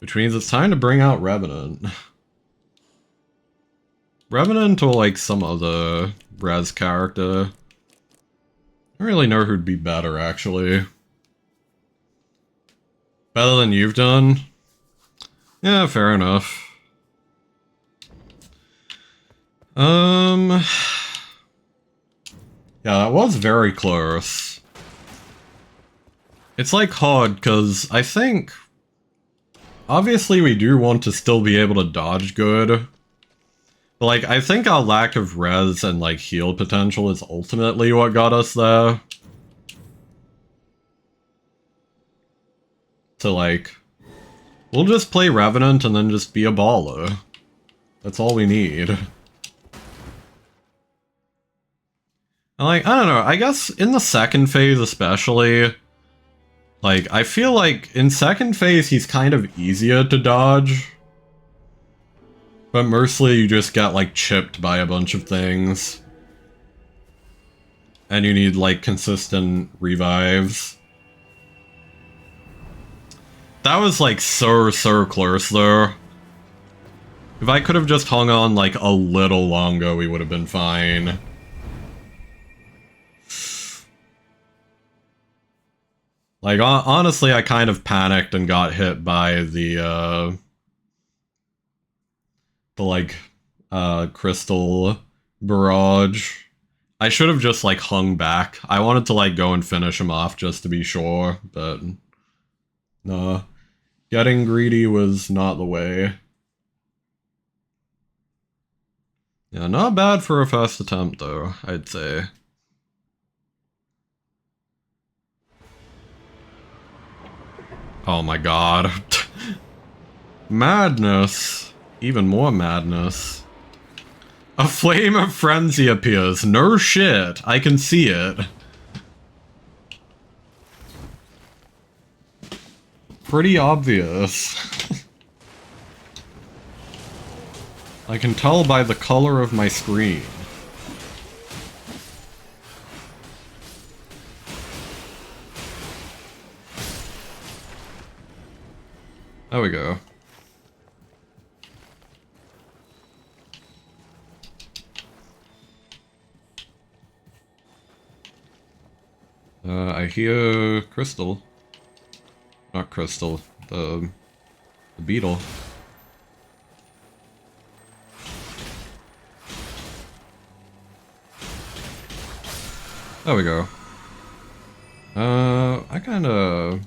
Which means it's time to bring out Revenant. Revenant or like some other res character. I don't really know who'd be better, actually. Better than you've done? Yeah, fair enough. Yeah, that was very close. It's like hard, because I think... Obviously we do want to still be able to dodge good. But like, I think our lack of res and like heal potential is ultimately what got us there. So like, we'll just play Revenant and then just be a baller. That's all we need. And like, I don't know, I guess in the second phase especially, like, I feel like in second phase he's kind of easier to dodge. But mostly you just get like chipped by a bunch of things. And you need like consistent revives. That was like so close though. If I could have just hung on like a little longer, we would have been fine. Like, honestly, I kind of panicked and got hit by the crystal barrage. I should have just, like, hung back. I wanted to, like, go and finish him off just to be sure, but... no. Getting greedy was not the way. Yeah, not bad for a first attempt, though, I'd say. Oh my god. Madness. Even more madness. A flame of frenzy appears. No shit. I can see it. Pretty obvious. I can tell by the color of my screen. There we go. I hear Crystal. Not Crystal, the beetle. There we go. I kinda...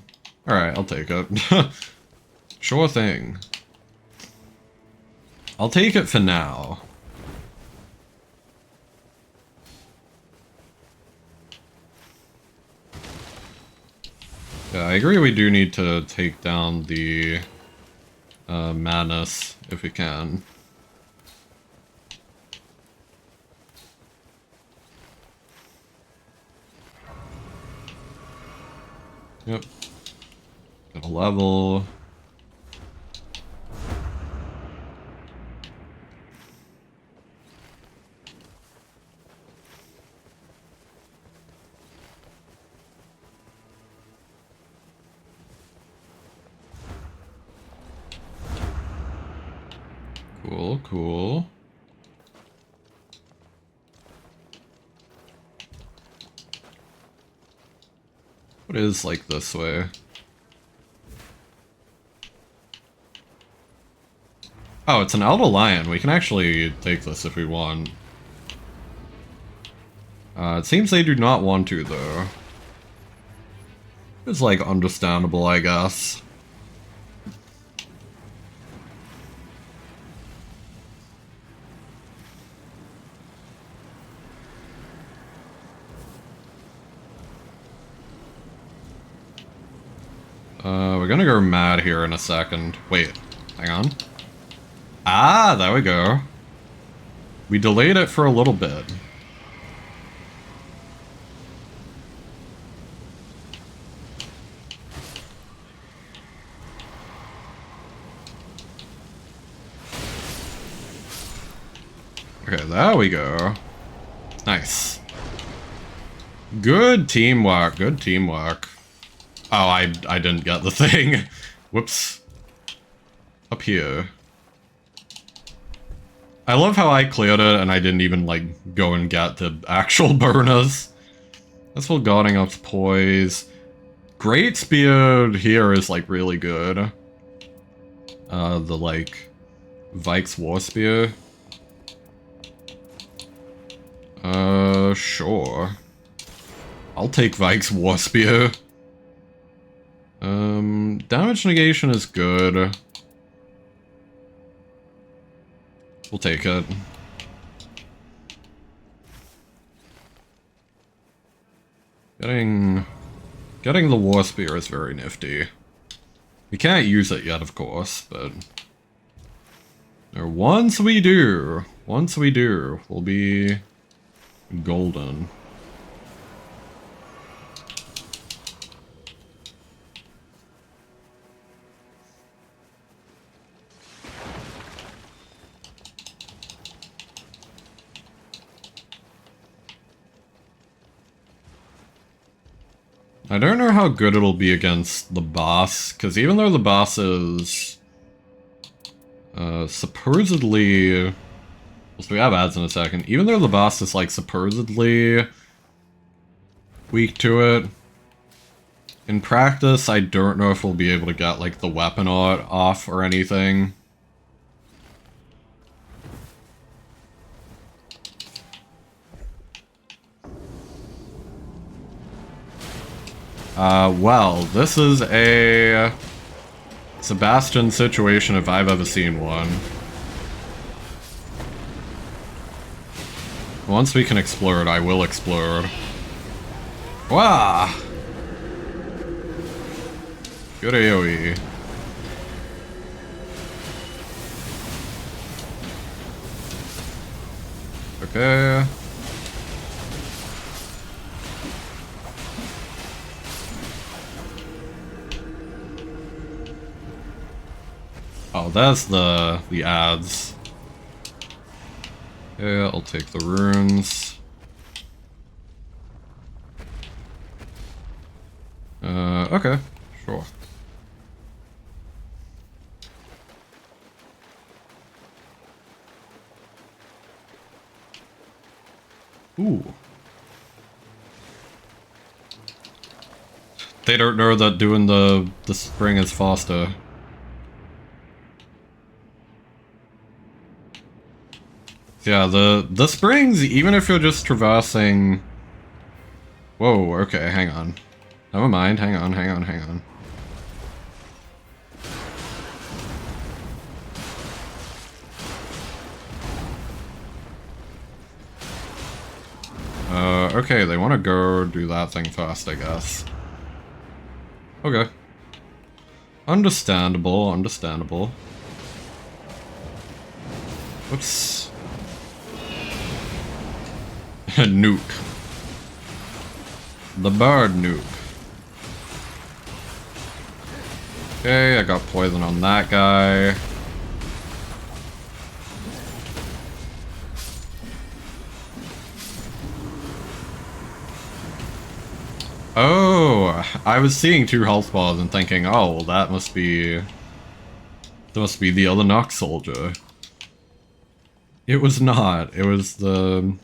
Alright, I'll take it. Sure thing. I'll take it for now. Yeah, I agree we do need to take down the madness if we can. Yep. Got a level. Cool, cool. What is like this way? Oh, it's an Elder Lion. We can actually take this if we want. It seems they do not want to, though. It's, like, understandable, I guess. We're gonna go mad here in a second. Wait, hang on. Ah, there we go. We delayed it for a little bit. Okay, there we go. Nice. Good teamwork, good teamwork. Oh, I didn't get the thing. Whoops. Up here. I love how I cleared it and I didn't even, like, go and get the actual burners. That's what guarding up's poise. Great Spear here is, like, really good. The, like, Vike's War Spear. Sure. I'll take Vike's War Spear. Damage negation is good. We'll take it. Getting the War Spear is very nifty. We can't use it yet, of course, but once we do, we'll be golden. I don't know how good it'll be against the boss, because even though the boss is supposedly... So we have ads in a second. Even though the boss is, like, supposedly weak to it, in practice, I don't know if we'll be able to get, like, the weapon art off or anything. Well, this is a Sebastian situation if I've ever seen one. Once we can explode, I will explode. Wah! Good AoE. Okay. Oh, that's the ads. Yeah, I'll take the runes. Okay, sure. Ooh. They don't know that doing the spring is faster. Yeah, the springs, even if you're just traversing... Whoa, okay, hang on. Never mind, hang on. Okay, they want to go do that thing first, I guess. Okay. Understandable. Whoops. Nuke. The bird nuke. Okay, I got poison on that guy. Oh, I was seeing 2 health bars and thinking, oh, well, that must be the other Nox soldier. It was not. It was the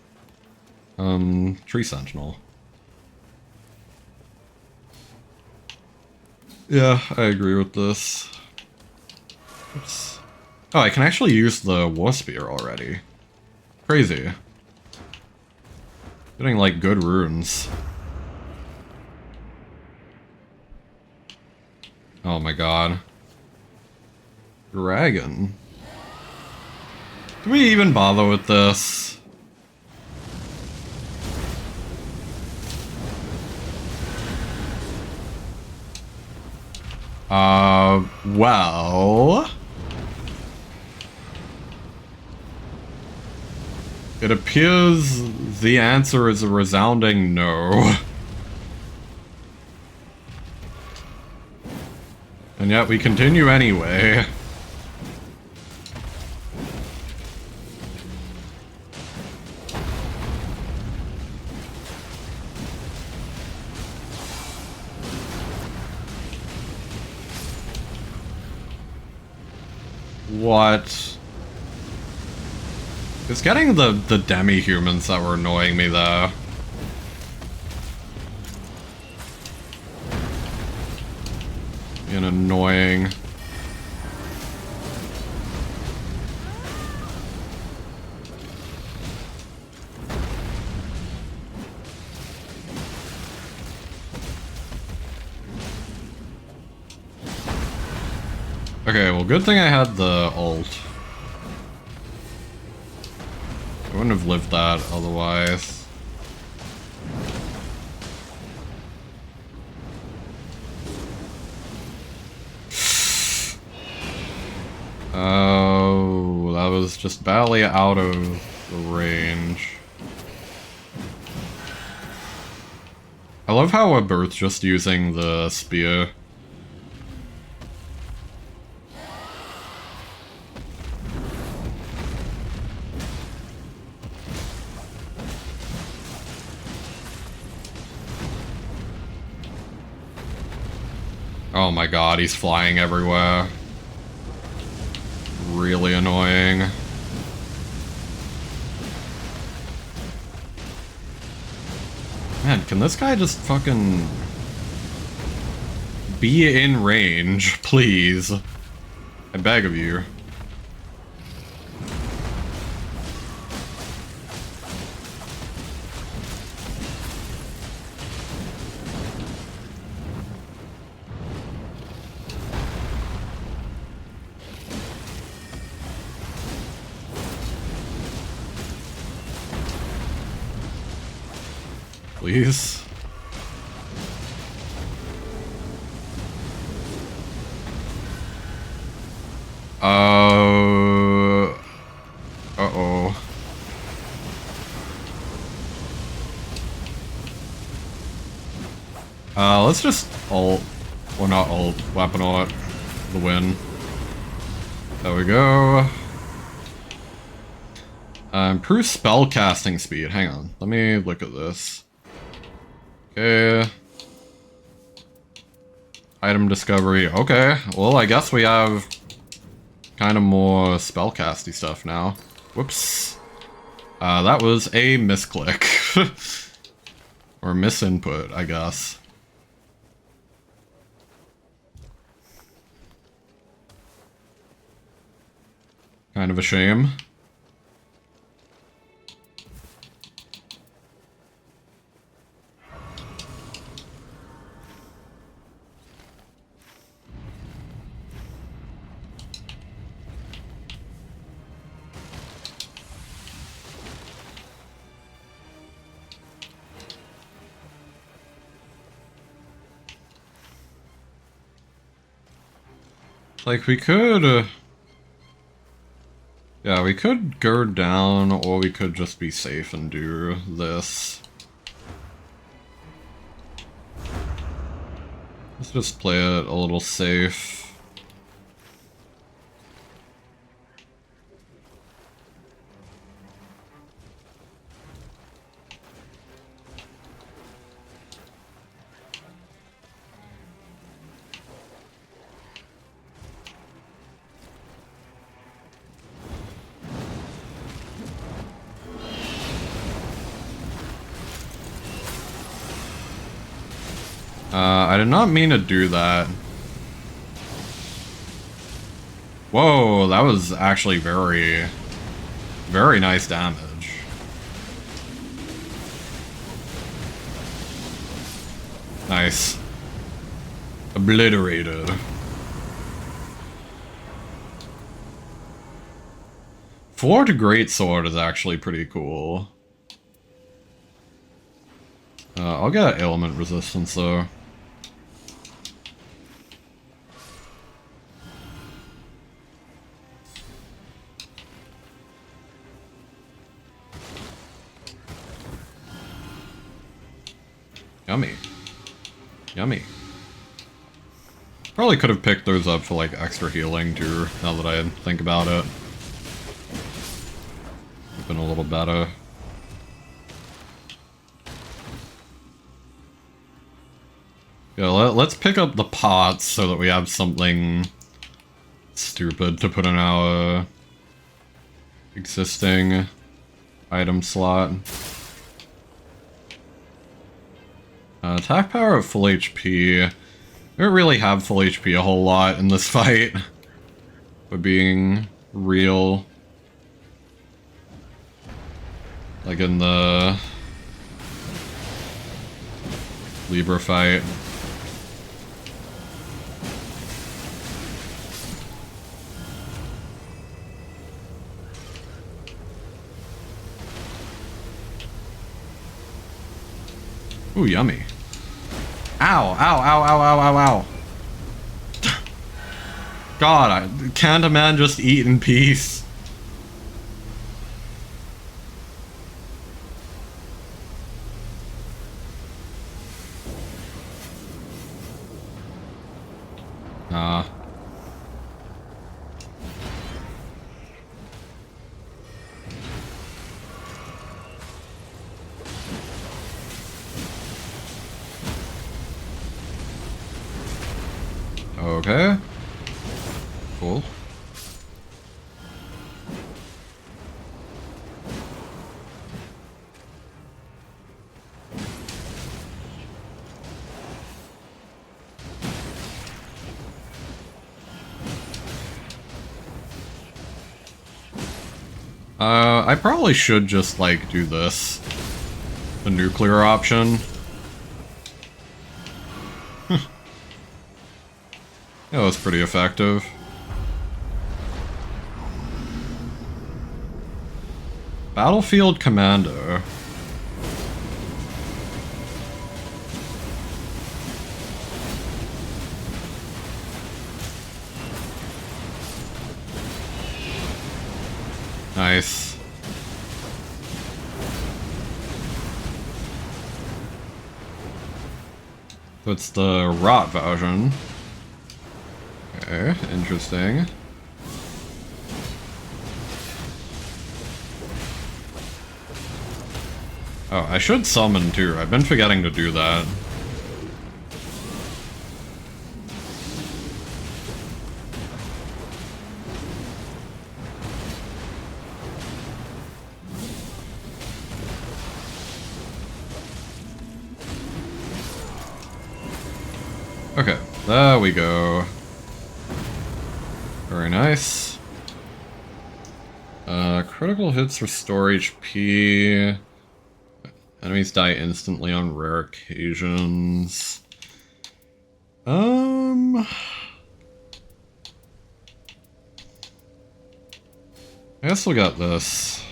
tree sentinel. Yeah, I agree with this. Oops. Oh, I can actually use the War Spear already. Crazy. Getting, like, good runes. Oh my god. Dragon. Do we even bother with this? Well... It appears the answer is a resounding no. And yet we continue anyway. What? It's getting the demi-humans that were annoying me though. Being annoying. Okay, well, good thing I had the ult. I wouldn't have lived that otherwise. Oh, that was just barely out of the range. I love how we're both just using the spear. Oh my god, he's flying everywhere. Really annoying. Man, can this guy just fucking be in range, please? I beg of you. Please. Uh-oh. Let's just ult. Well, not ult. Weapon ult. The win. There we go. Improve spell casting speed. Hang on. Let me look at this. Okay. Item discovery. Okay. Well, I guess we have kind of more spellcasty stuff now. Whoops. That was a misclick. Or misinput, I guess. Kind of a shame. Like, we could... yeah, we could go down, or we could just be safe and do this. Let's just play it a little safe. I did not mean to do that. Whoa, that was actually very, very nice damage. Nice. Obliterated. Forward Greatsword is actually pretty cool. I'll get element resistance though. Yummy. Yummy. Probably could have picked those up for like extra healing too, now that I think about it. Would've been a little better. Yeah, let's pick up the pots so that we have something stupid to put in our existing item slot. Attack power at full HP. We don't really have full HP a whole lot in this fight. But being real. Like in the Libra fight. Ooh, yummy. Ow, ow, ow, ow, ow, ow, ow. God, can't a man just eat in peace? Okay. Cool. I probably should just, like, do this. The nuclear option. That was pretty effective. Battlefield Commander. Nice. So it's the rot version. Okay, interesting. Oh, I should summon too. I've been forgetting to do that. Okay, there we go. Very nice. Critical hits restore HP. Enemies die instantly on rare occasions. I guess we'll get this.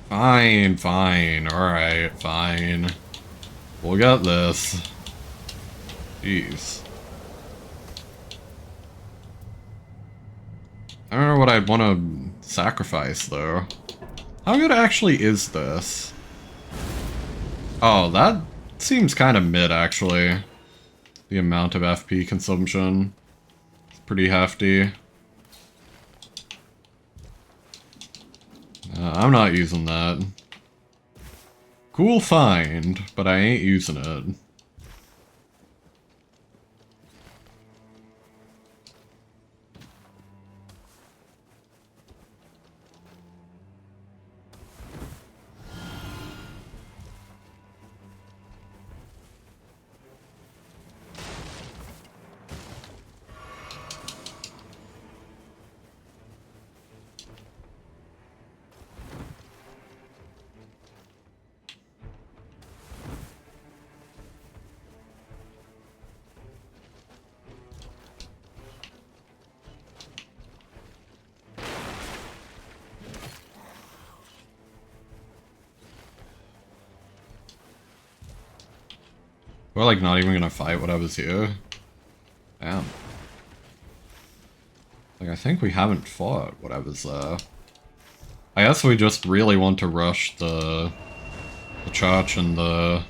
Fine, fine, alright, fine. We'll get this. Jeez. I don't know what I'd want to sacrifice, though. How good actually is this? Oh, that seems kind of mid, actually. The amount of FP consumption. It's pretty hefty. I'm not using that. Cool find, but I ain't using it. We're like not even gonna fight whatever's here. Damn. Like I think we haven't fought whatever's there. I guess we just really want to rush the church and the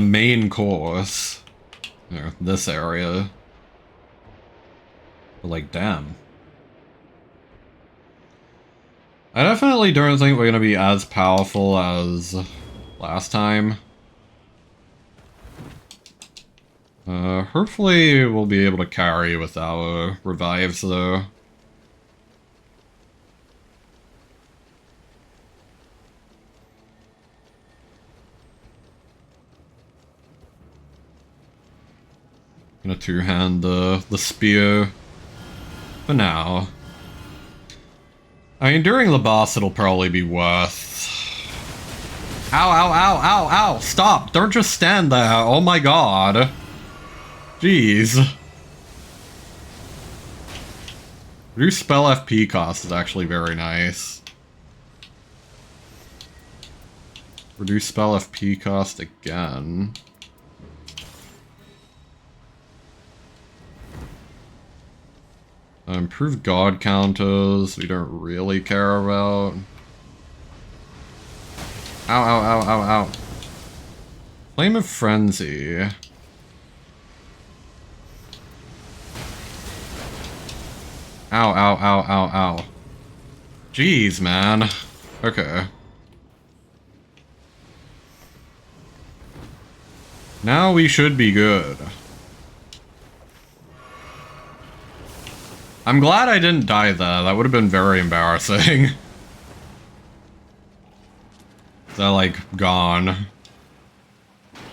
main course. You know, this area. But like damn. I definitely don't think we're gonna be as powerful as last time. Hopefully we'll be able to carry with our revives, though. Gonna two-hand the spear for now. I mean, during the boss it'll probably be worth... Ow, ow, ow, ow, ow! Stop! Don't just stand there! Oh my god! Jeez. Reduce spell FP cost is actually very nice. Reduce spell FP cost again. Improve god counters, we don't really care about. Ow, ow, ow, ow, ow. Flame of Frenzy. Ow, ow, ow, ow, ow. Jeez, man. Okay. Now we should be good. I'm glad I didn't die there. That would have been very embarrassing. They're like gone.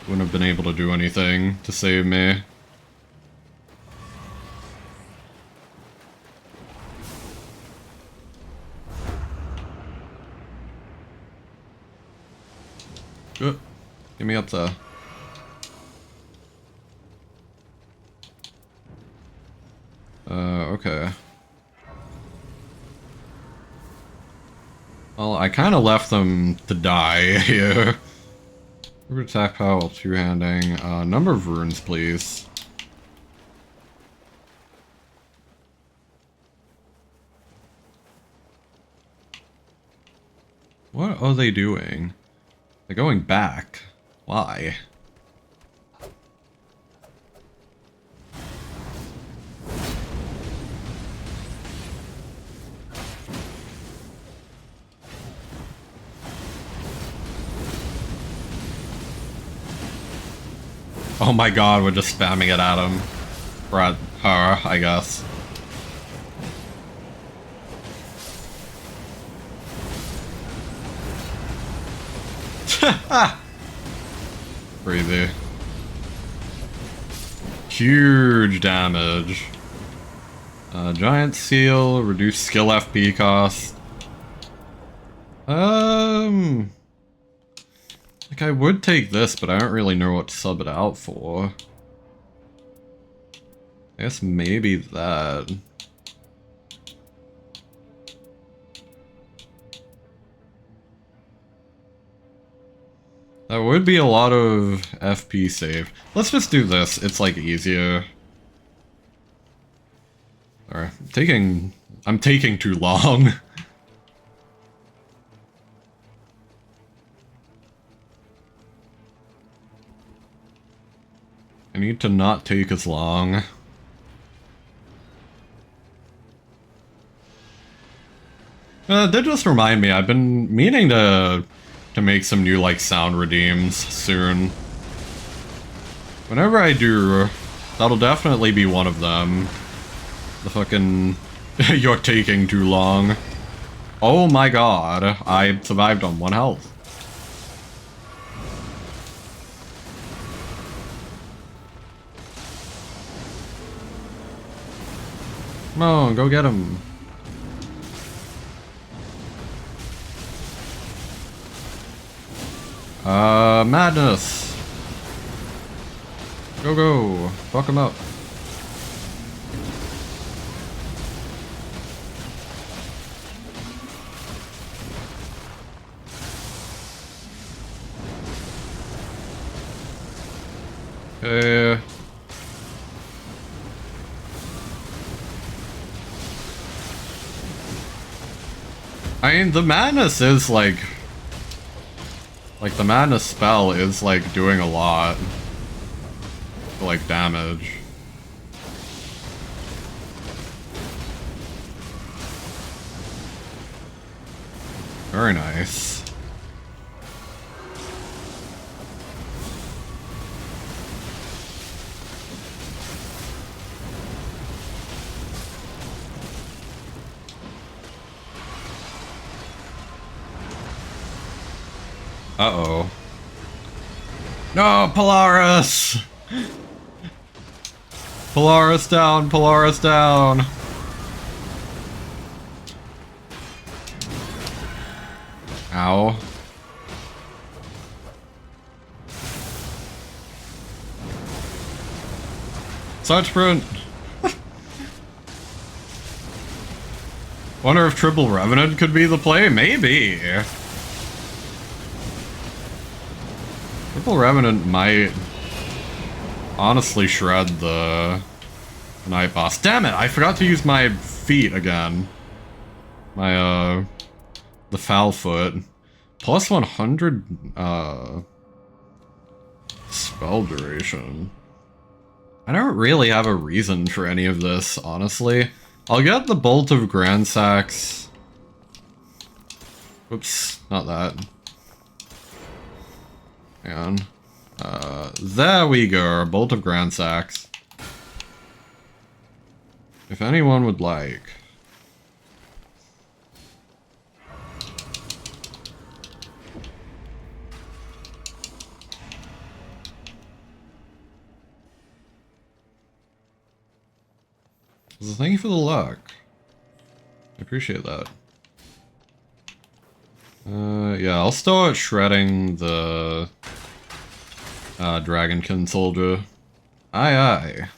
Wouldn't have been able to do anything to save me. Get me up there. Okay. Well, I kind of left them to die here. Attack power while two-handing. Number of runes, please. What are they doing? They're going back. Why? Oh my god, we're just spamming it at him. Or at her, I guess. Crazy. Huge damage. Giant seal, reduce skill FP cost. Like, I would take this, but I don't really know what to sub it out for. I guess maybe that. That would be a lot of FP save. Let's just do this, it's like easier. Sorry, I'm taking too long. I need to not take as long. That just remind me, I've been meaning to make some new, like, sound redeems soon. Whenever I do, that'll definitely be one of them. The fucking... You're taking too long. Oh my god, I survived on 1 health. Come on, go get him. Madness. Go, go. Fuck him up. Okay. I mean, the madness is like the madness spell is like doing a lot for like damage. Very nice. Uh-oh. No, Polaris! Polaris down, Polaris down! Ow. Side sprint! Wonder if Triple Revenant could be the play? Maybe. Purple Revenant might honestly shred the Night Boss. Damn it, I forgot to use my feet again. My, the Foul Foot. Plus 100, spell duration. I don't really have a reason for any of this, honestly. I'll get the Bolt of Grandsax. Oops, not that. Hang on. There we go, Bolt of Grandsax. If anyone would like. So thank you for the luck. I appreciate that. Yeah, I'll start shredding the Dragonkin soldier. Aye aye.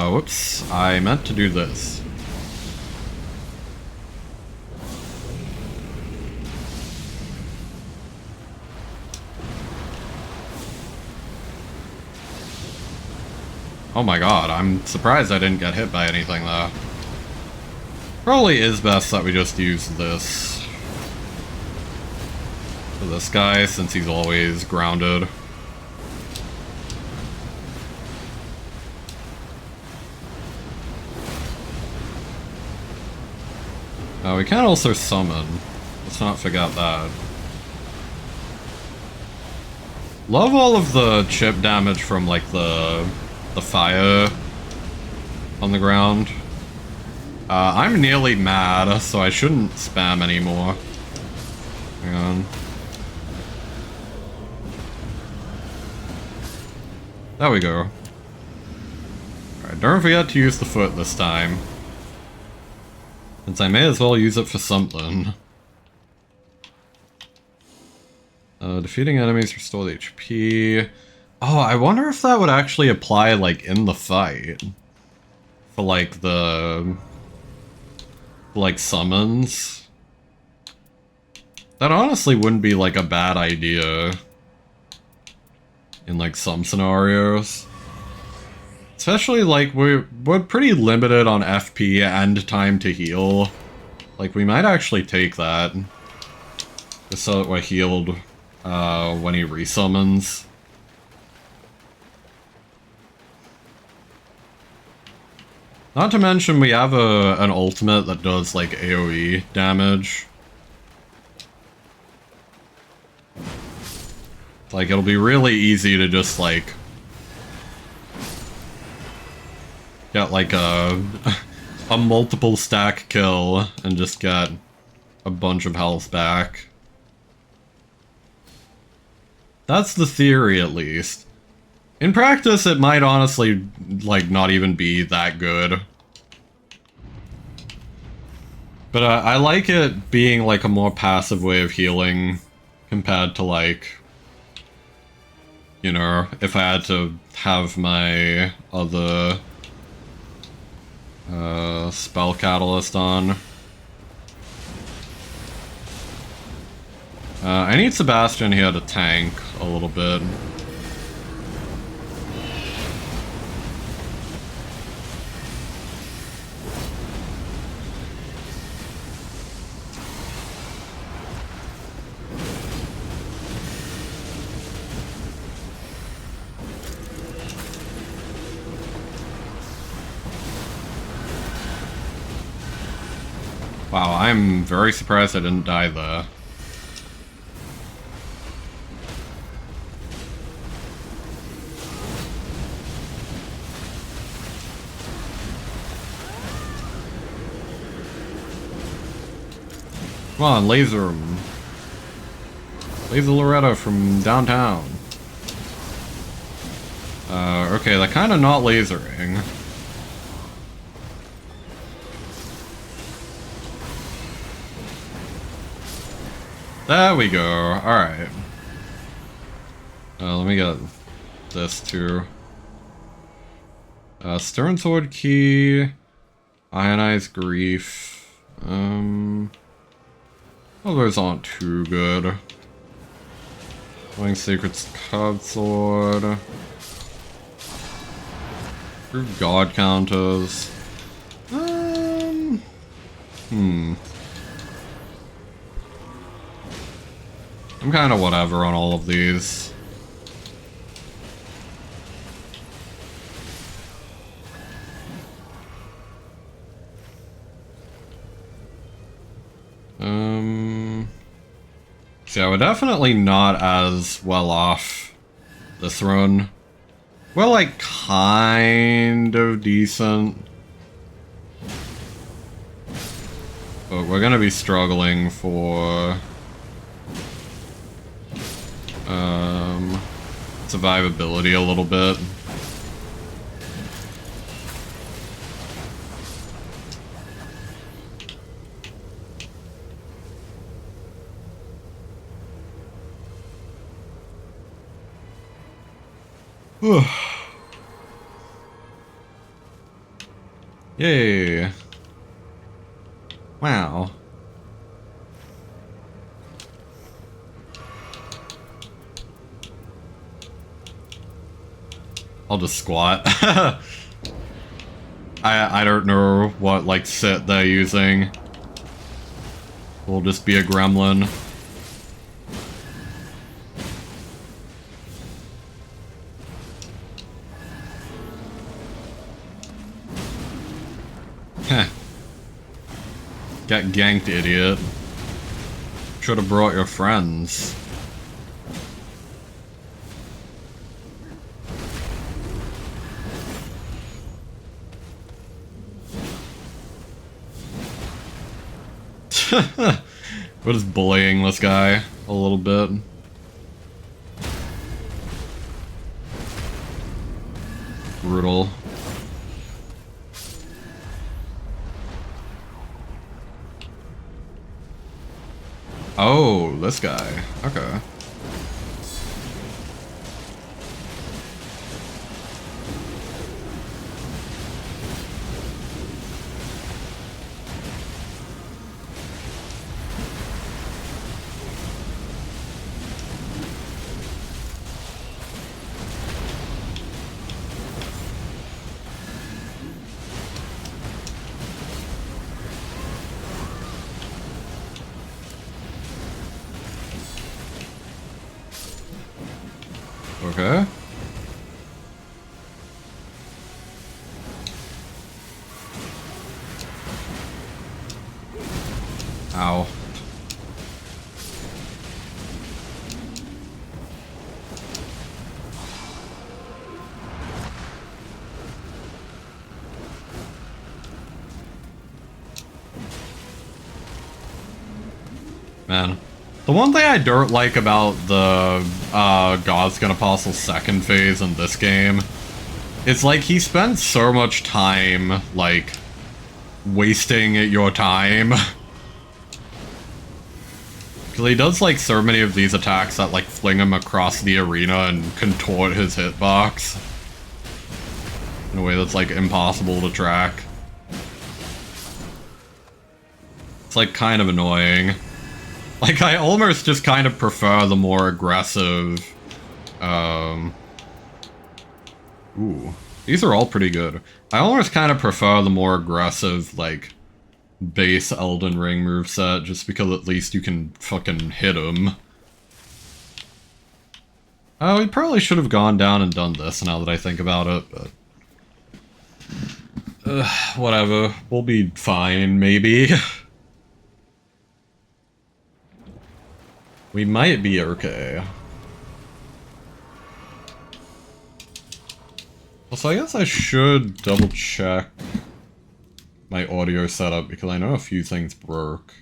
Whoops, I meant to do this. Oh my god, I'm surprised I didn't get hit by anything though. Probably is best that we just use this for this guy since he's always grounded. We can also summon. Let's not forget that. Love all of the chip damage from like the fire on the ground. I'm nearly mad, so I shouldn't spam anymore. Hang on. There we go. Alright, don't forget to use the foot this time. Since I may as well use it for something. Defeating enemies restore the HP. Oh, I wonder if that would actually apply, like, in the fight. For, like, the... like, summons. That honestly wouldn't be, like, a bad idea. In, like, some scenarios. Especially, like, we're pretty limited on FP and time to heal. Like, we might actually take that. Just so that we're healed, when he resummons. Not to mention, we have an ultimate that does, like, AoE damage. Like, it'll be really easy to just, like... get, like, a multiple stack kill and just get a bunch of health back. That's the theory, at least. In practice, it might honestly, like, not even be that good. But I like it being, like, a more passive way of healing compared to, like, you know, if I had to have my other spell catalyst on. I need Sebastian here to tank a little bit. Wow, I'm very surprised I didn't die there. Come on, laser him. Laser Loretta from downtown. Okay, they're kinda not lasering. There we go. Alright. Let me get this too. Stern Sword Key. Ionized Grief. Others aren't too good. Flying Secrets Carved Sword. Improved God counters. I'm kind of whatever on all of these. So yeah, we're definitely not as well off this run. We're like kind of decent. But we're gonna be struggling for survivability a little bit. Yay. Wow. I'll just squat. I don't know what, like, sit they're using. We'll just be a gremlin. Heh. Get ganked, idiot. Should have brought your friends. We're just bullying this guy a little bit. Brutal. Oh, this guy. Okay. Okay. Ow. Man. The one thing I don't like about the Godskin Apostle second phase in this game is, like, he spends so much time, like, wasting your time. Because he does, like, so many of these attacks that, like, fling him across the arena and contort his hitbox in a way that's, like, impossible to track. It's, like, kind of annoying. Like, I almost just kind of prefer the more aggressive, Ooh. These are all pretty good. I almost kind of prefer the more aggressive, like, base Elden Ring moveset, just because at least you can fucking hit him. Oh, we probably should have gone down and done this now that I think about it, but... whatever. We'll be fine, maybe. We might be okay. Also, I guess I should double check my audio setup because I know a few things broke.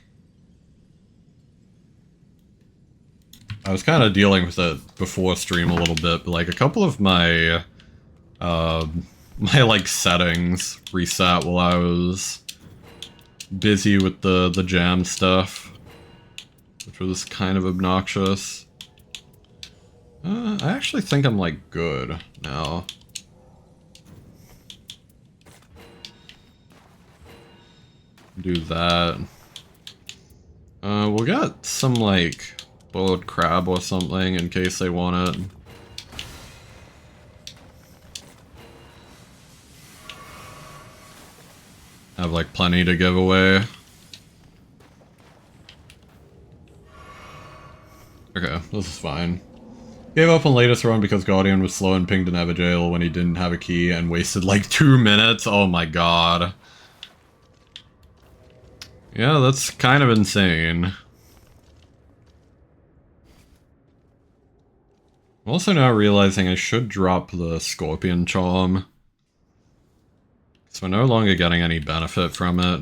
I was kind of dealing with it before stream a little bit, but like a couple of my, like settings reset while I was busy with the jam stuff. which was kind of obnoxious. I actually think I'm, like, good now. Do that. We'll get some, like, boiled crab or something in case they want it. I have, like, plenty to give away. Okay, this is fine. Gave up on latest run because Guardian was slow and pinged an Evagale when he didn't have a key and wasted like 2 minutes. Oh my god. Yeah, that's kind of insane. I'm also now realizing I should drop the Scorpion Charm. So we're no longer getting any benefit from it.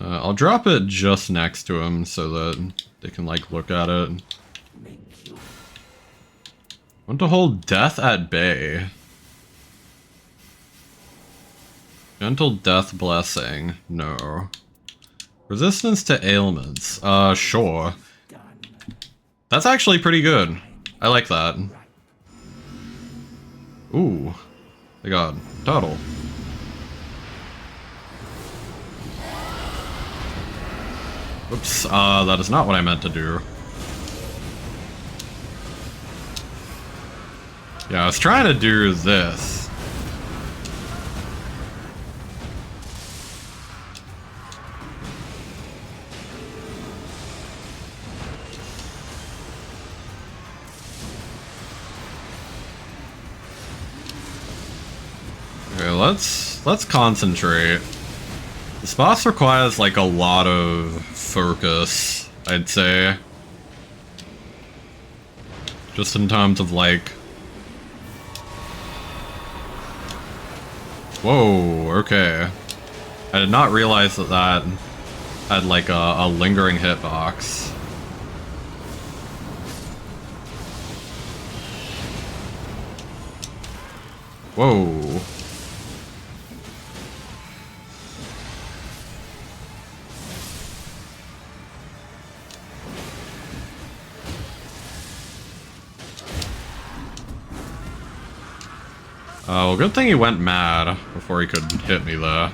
I'll drop it just next to him so that they can, like, look at it. Want to hold death at bay. Gentle death blessing. No. Resistance to ailments. Sure. That's actually pretty good. I like that. Ooh. My god. Turtle. Oops, that is not what I meant to do. Yeah, I was trying to do this. Okay, let's concentrate. This boss requires, like, a lot of focus, I'd say. Just in terms of, like... Whoa, okay. I did not realize that that had, like, a lingering hitbox. Whoa. Well, good thing he went mad before he could hit me there.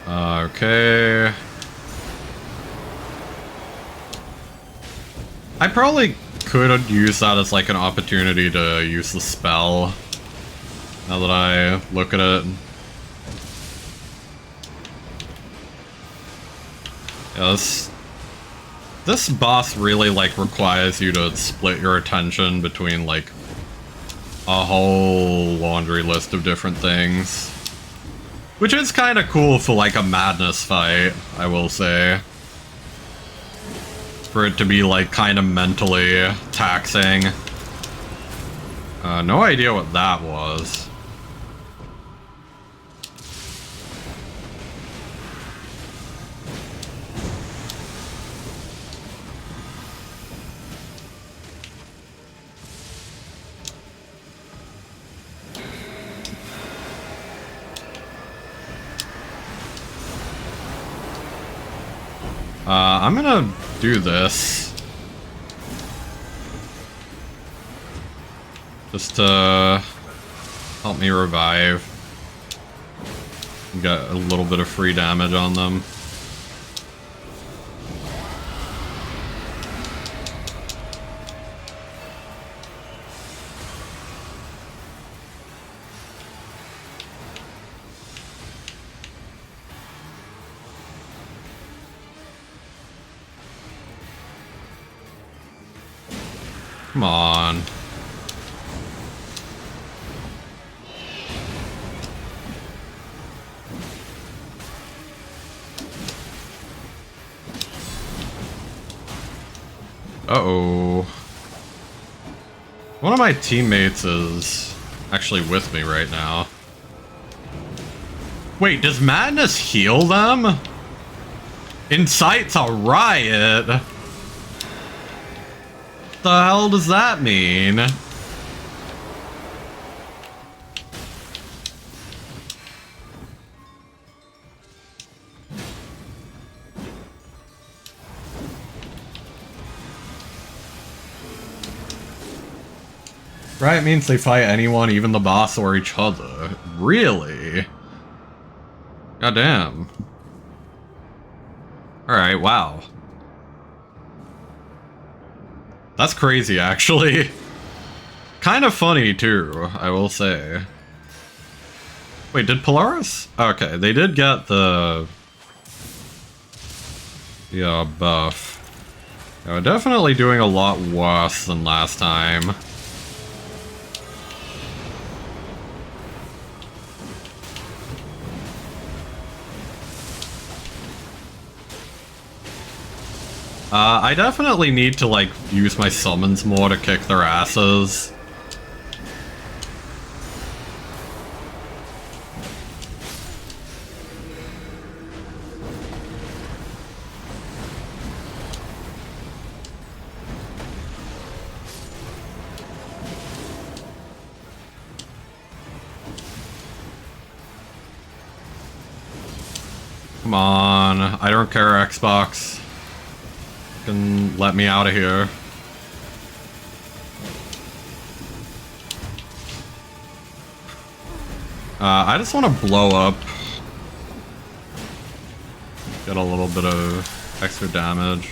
Okay. I probably could use that as, like, an opportunity to use the spell. Now that I look at it. Yeah, this boss really, like, requires you to split your attention between, like, a whole laundry list of different things. Which is kind of cool for, like, a madness fight, I will say. For it to be, like, kind of mentally taxing. No idea what that was. I'm gonna do this. Just to help me revive. Get a little bit of free damage on them. Come on. Uh-oh. One of my teammates is actually with me right now. Wait, does madness heal them? Incites a riot? The hell does that mean? Right means they fight anyone, even the boss or each other. Really? Goddamn. Alright, wow. That's crazy, actually. Kind of funny, too, I will say. Wait, did Polaris? Okay, they did get the... yeah, buff. They were definitely doing a lot worse than last time. I definitely need to, like, use my summons more to kick their asses. Come on, I don't care, Xbox. Can let me out of here. I just want to blow up. Get a little bit of extra damage.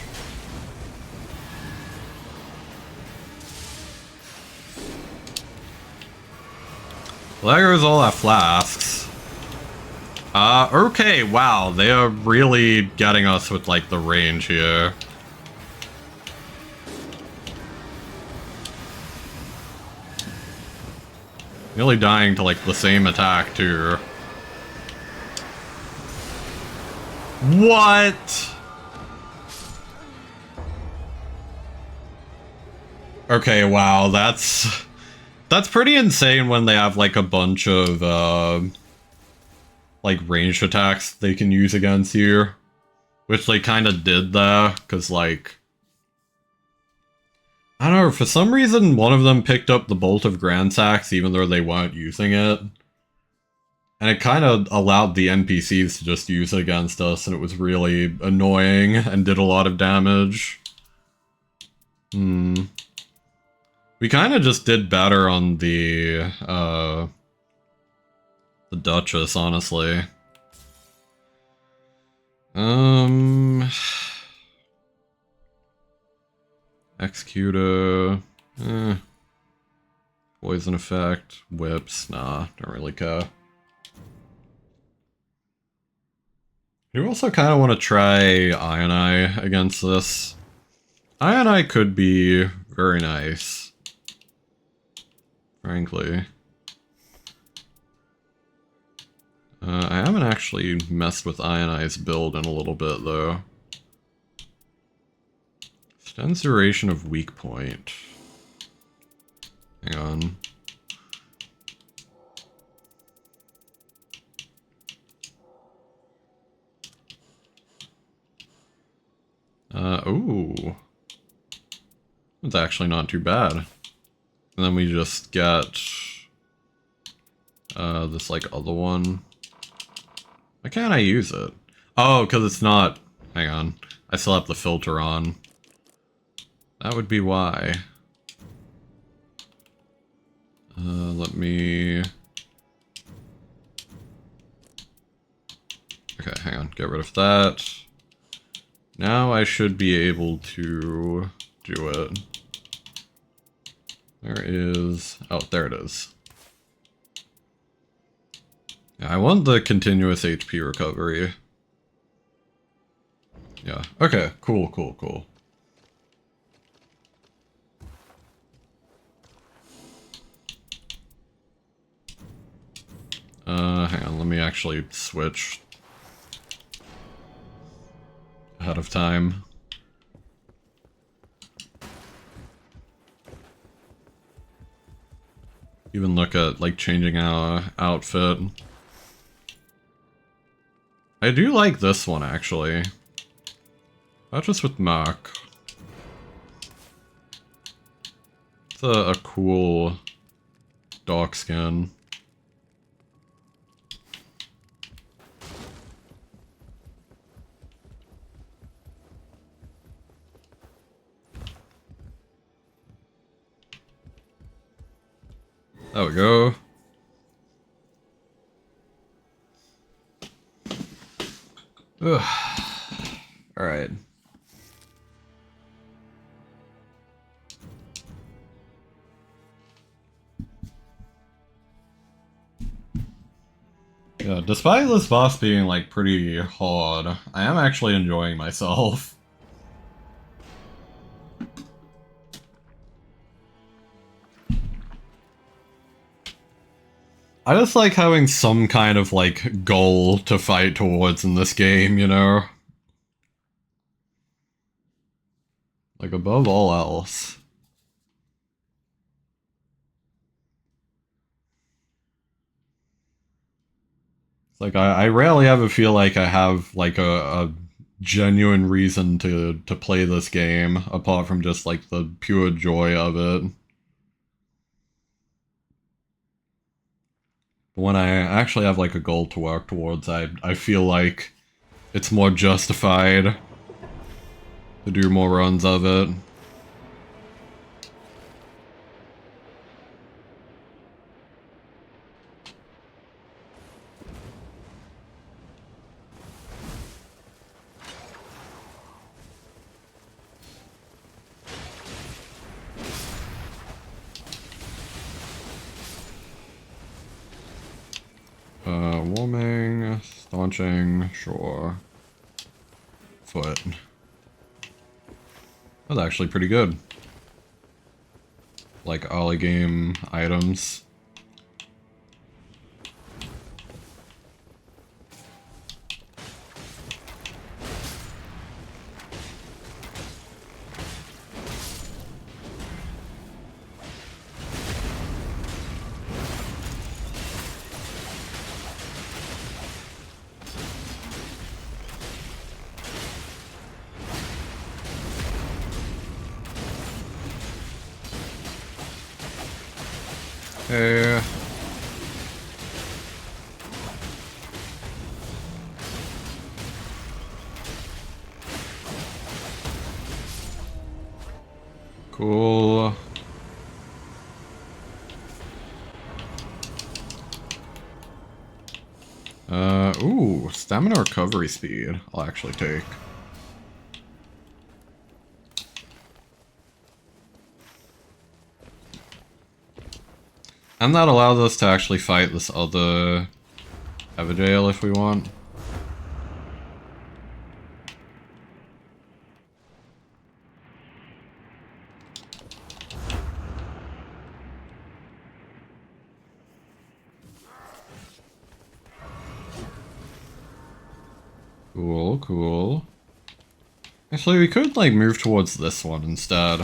Well, there goes all our flasks. Okay, wow, they are really getting us with, like, the range here. Nearly dying to, like, the same attack, too. What? Okay, wow, that's pretty insane when they have, like, a bunch of, like, ranged attacks they can use against you. Which they kind of did there, because, like... I don't know, for some reason one of them picked up the Bolt of Grand Sax even though they weren't using it. And it kind of allowed the NPCs to just use it against us, and it was really annoying and did a lot of damage. We kind of just did better on the Duchess, honestly. Executor... Poison effect, whips, nah, don't really care. You also kind of want to try Iron Eye against this. Iron Eye could be very nice. Frankly. I haven't actually messed with Iron Eye's build in a little bit, though. Extends duration of weak point. Hang on. Ooh. That's actually not too bad. And then we just get... this, like, other one. Why can't I use it? Oh, because it's not... Hang on. I still have the filter on. That would be why. Let me... Okay, hang on. Get rid of that. Now I should be able to do it. There is... Oh, there it is. Yeah, I want the continuous HP recovery. Yeah, okay, cool, cool, cool. Hang on, let me actually switch ahead of time. Even look at, like, changing our outfit. I do like this one, actually. Not just with Mark. It's a cool dark skin. There we go. Alright. Yeah, despite this boss being, like, pretty hard, I am actually enjoying myself. I just like having some kind of, like, goal to fight towards in this game, you know? Like, above all else. It's like, I rarely ever feel like I have, like, a genuine reason to play this game, apart from just, like, the pure joy of it. But when I actually have, like, a goal to work towards, I feel like it's more justified to do more runs of it. Warming, staunching, sure. Foot. That's actually pretty good. Like early game items. Hey. Cool. Ooh, stamina recovery speed I'll actually take. And that allows us to actually fight this other Evagale if we want. Cool, cool. Actually, we could, like, move towards this one instead.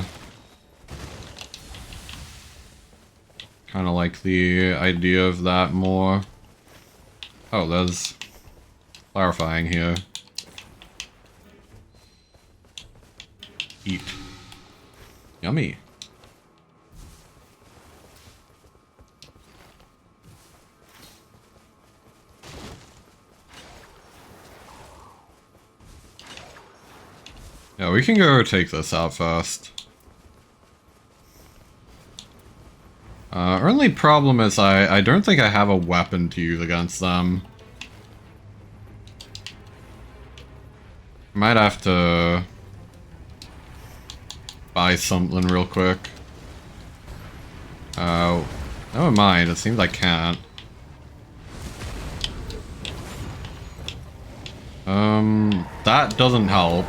Kind of like the idea of that more. Oh, there's clarifying here. Eat. Yummy. Yeah, we can go take this out first. Only problem is I don't think I have a weapon to use against them. Might have to buy something real quick. Never mind, it seems I can't. That doesn't help.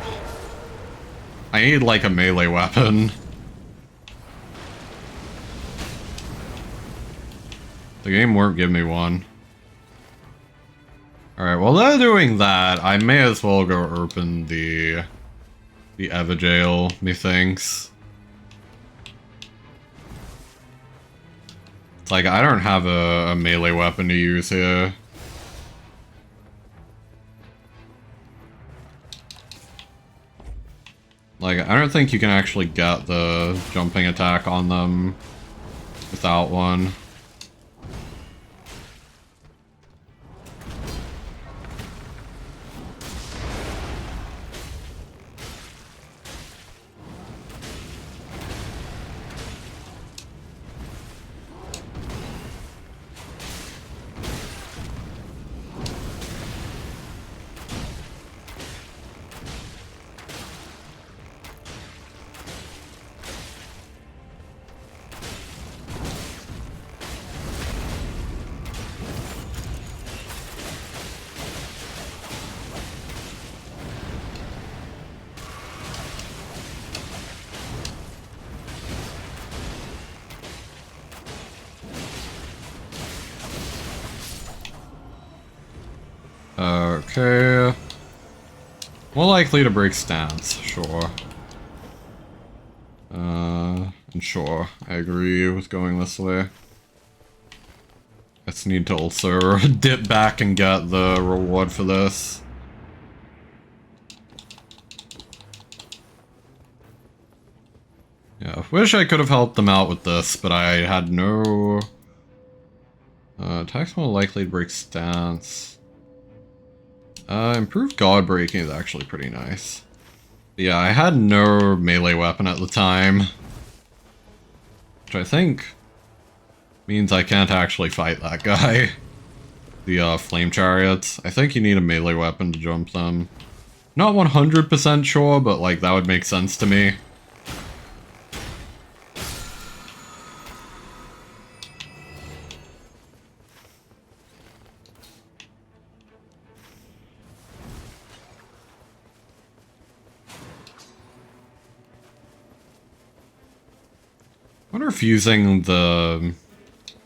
I need, like, a melee weapon. The game won't give me one. Alright, while they're doing that, I may as well go open the Evagale, methinks. It's like, I don't have a melee weapon to use here. Like, I don't think you can actually get the jumping attack on them without one. Okay. More likely to break stance, sure. And sure, I agree with going this way. Just need to also dip back and get the reward for this. Yeah, wish I could have helped them out with this, but I had no... attacks more likely to break stance. Improved guard breaking is actually pretty nice. But yeah, I had no melee weapon at the time. Which I think means I can't actually fight that guy. The flame chariots. I think you need a melee weapon to jump them. Not 100% sure, but like that would make sense to me. I wonder if using the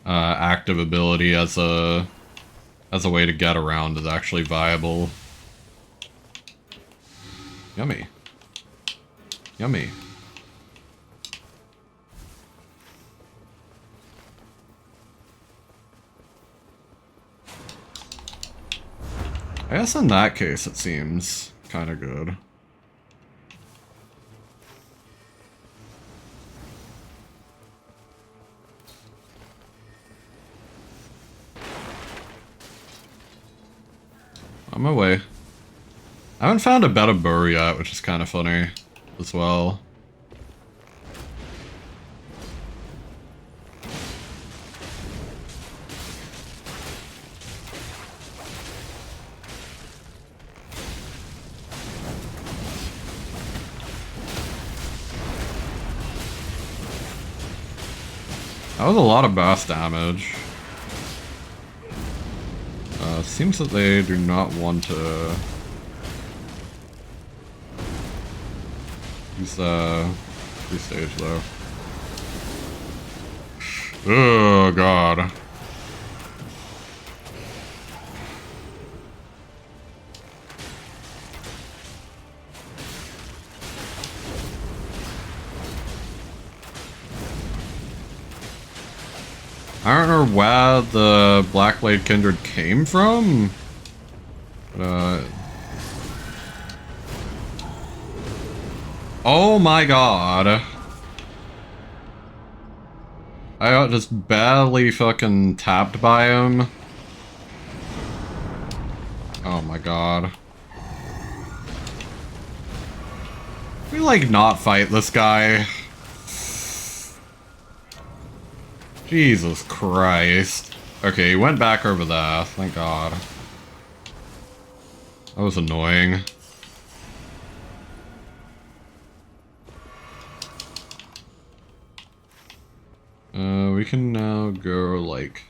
active ability as a way to get around is actually viable. Yummy. Yummy. I guess in that case it seems kind of good. On my way. I haven't found a better bow yet, which is kind of funny as well. That was a lot of burst damage. Seems that they do not want to use free stage though. Oh god. I don't know where the Blackblade Kindred came from, but, oh my god. I got just badly fucking tapped by him. Oh my god. Can we, like, not fight this guy? Jesus Christ. Okay, he went back over there, thank god. That was annoying. We can now go, like...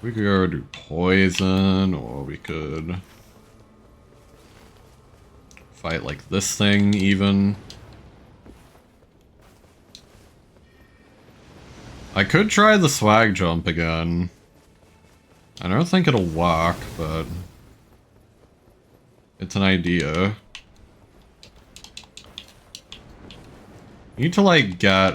we could go do poison, or we could... fight, like, this thing, even. I could try the swag jump again. I don't think it'll work, but... it's an idea. You need to, like, get...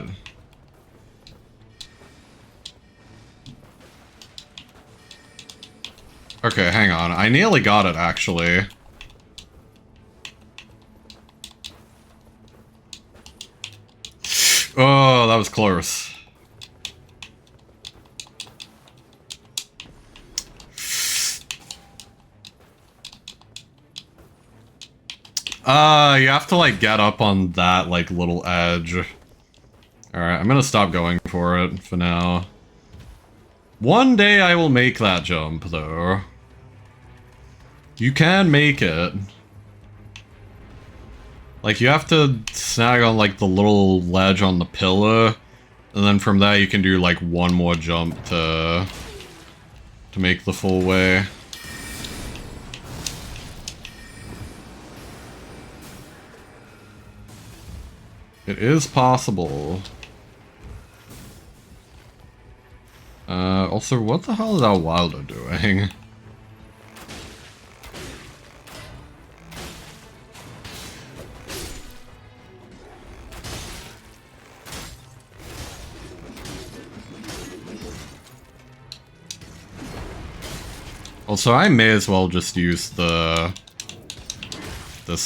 okay, hang on. I nearly got it, actually. Oh, that was close. You have to, like, get up on that, like, little edge. Alright, I'm gonna stop going for it for now. One day I will make that jump, though. You can make it. Like, you have to snag on, like, the little ledge on the pillar, and then from that you can do, like, one more jump to make the full way. It is possible. Also, what the hell is our Wilder doing? Also, I may as well just use this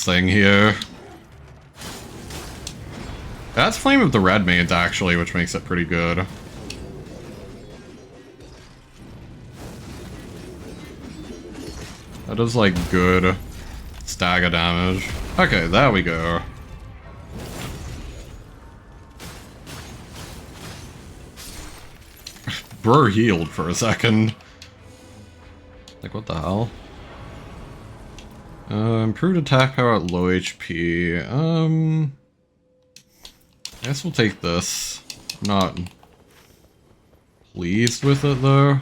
thing here. That's Flame of the Red Maids, actually, which makes it pretty good. That does, like, good stagger damage. Okay, there we go. Bro healed for a second. Like, what the hell? Improved attack power at low HP. I guess we'll take this. Not pleased with it, though.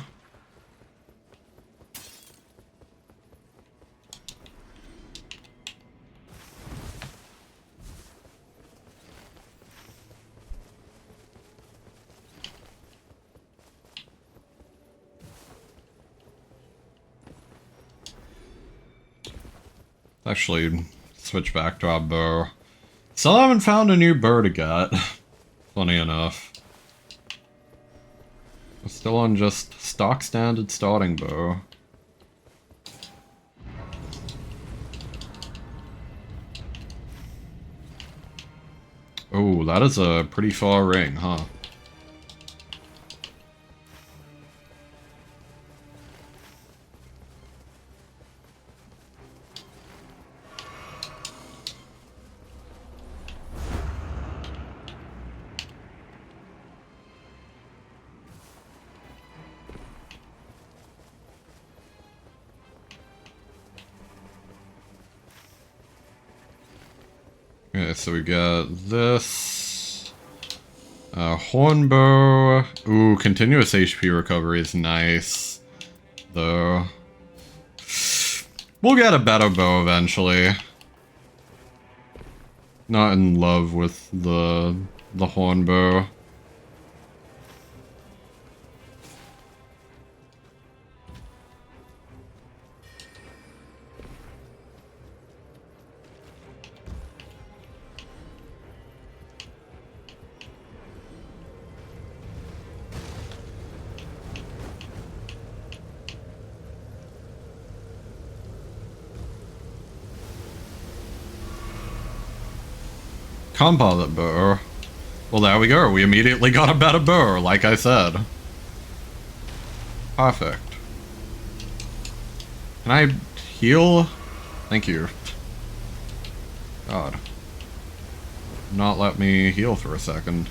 Actually, switch back to our bow. Still haven't found a new bow to get. Funny enough. We're still on just stock standard starting bow. Oh, that is a pretty far ring, huh? Okay, so we got this. Hornbow. Ooh, continuous HP recovery is nice. Though. We'll get a better bow eventually. Not in love with the hornbow. Composite bow. Well, there we go. We immediately got a better bow, like I said. Perfect. Can I heal? Thank you. God. Not let me heal for a second.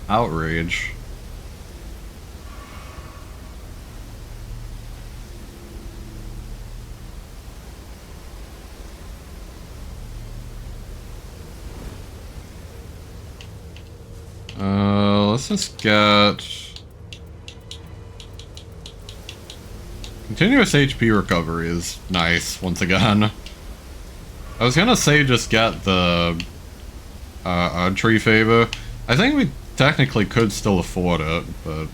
Outrage. Let's just get continuous HP recovery is nice once again. I was gonna say just get the tree favor. I think we technically could still afford it, but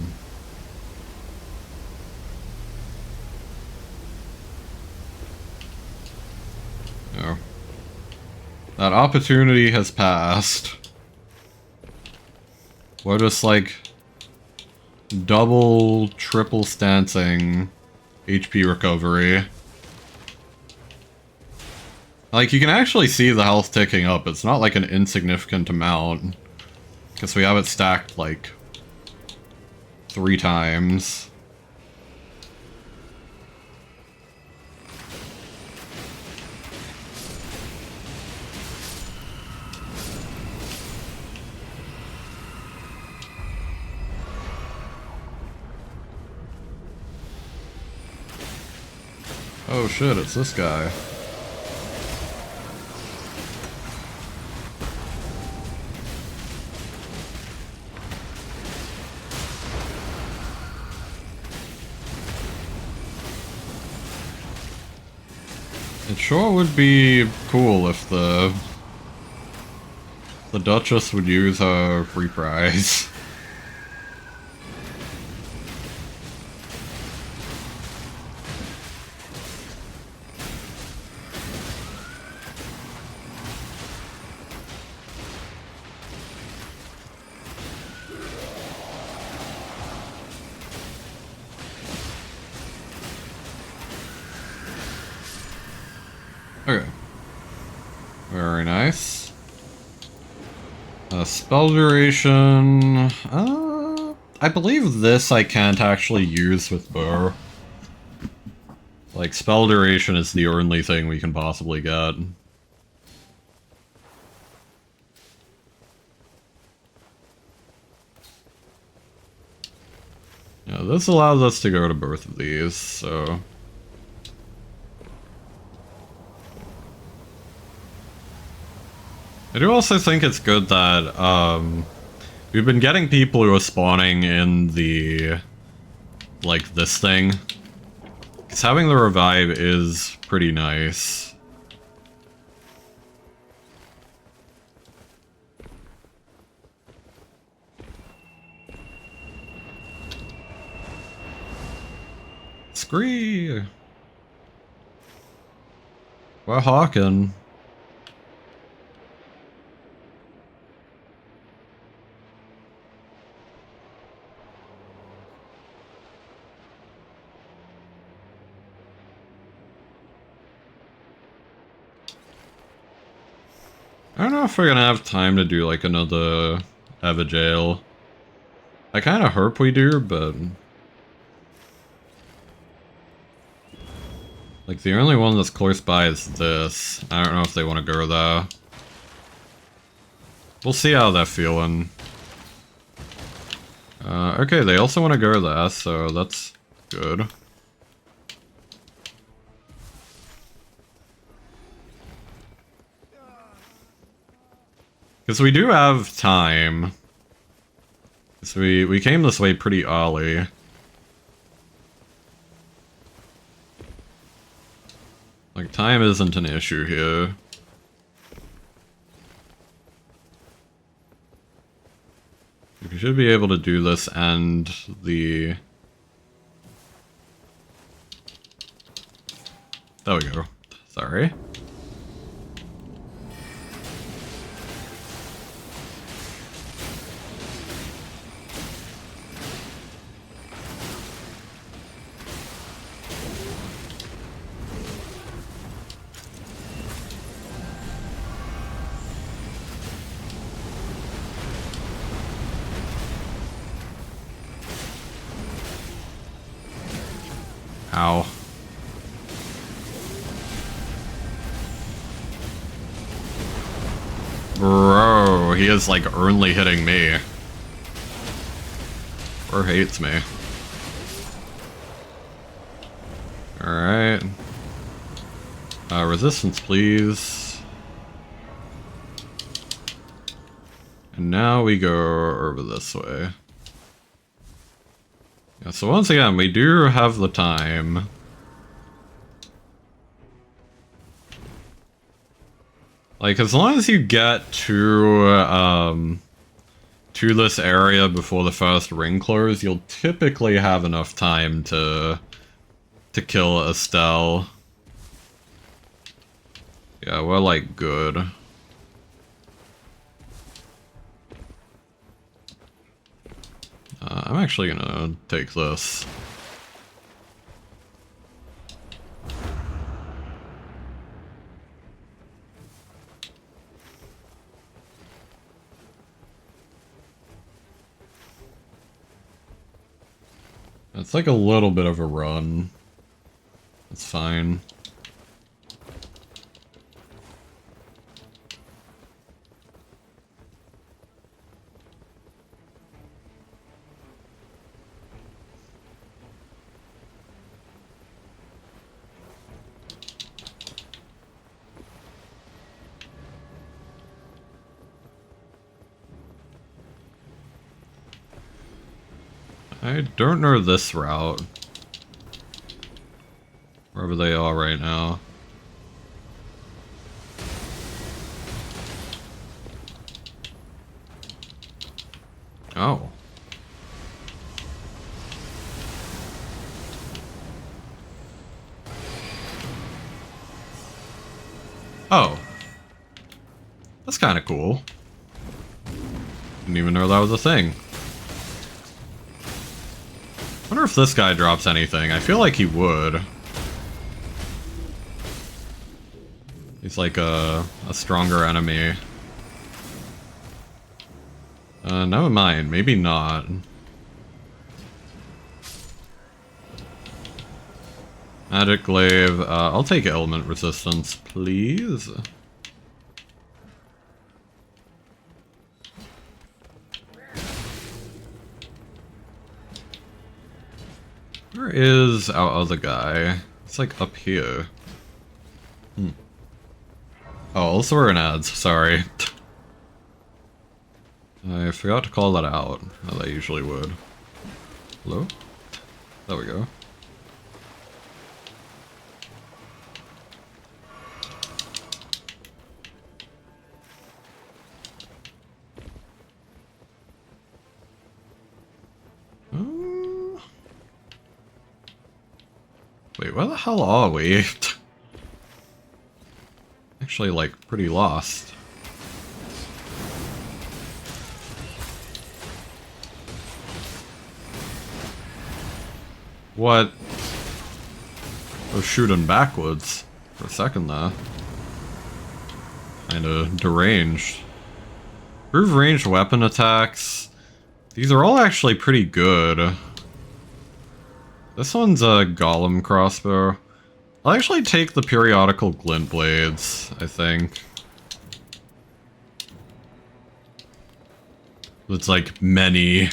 no. That opportunity has passed. We're just like double, triple stancing HP recovery. Like, you can actually see the health ticking up. It's not like an insignificant amount. Because we have it stacked like 3 times. Oh shit, it's this guy. It sure would be cool if the The Duchess would use a reprise. Okay. Very nice. Spell duration... I believe this I can't actually use with bow. Like, spell duration is the only thing we can possibly get. Yeah, this allows us to go to both of these, so... I do also think it's good that, we've been getting people who are spawning in the... like, this thing. Because having the revive is pretty nice. Scree! We're hawking. I don't know if we're gonna have time to do like another Evangel. I kinda hope we do, but... like the only one that's close by is this. I don't know if they want to go there. We'll see how they're feeling. Okay, they also want to go there, so that's good. Because we do have time. So we came this way pretty early. Like, time isn't an issue here. We should be able to do this and the... there we go. Sorry. Ow. Bro, he is like only hitting me. Or hates me. Alright. Resistance, please. And now we go over this way. Yeah, so once again, we do have the time. Like, as long as you get to this area before the first ring close, you'll typically have enough time to kill Estelle. Yeah, we're like good. I'm actually gonna take this. It's like a little bit of a run. It's fine. I don't know this route. Wherever they are right now. Oh. That's kind of cool. Didn't even know that was a thing. Wonder if this guy drops anything. I feel like he would. He's like a stronger enemy. Never mind. Maybe not. Magic glaive. I'll take element resistance, please. Where is our other guy? It's like up here. Oh, also we're in ads, sorry. I forgot to call that out, as I usually would. Hello? There we go. Wait, where the hell are we? Actually, like, pretty lost. What? I was shooting backwards for a second there. Kinda deranged. Improve ranged weapon attacks. These are all actually pretty good. This one's a golem crossbow. I'll actually take the periodical glint blades, I think. It's like many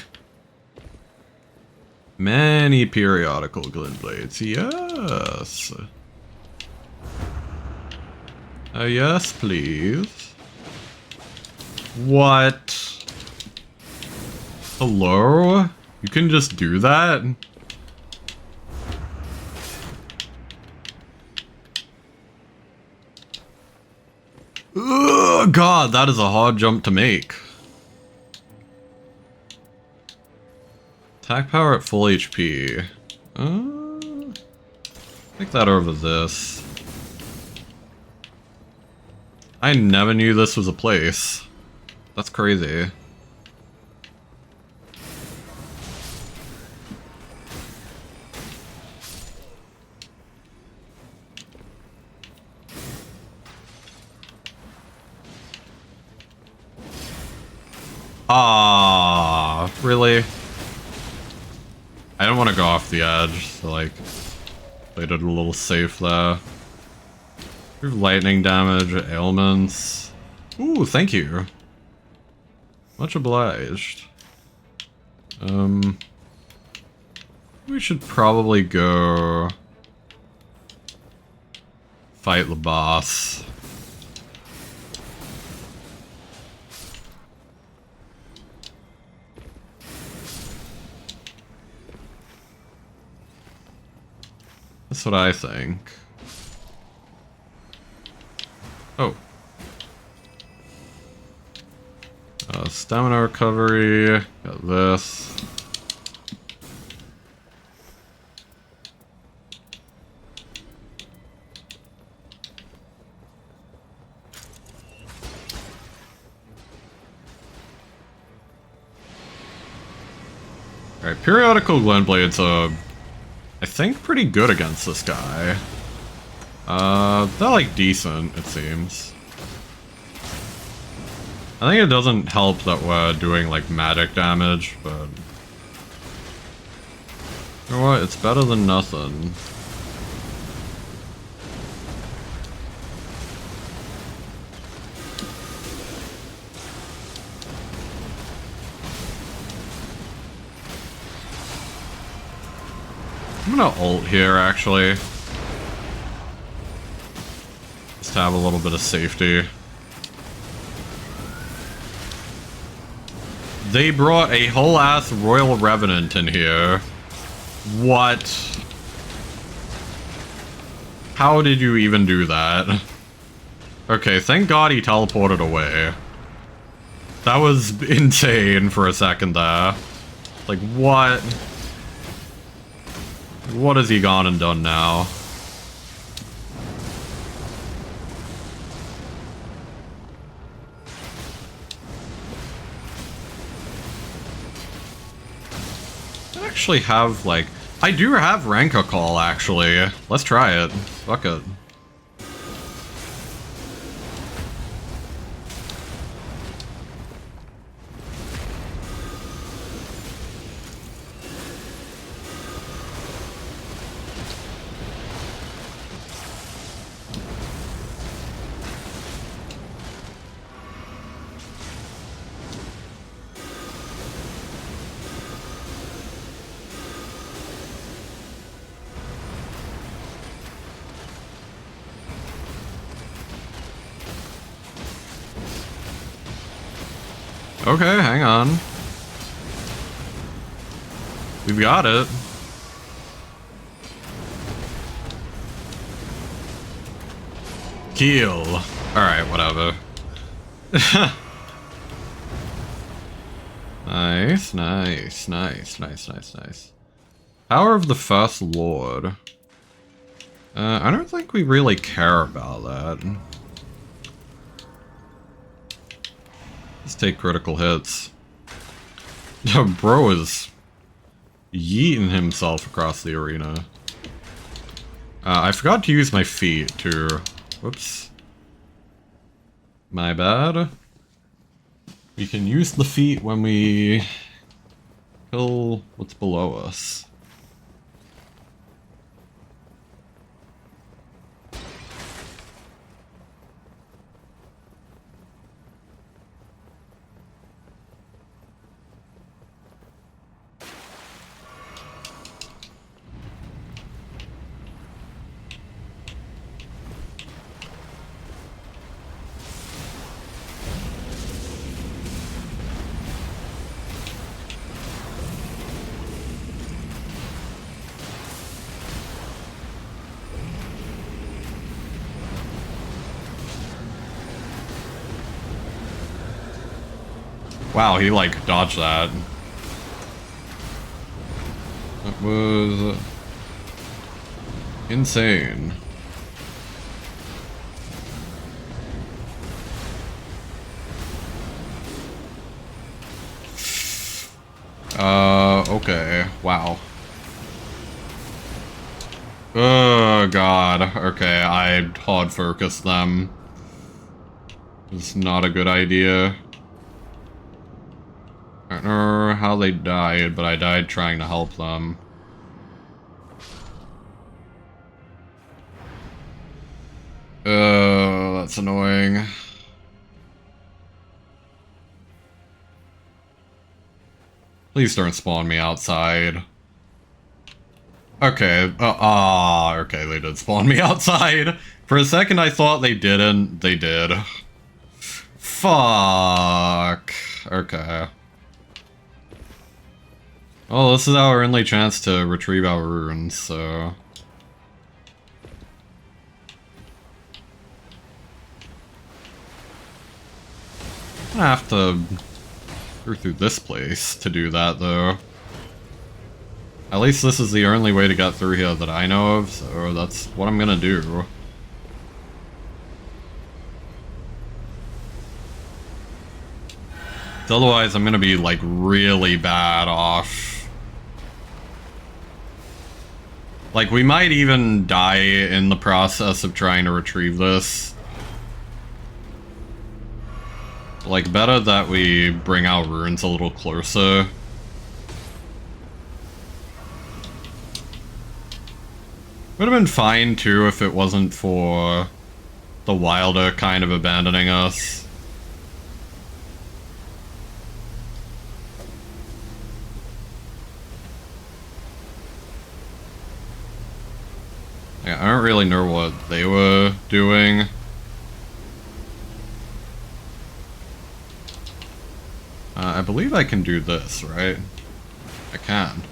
periodical glint blades. Yes. Yes, please. What? Hello? You can just do that? Oh god, that is a hard jump to make. Attack power at full HP. Take that over this. I never knew this was a place. That's crazy. Ah, really? I don't want to go off the edge, so like, played it a little safe there. Lightning damage, ailments. Ooh, thank you. Much obliged. We should probably go fight the boss. That's what I think. Oh. Stamina recovery. Got this. Alright, periodical glint blades are, I think, pretty good against this guy. They're like decent, it seems. I think it doesn't help that we're doing like magic damage, but you know what? It's better than nothing. I'm gonna ult here, actually. Just to have a little bit of safety. They brought a whole ass Royal Revenant in here. What? How did you even do that? Okay, thank God he teleported away. That was insane for a second there. Like, what? What has he gone and done now? actually have, like... I do have Ranka Call, actually. Let's try it. Fuck it. Okay, hang on. We've got it. Kill. Alright, whatever. Nice, nice, nice, nice, nice, nice. Power of the First Lord. I don't think we really care about that. Let's take critical hits. Bro is yeeting himself across the arena. I forgot to use my feet too. Whoops. My bad. We can use the feet when we kill what's below us. Wow, he like dodged that. That was insane. Okay. Wow. Oh god. Okay, I hard focused them. It's not a good idea. I don't know how they died, but I died trying to help them. That's annoying. Please don't spawn me outside. Okay, okay, they did spawn me outside. For a second I thought they didn't, they did. Fuck. Okay. Well, this is our only chance to retrieve our runes, so... I'm gonna have to go through this place to do that, though. At least this is the only way to get through here that I know of, so that's what I'm gonna do. Otherwise, I'm gonna be, like, really bad off. Like, we might even die in the process of trying to retrieve this. Like, better that we bring our runes a little closer. Would have been fine, too, if it wasn't for the Wilder kind of abandoning us. Yeah, I don't really know what they were doing. I believe I can do this, right? I can.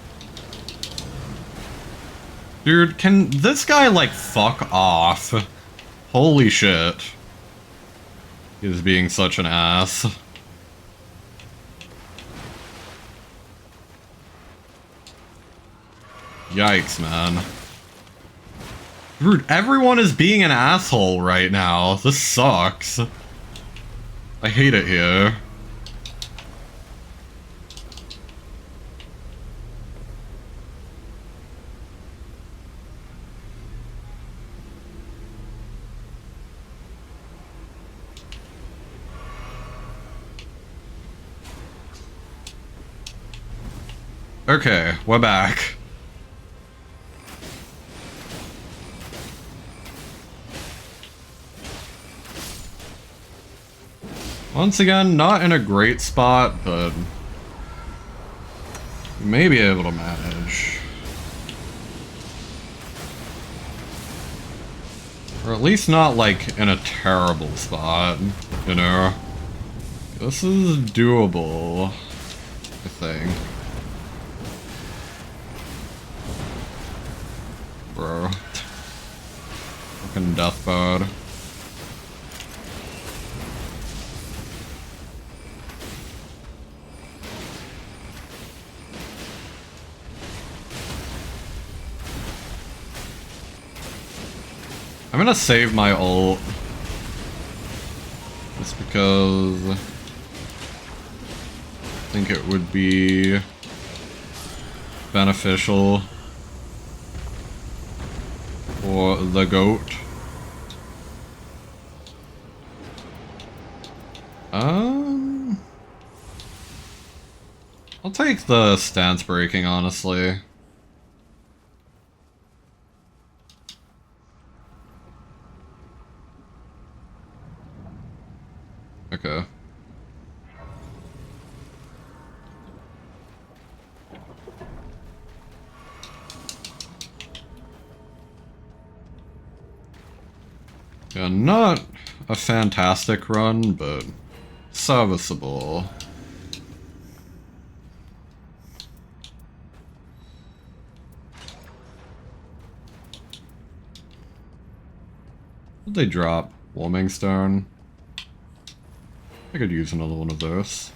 Dude, can this guy, like, fuck off? Holy shit. He's being such an ass. Yikes, man. Dude, everyone is being an asshole right now. This sucks. I hate it here. Okay, we're back. Once again, not in a great spot, but we may be able to manage. Or at least not, like, in a terrible spot, you know? This is doable, I think. Bro. Fucking deathbird. I'm gonna save my ult. Just because I think it would be beneficial for the goat. I'll take the stance breaking, honestly. Okay. Yeah, not a fantastic run, but serviceable. What did they drop? Warming Stone? I could use another one of those.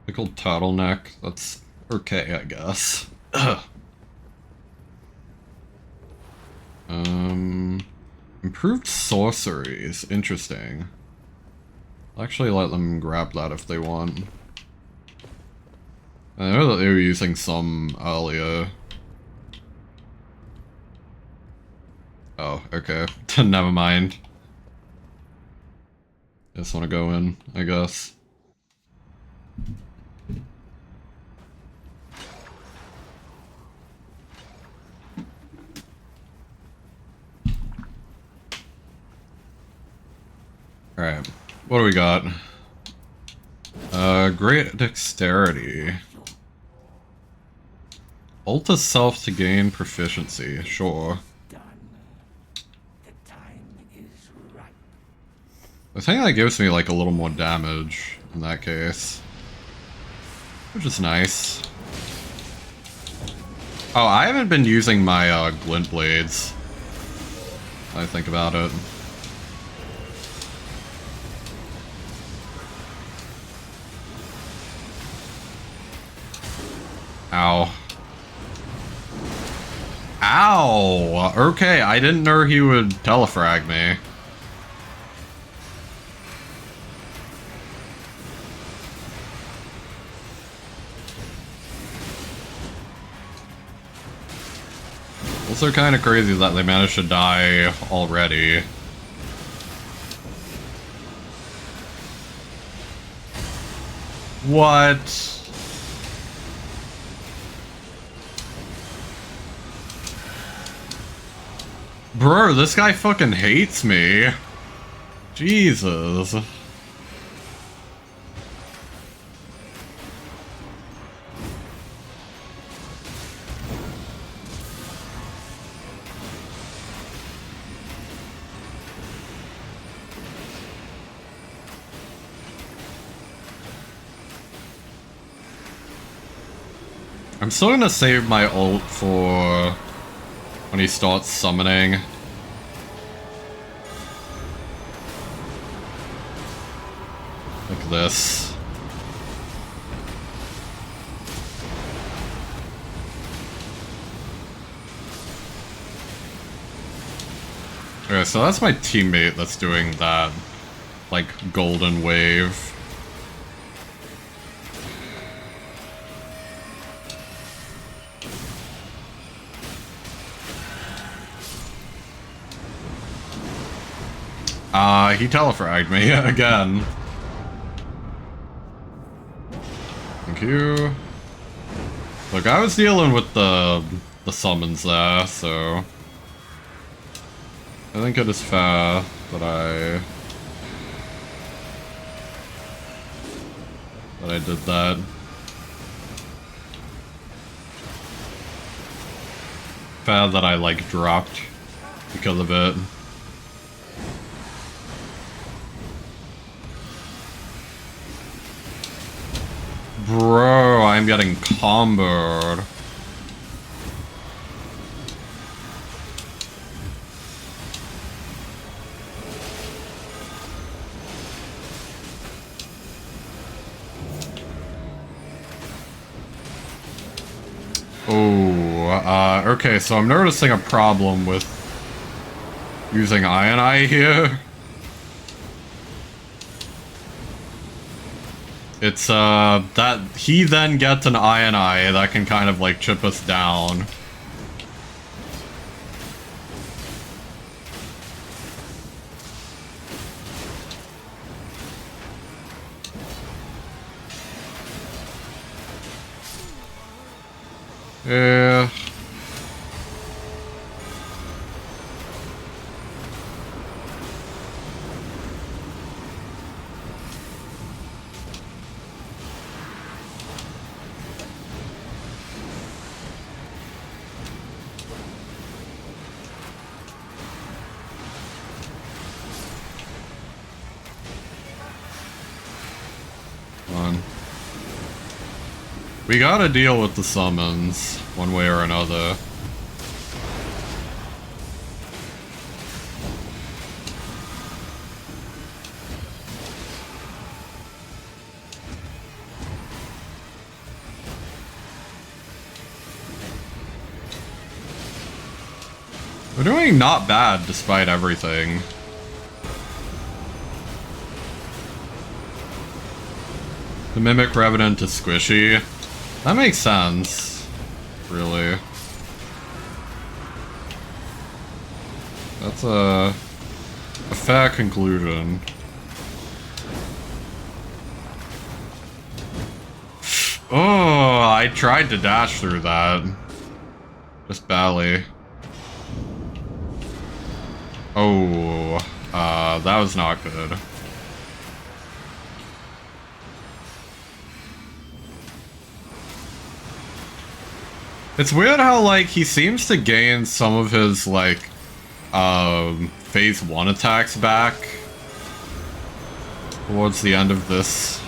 Pickled turtleneck, that's okay, I guess. Improved sorceries, interesting. I'll actually let them grab that if they want. I know that they were using some earlier. Oh, okay. Never mind. Just want to go in, I guess. Alright, what do we got? Great dexterity. Ult self to gain proficiency, sure. I think that gives me like a little more damage in that case. Which is nice. Oh, I haven't been using my glint blades. I think about it. Ow. Ow! Okay, I didn't know he would telefrag me. Also kind of crazy that they managed to die already. What? Bro, this guy fucking hates me. Jesus. I'm still gonna save my ult for when he starts summoning. Like this. Alright, Okay, so that's my teammate that's doing that, like, golden wave. He telefragged me again. Thank you. Look, I was dealing with the summons there, so I think it is fair that I did that. Fair that I, like, dropped because of it. Bro, I'm getting comboed. Oh, okay, so I'm noticing a problem with using Eye here. It's, that he then gets an Eye that can kind of, like, chip us down. Yeah. We gotta deal with the summons, one way or another. We're doing not bad despite everything. The Mimic Revenant is squishy. That makes sense, really. That's a fair conclusion. Oh, I tried to dash through that. Just barely. Oh, that was not good. It's weird how, like, he seems to gain some of his, like, phase 1 attacks back towards the end of this.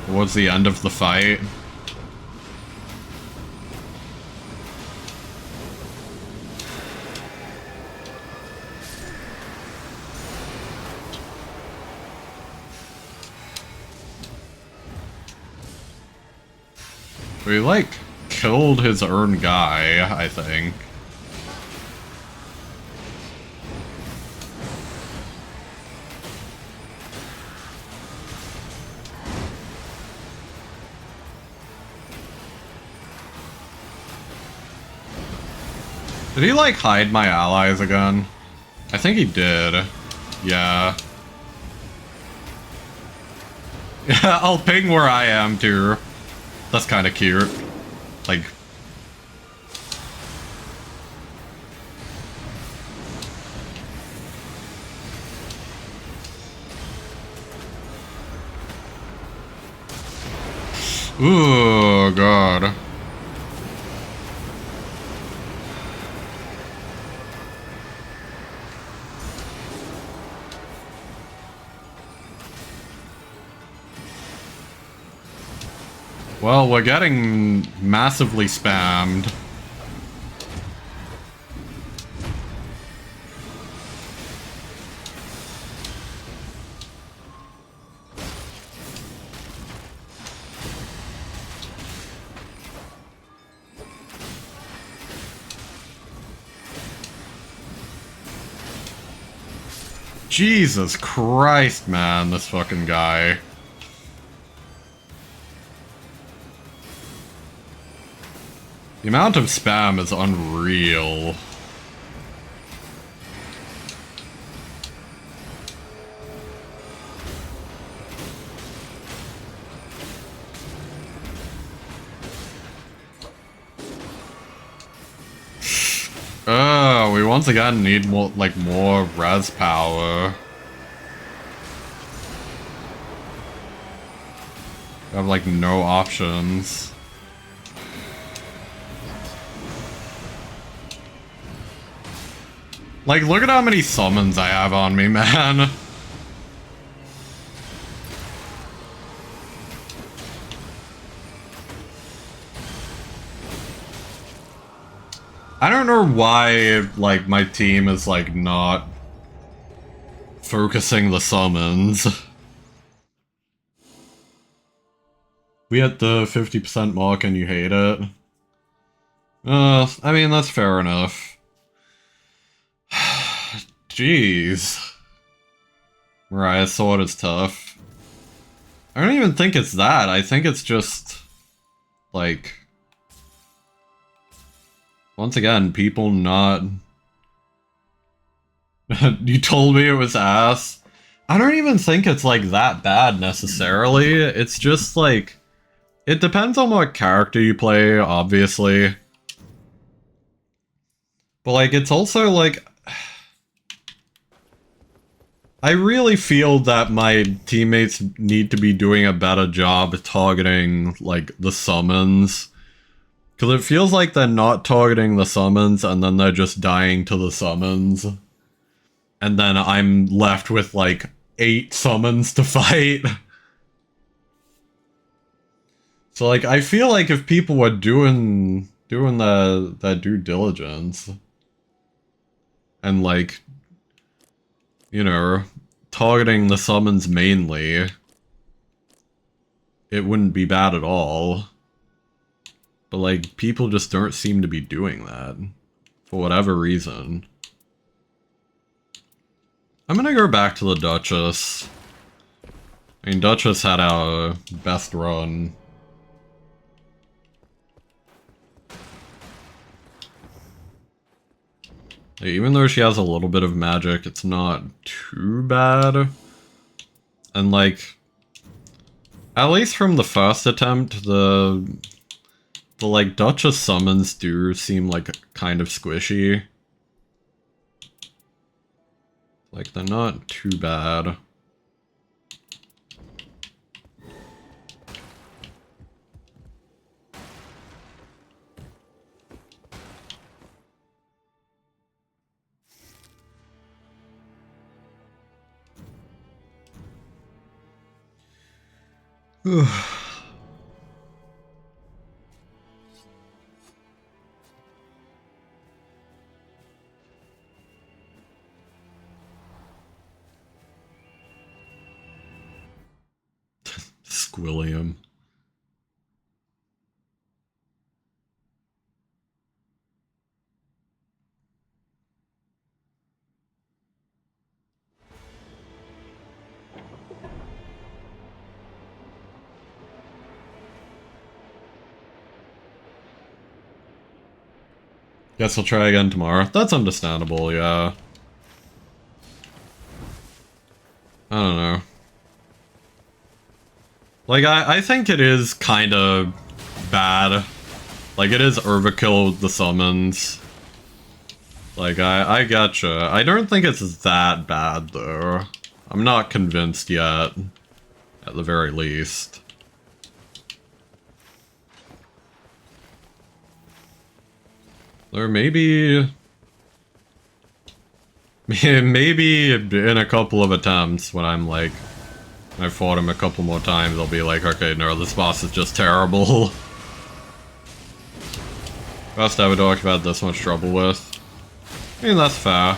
Towards the end of the fight. We, like, killed his own guy, I think. Did he, like, hide my allies again? I think he did. Yeah. Yeah, I'll ping where I am, too. That's kind of cute. Like... Ooh, God. Well, we're getting massively spammed. Jesus Christ, man, this fucking guy. The amount of spam is unreal. We once again need more, like, more res power. We have, like, no options. Like, look at how many summons I have on me, man. I don't know why, like, my team is, like, not focusing the summons. We hit the 50% mark and you hate it. I mean, that's fair enough. Jeez. Mariah's sword is tough. I don't even think it's that. I think it's just, like... Once again, people not... You told me it was ass. I don't even think it's, like, that bad, necessarily. It's just, like... It depends on what character you play, obviously. But, like, it's also, like... I really feel that my teammates need to be doing a better job targeting, like, the summons. Because it feels like they're not targeting the summons, and then they're just dying to the summons. And then I'm left with, like, 8 summons to fight. So, like, I feel like if people were doing the due diligence, and, like, you know, targeting the summons mainly, it wouldn't be bad at all. But, like, people just don't seem to be doing that. For whatever reason. I'm gonna go back to the Duchess. I mean, Duchess had our best run. Like, even though she has a little bit of magic, it's not too bad. And, like, at least from the first attempt, the like, Duchess summons do seem, like, kind of squishy. Like, they're not too bad. Squilliam. Guess I'll try again tomorrow. That's understandable, yeah. I don't know. Like, I think it is kind of bad. Like, it is overkill with the summons. Like, I gotcha. I don't think it's that bad, though. I'm not convinced yet. At the very least. Or maybe in a couple of attempts when I'm like, I fought him a couple more times, I'll be like, okay, no, this boss is just terrible. Best ever dog I've had this much trouble with. I mean, that's fair.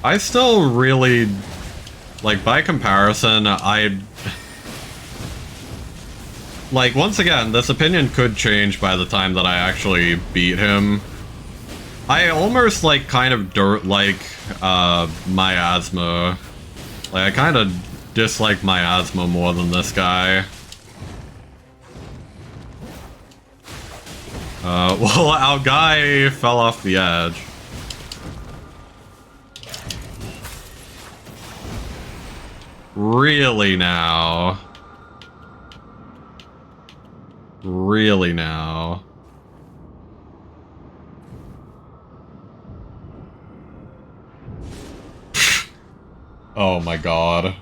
I still really, like, by comparison, like, once again, this opinion could change by the time that I actually beat him. I almost like kind of like miasma. Like I kind of dislike miasma more than this guy. Well, our guy fell off the edge. Really now? Really now? Oh my god.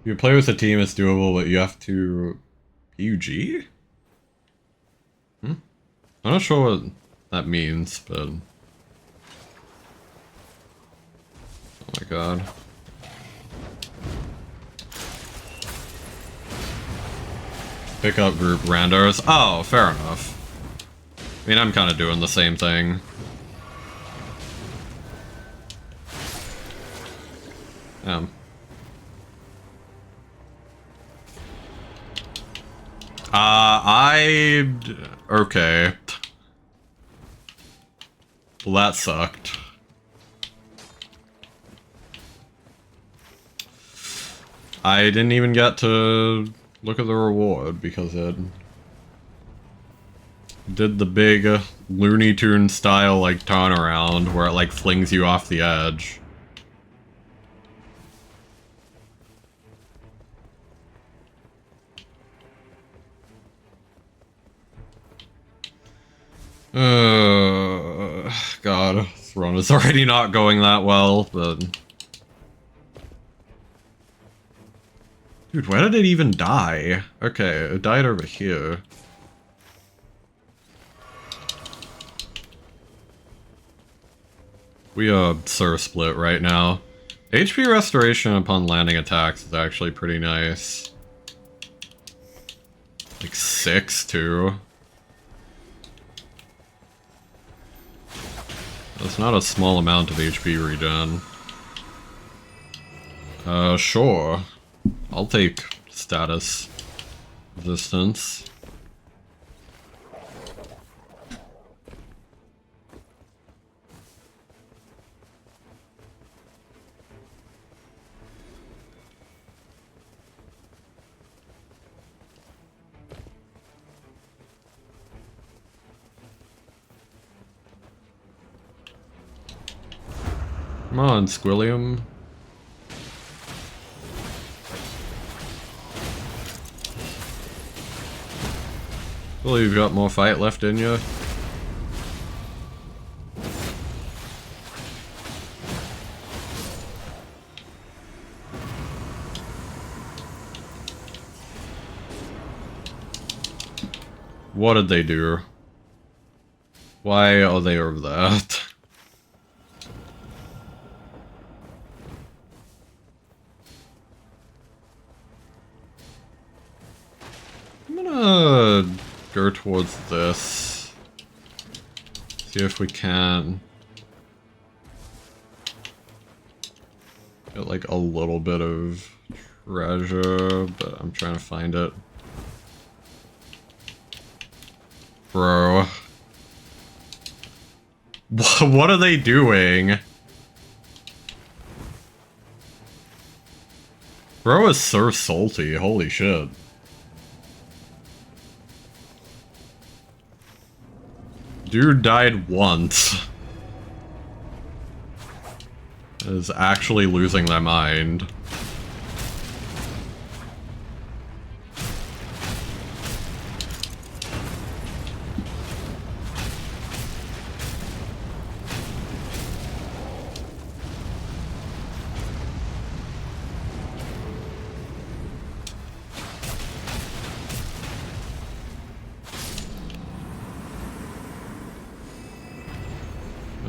You play with a team, it's doable, but you have to... PUG? I'm not sure what that means, but... Oh my god. Pick up group randers. Oh, fair enough. I mean, I'm kind of doing the same thing. Okay. Well, that sucked. I didn't even get to look at the reward because it did the big Looney Tunes style like turnaround where it like flings you off the edge. God, Throne is already not going that well, but... Dude, where did it even die? Okay, it died over here. We are Sur split right now. HP restoration upon landing attacks is actually pretty nice. Like 6 too. That's not a small amount of HP regen. Sure. I'll take status resistance. Come on, Squilliam. Well, you've got more fight left in you. What did they do? Why are they over that? I'm gonna go towards this. See if we can get like a little bit of treasure, but I'm trying to find it. Bro. What are they doing? Bro is so salty, holy shit. Dude died once. Is actually losing their mind.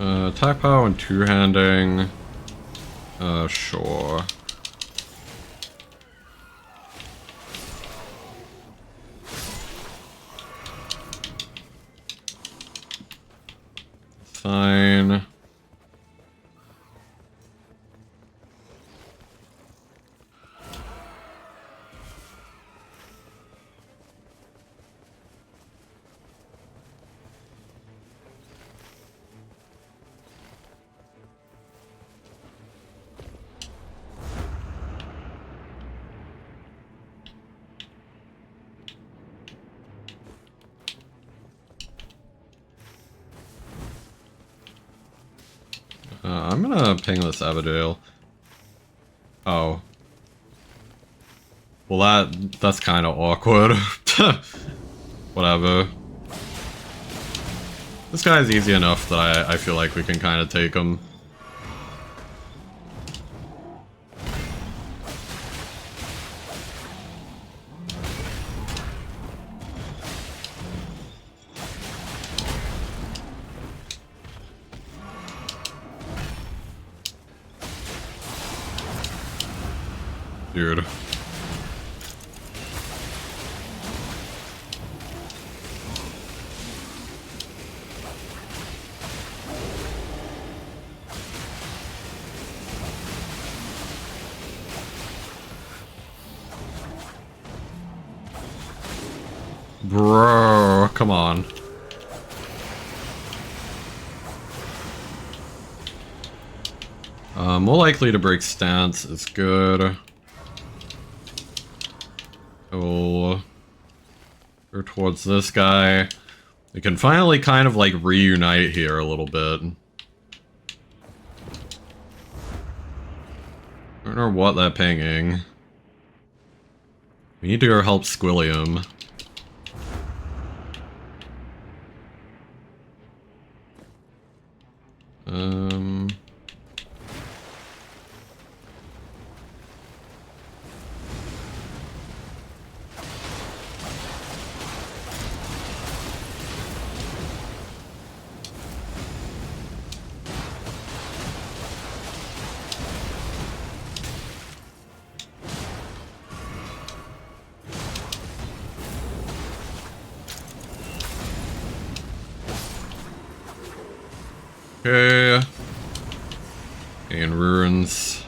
Attack power and two-handing. Sure. Fine. I'm gonna ping this Abigail. Oh. Well, that's kind of awkward. Whatever. This guy's easy enough that I feel like we can kind of take him. Dude. Bro, come on. More likely to break stance is good. We'll go towards this guy. We can finally kind of like reunite here a little bit. I don't know what that pinging. We need to go help Squilliam. Okay. And ruins.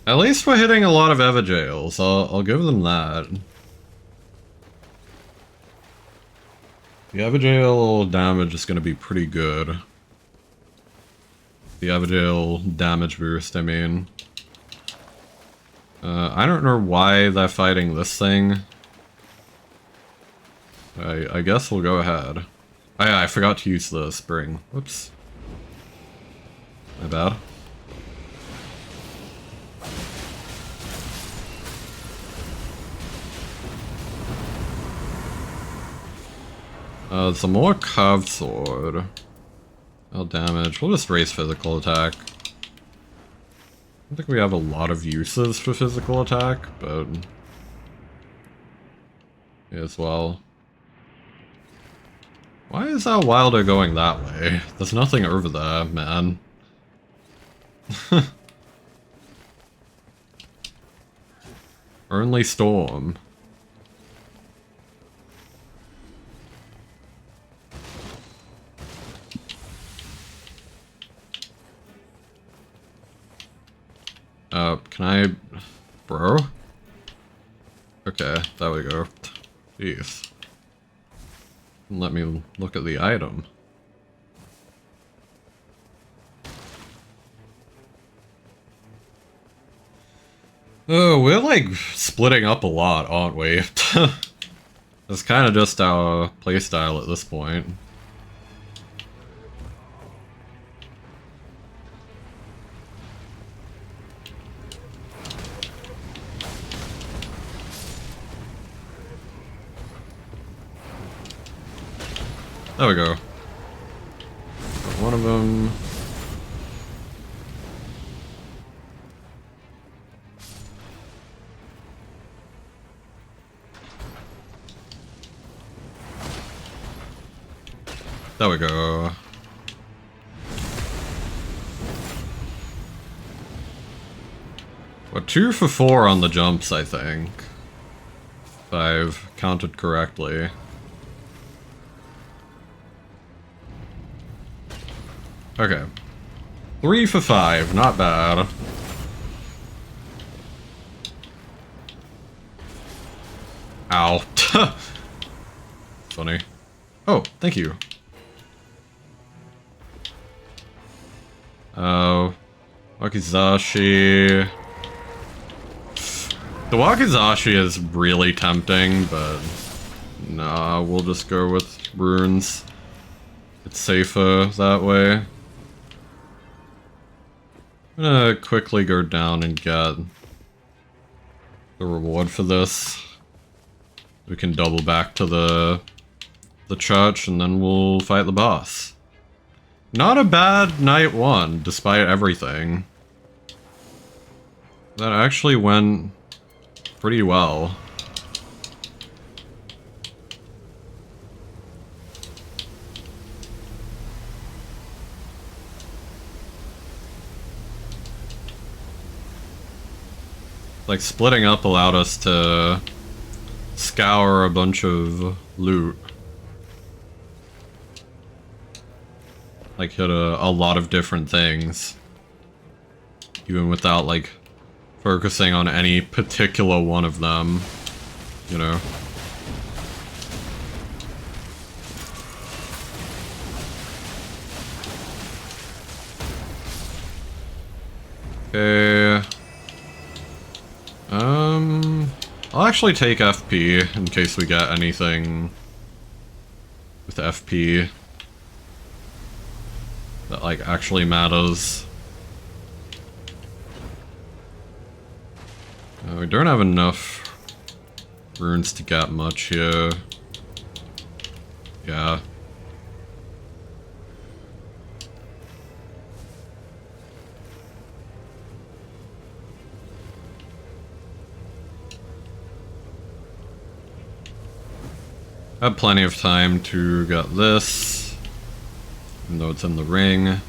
At least we're hitting a lot of Evagales. I'll give them that. The Evagale damage is going to be pretty good. The Evagale damage boost, I mean. I don't know why they're fighting this thing. I guess we'll go ahead. Oh yeah, I forgot to use the spring. Whoops. My bad. Some more curved sword. No damage. We'll just raise physical attack. I don't think we have a lot of uses for physical attack, but... yeah, as well. Why is that Wilder going that way? There's nothing over there, man. Only storm. Can I... bro? Okay, there we go. Jeez. Let me look at the item. Oh, we're like splitting up a lot, aren't we? It's kind of just our playstyle at this point. There we go. Got one of them. There we go. We're 2 for 4 on the jumps, I think. If I've counted correctly. Okay. 3 for 5, not bad. Ow. Funny. Oh, thank you. Oh. Wakizashi. The Wakizashi is really tempting, but... nah, we'll just go with runes. It's safer that way. I'm gonna quickly go down and get the reward for this. We can double back to the church and then we'll fight the boss. Not a bad night one, despite everything. That actually went pretty well. Like, splitting up allowed us to scour a bunch of loot. Like, hit a lot of different things. Even without, like, focusing on any particular one of them, you know. Okay. I'll actually take FP in case we get anything with FP that, like, actually matters. We don't have enough runes to get much here. Yeah. I have plenty of time to get this, even though it's in the ring.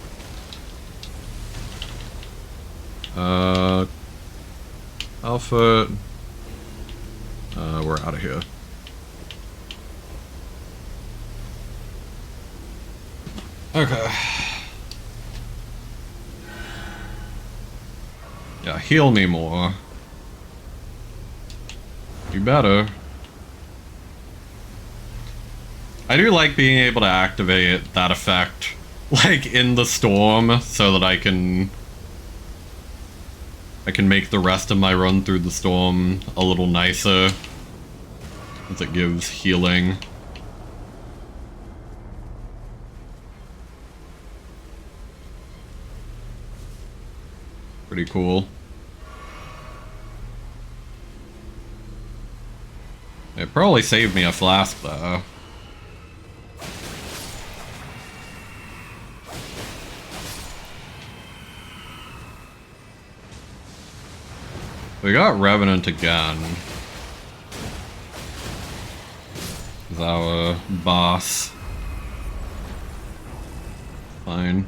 Alpha. We're out of here. Okay. Yeah, heal me more. You better. I do like being able to activate that effect, like, in the storm, so that I can make the rest of my run through the storm a little nicer, as it gives healing. Pretty cool. It probably saved me a flask, though. We got Revenant again. As our boss. Fine.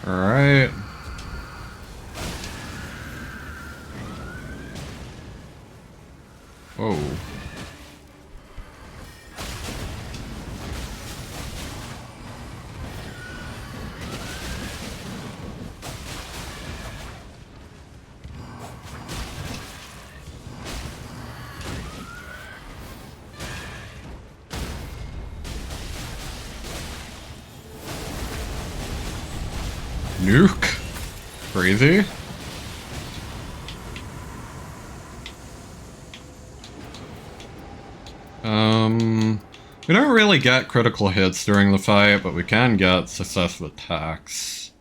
Alright. Whoa. Nuke? Crazy? We don't really get critical hits during the fight, but we can get successful attacks.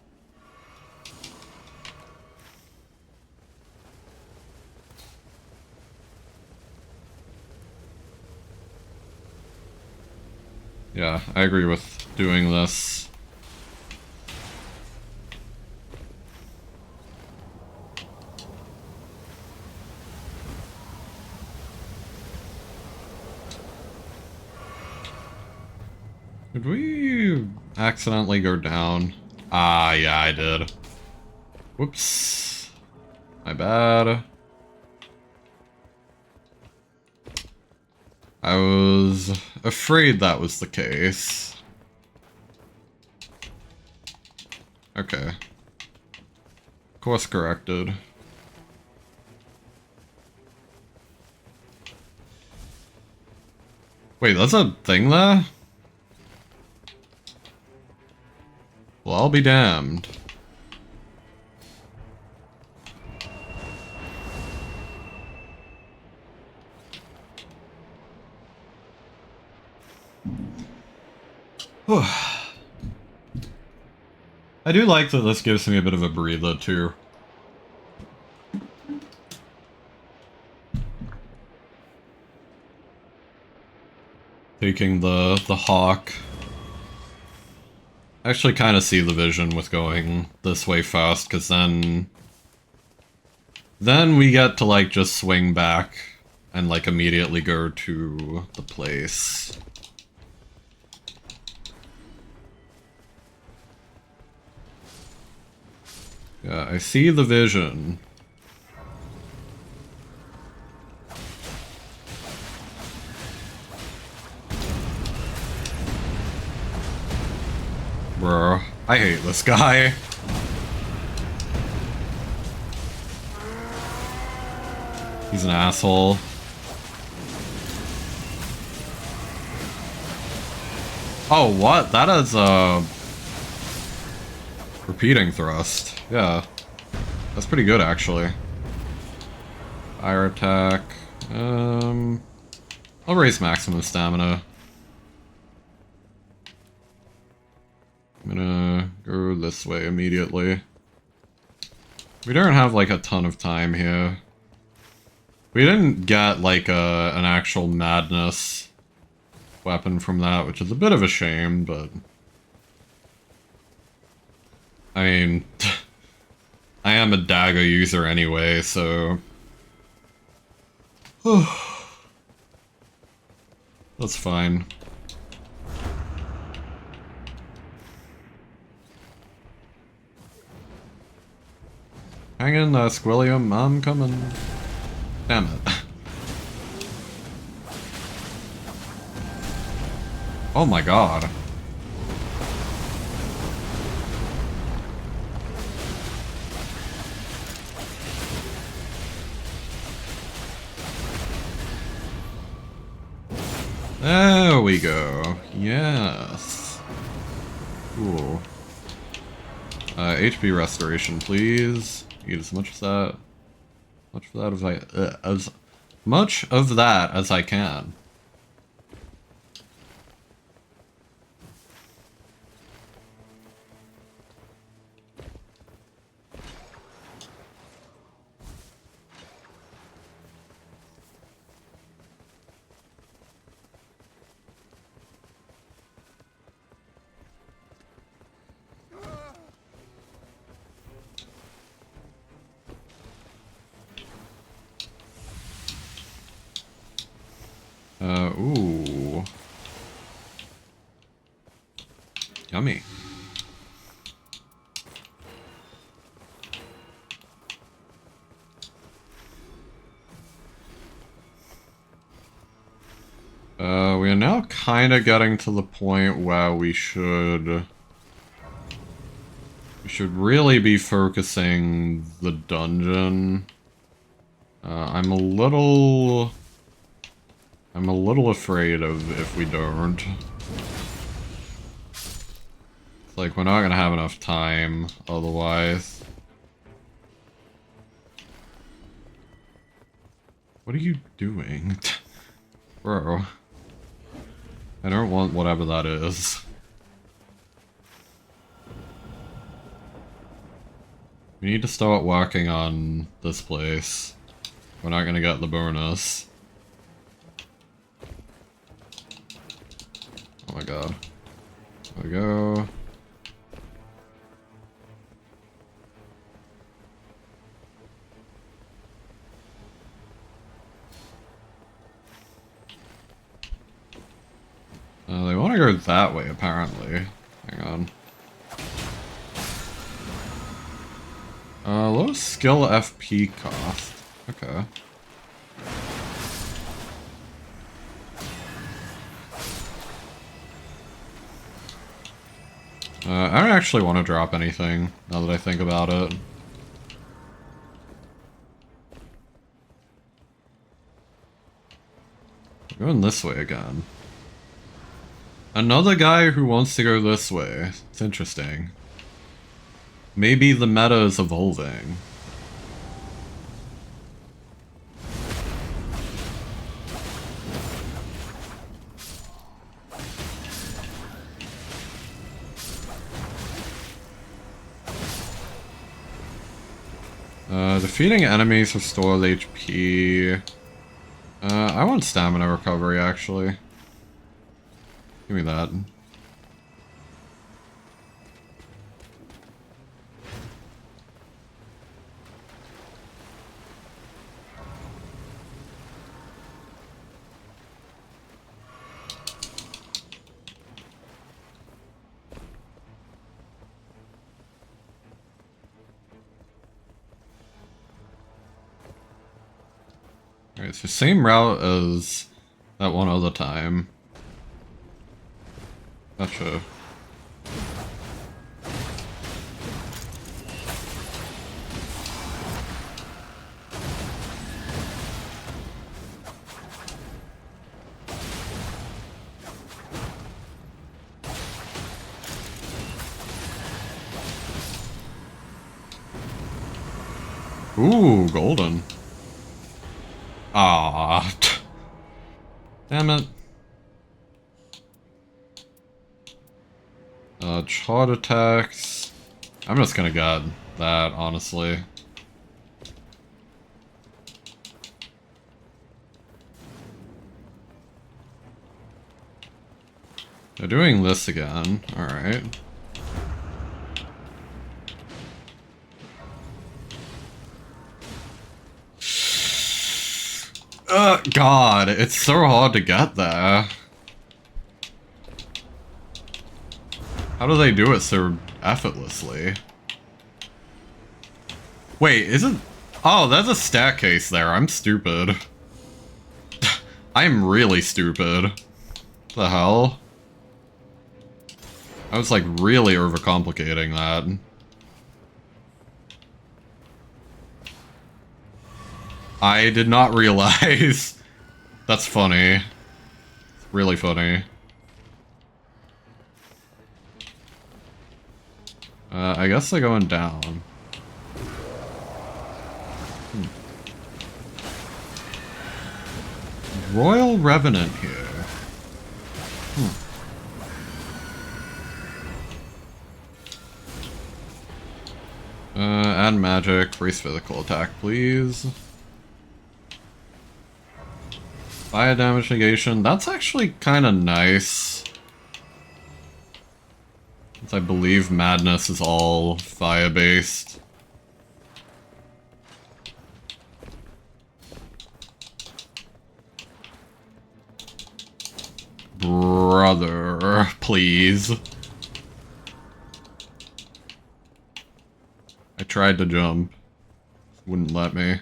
Yeah, I agree with doing this. Did we accidentally go down? Ah, yeah, I did. Whoops. My bad. I was afraid that was the case. Okay. Course corrected. Wait, that's a thing there? Well, I'll be damned. I do like that this gives me a bit of a breather, too. Taking the hawk. I actually kind of see the vision with going this way fast, because then we get to, like, just swing back and, like, immediately go to the place. Yeah, I see the vision. Bro, I hate this guy. He's an asshole. Oh, what? That is a repeating thrust. Yeah. That's pretty good, actually. Fire attack. I'll raise maximum stamina. I'm gonna go this way immediately. We don't have, like, a ton of time here. We didn't get, like, an actual madness weapon from that, which is a bit of a shame, but... I mean... I am a dagger user anyway, so... That's fine. Hang in there, Squilliam, I'm coming. Damn it. Oh my god. There we go. Yes. Cool. HP restoration, please. Eat as much of that. As much of that as I can. Ooh. Yummy. We are now kind of getting to the point where we should really be focusing the dungeon. I'm a little afraid of if we don't. It's like we're not gonna have enough time otherwise. What are you doing? Bro. I don't want whatever that is. We need to start working on this place. We're not gonna get the bonus. Oh my god. There we go. They want to go that way, apparently. Hang on. Low skill FP cost. Okay. I don't actually want to drop anything, now that I think about it. We're going this way again. Another guy who wants to go this way. It's interesting. Maybe the meta is evolving. Defeating enemies restores HP. I want stamina recovery, actually. Give me that. Alright, it's the same route as that one other time. Gotcha. Ooh, golden. Ah, damn it. Charge attacks. I'm just gonna get that, honestly. They're doing this again. Alright. God, it's so hard to get there. How do they do it so effortlessly? Wait, isn't... Oh, there's a staircase there. I'm stupid. I'm really stupid. What the hell? I was like really overcomplicating that. I did not realize. That's funny. Really funny. I guess they're going down. Royal Revenant here. Add magic, raise physical attack, please. Fire damage negation, that's actually kind of nice. Since I believe madness is all fire-based. Brother, please. I tried to jump. Wouldn't let me.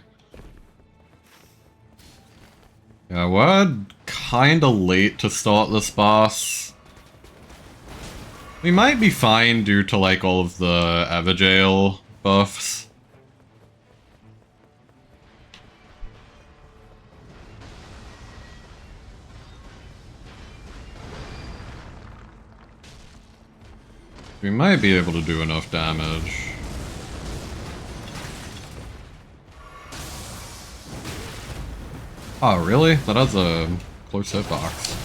Yeah, we're kinda late to start this boss. We might be fine due to like all of the Everjail buffs. We might be able to do enough damage. Oh, really? That has a close hitbox.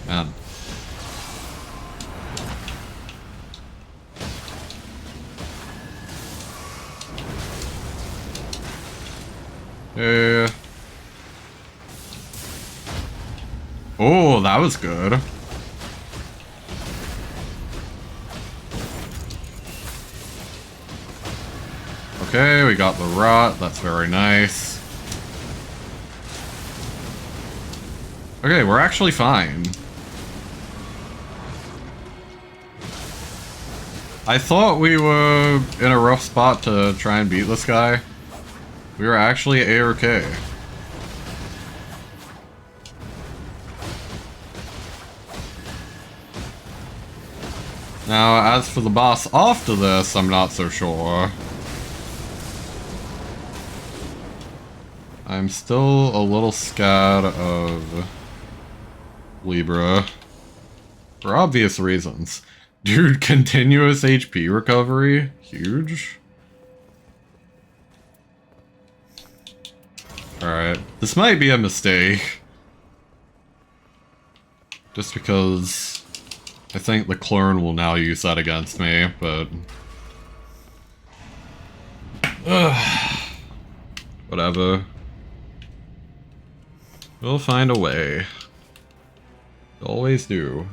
Man. Yeah. Oh, that was good. Okay, we got the rot. That's very nice. Okay, we're actually fine. I thought we were in a rough spot to try and beat this guy. We were actually A-OK. Now, as for the boss after this, I'm not so sure. I'm still a little scared of Libra. For obvious reasons. Dude, continuous HP recovery? Huge. Alright. This might be a mistake. Just because I think the clone will now use that against me, but... whatever. We'll find a way. Always do.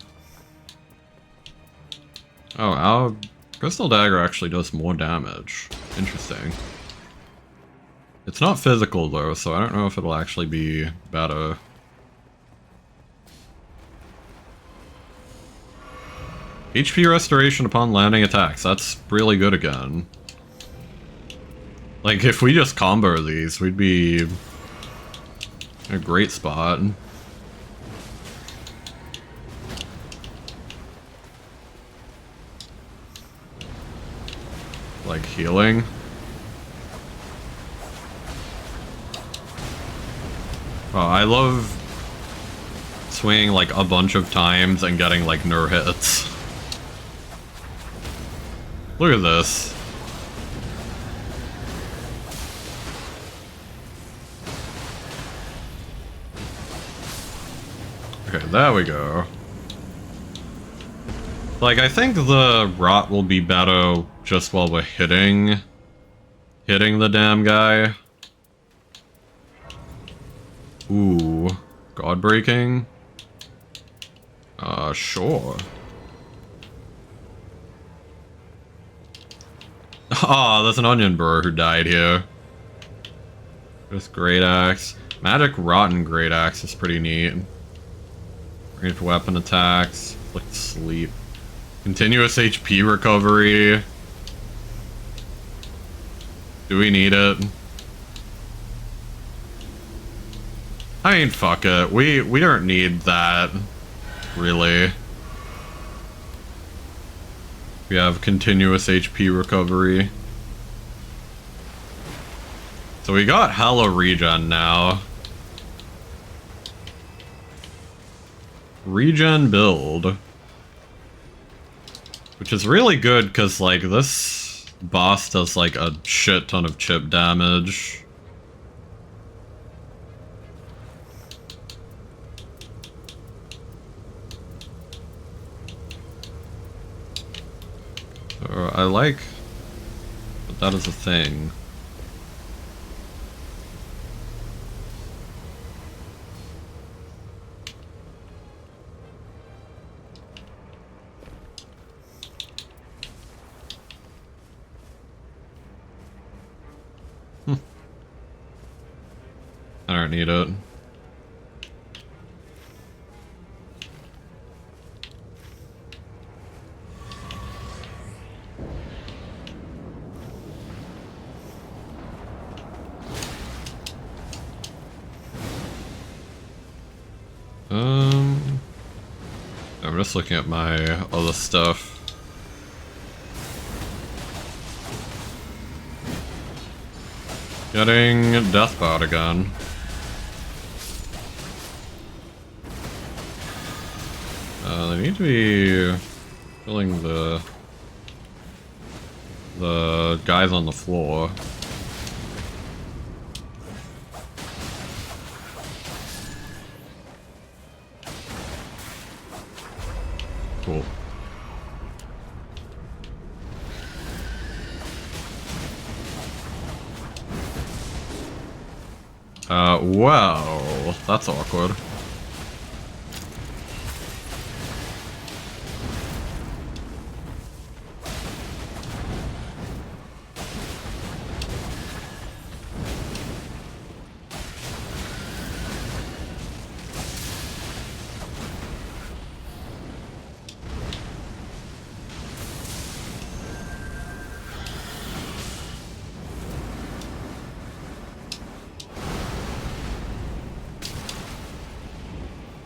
Oh, our crystal dagger actually does more damage. Interesting. It's not physical though, so I don't know if it'll actually be better. HP restoration upon landing attacks. That's really good again. Like, if we just combo these, we'd be in a great spot. Like healing. Oh, I love swinging like a bunch of times and getting like no hits. Look at this. Okay, there we go. Like, I think the rot will be better just while we're hitting the damn guy. Ooh, god breaking? Sure. Ah, there's an onion bro who died here. Just great axe. Magic rotten great axe is pretty neat. Ranged weapon attacks. Flick sleep. Continuous HP recovery. Do we need it? I mean, fuck it. We don't need that, really. We have continuous HP recovery. So we got hella regen now. Regen build. Which is really good because, like, this boss does, like, a shit ton of chip damage. So I like that that is a thing. I don't need it. I'm just looking at my other stuff. Getting Deathbot again. They need to be killing the guys on the floor. Cool. Well, that's awkward.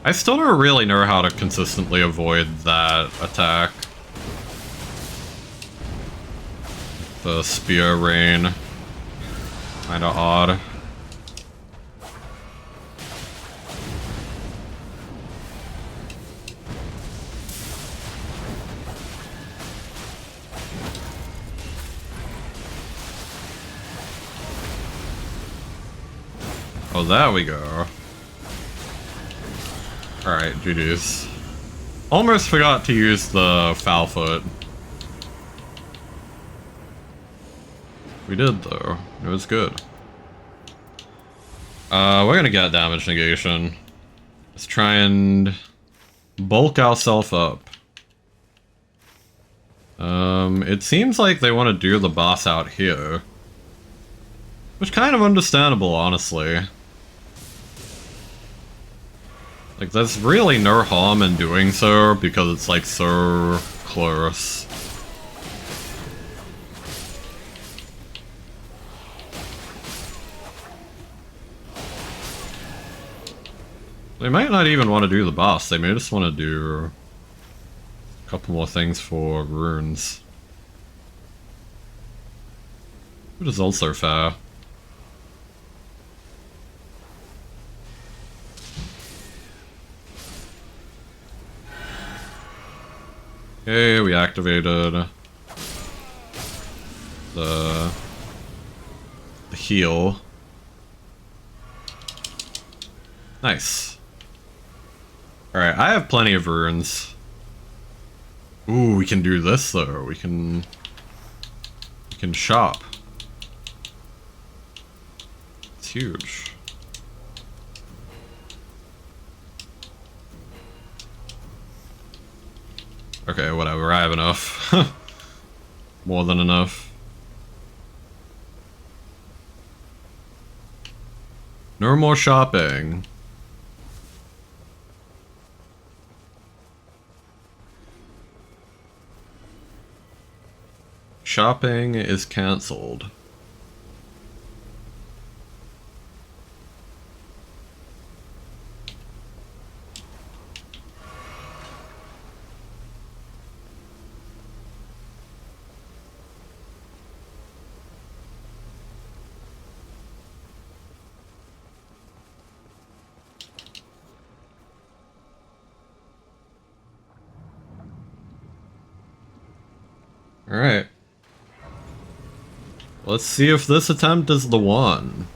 I still don't really know how to consistently avoid that attack. The spear rain. Kinda odd. Oh, there we go. Alright, GG's. Almost forgot to use the foul foot. We did, though. It was good. We're gonna get damage negation. Let's try and bulk ourselves up. It seems like they want to do the boss out here. Which kind of understandable, honestly. Like, there's really no harm in doing so, because it's, like, so close. They might not even want to do the boss, they may just want to do a couple more things for runes. Which is also fair. Okay, we activated the heal. Nice. Alright, I have plenty of runes. Ooh, we can do this though. We can shop. It's huge. Okay, whatever, I have enough. More than enough. No more shopping. Shopping is cancelled. Alright. Let's see if this attempt is the one.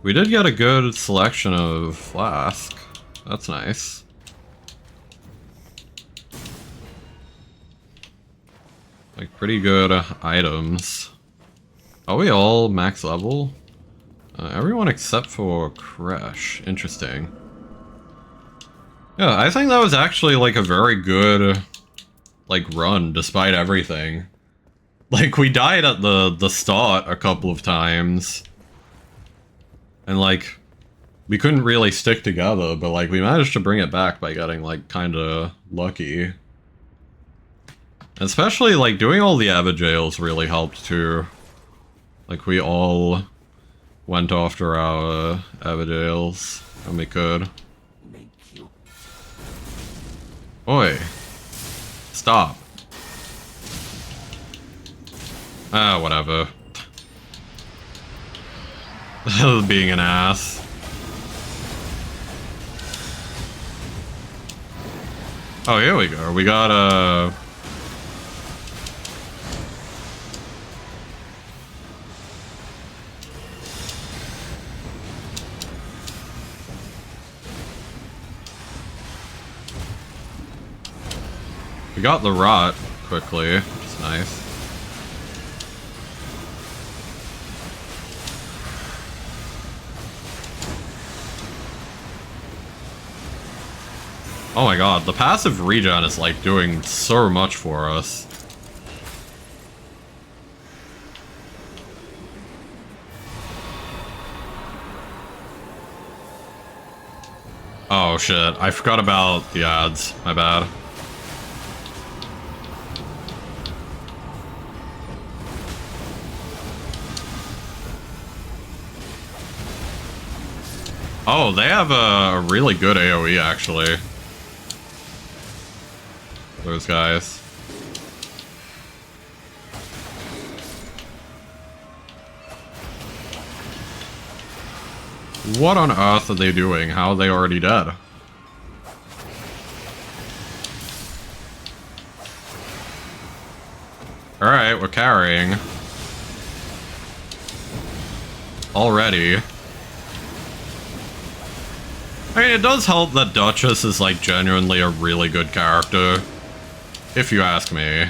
We did get a good selection of flask. That's nice. Like, pretty good items. Are we all max level? Everyone except for Crash. Interesting. Yeah, I think that was actually, like, a very good, like, run, despite everything. Like, we died at the start a couple of times. And, like, we couldn't really stick together, but, like, we managed to bring it back by getting, like, kinda lucky. Especially, like, doing all the Abigails really helped, too. Like, we all went after our Abigails when we could. Oi. Stop. Ah, whatever. Being an ass. Oh, here we go. We got we got the rot quickly, which is nice. Oh my god, the passive regen is like doing so much for us. Oh shit, I forgot about the ads, my bad. Oh, they have a really good AoE, actually. Those guys. What on earth are they doing? How are they already dead? Alright, we're carrying. Already. I mean, it does help that Duchess is, like, genuinely a really good character. If you ask me.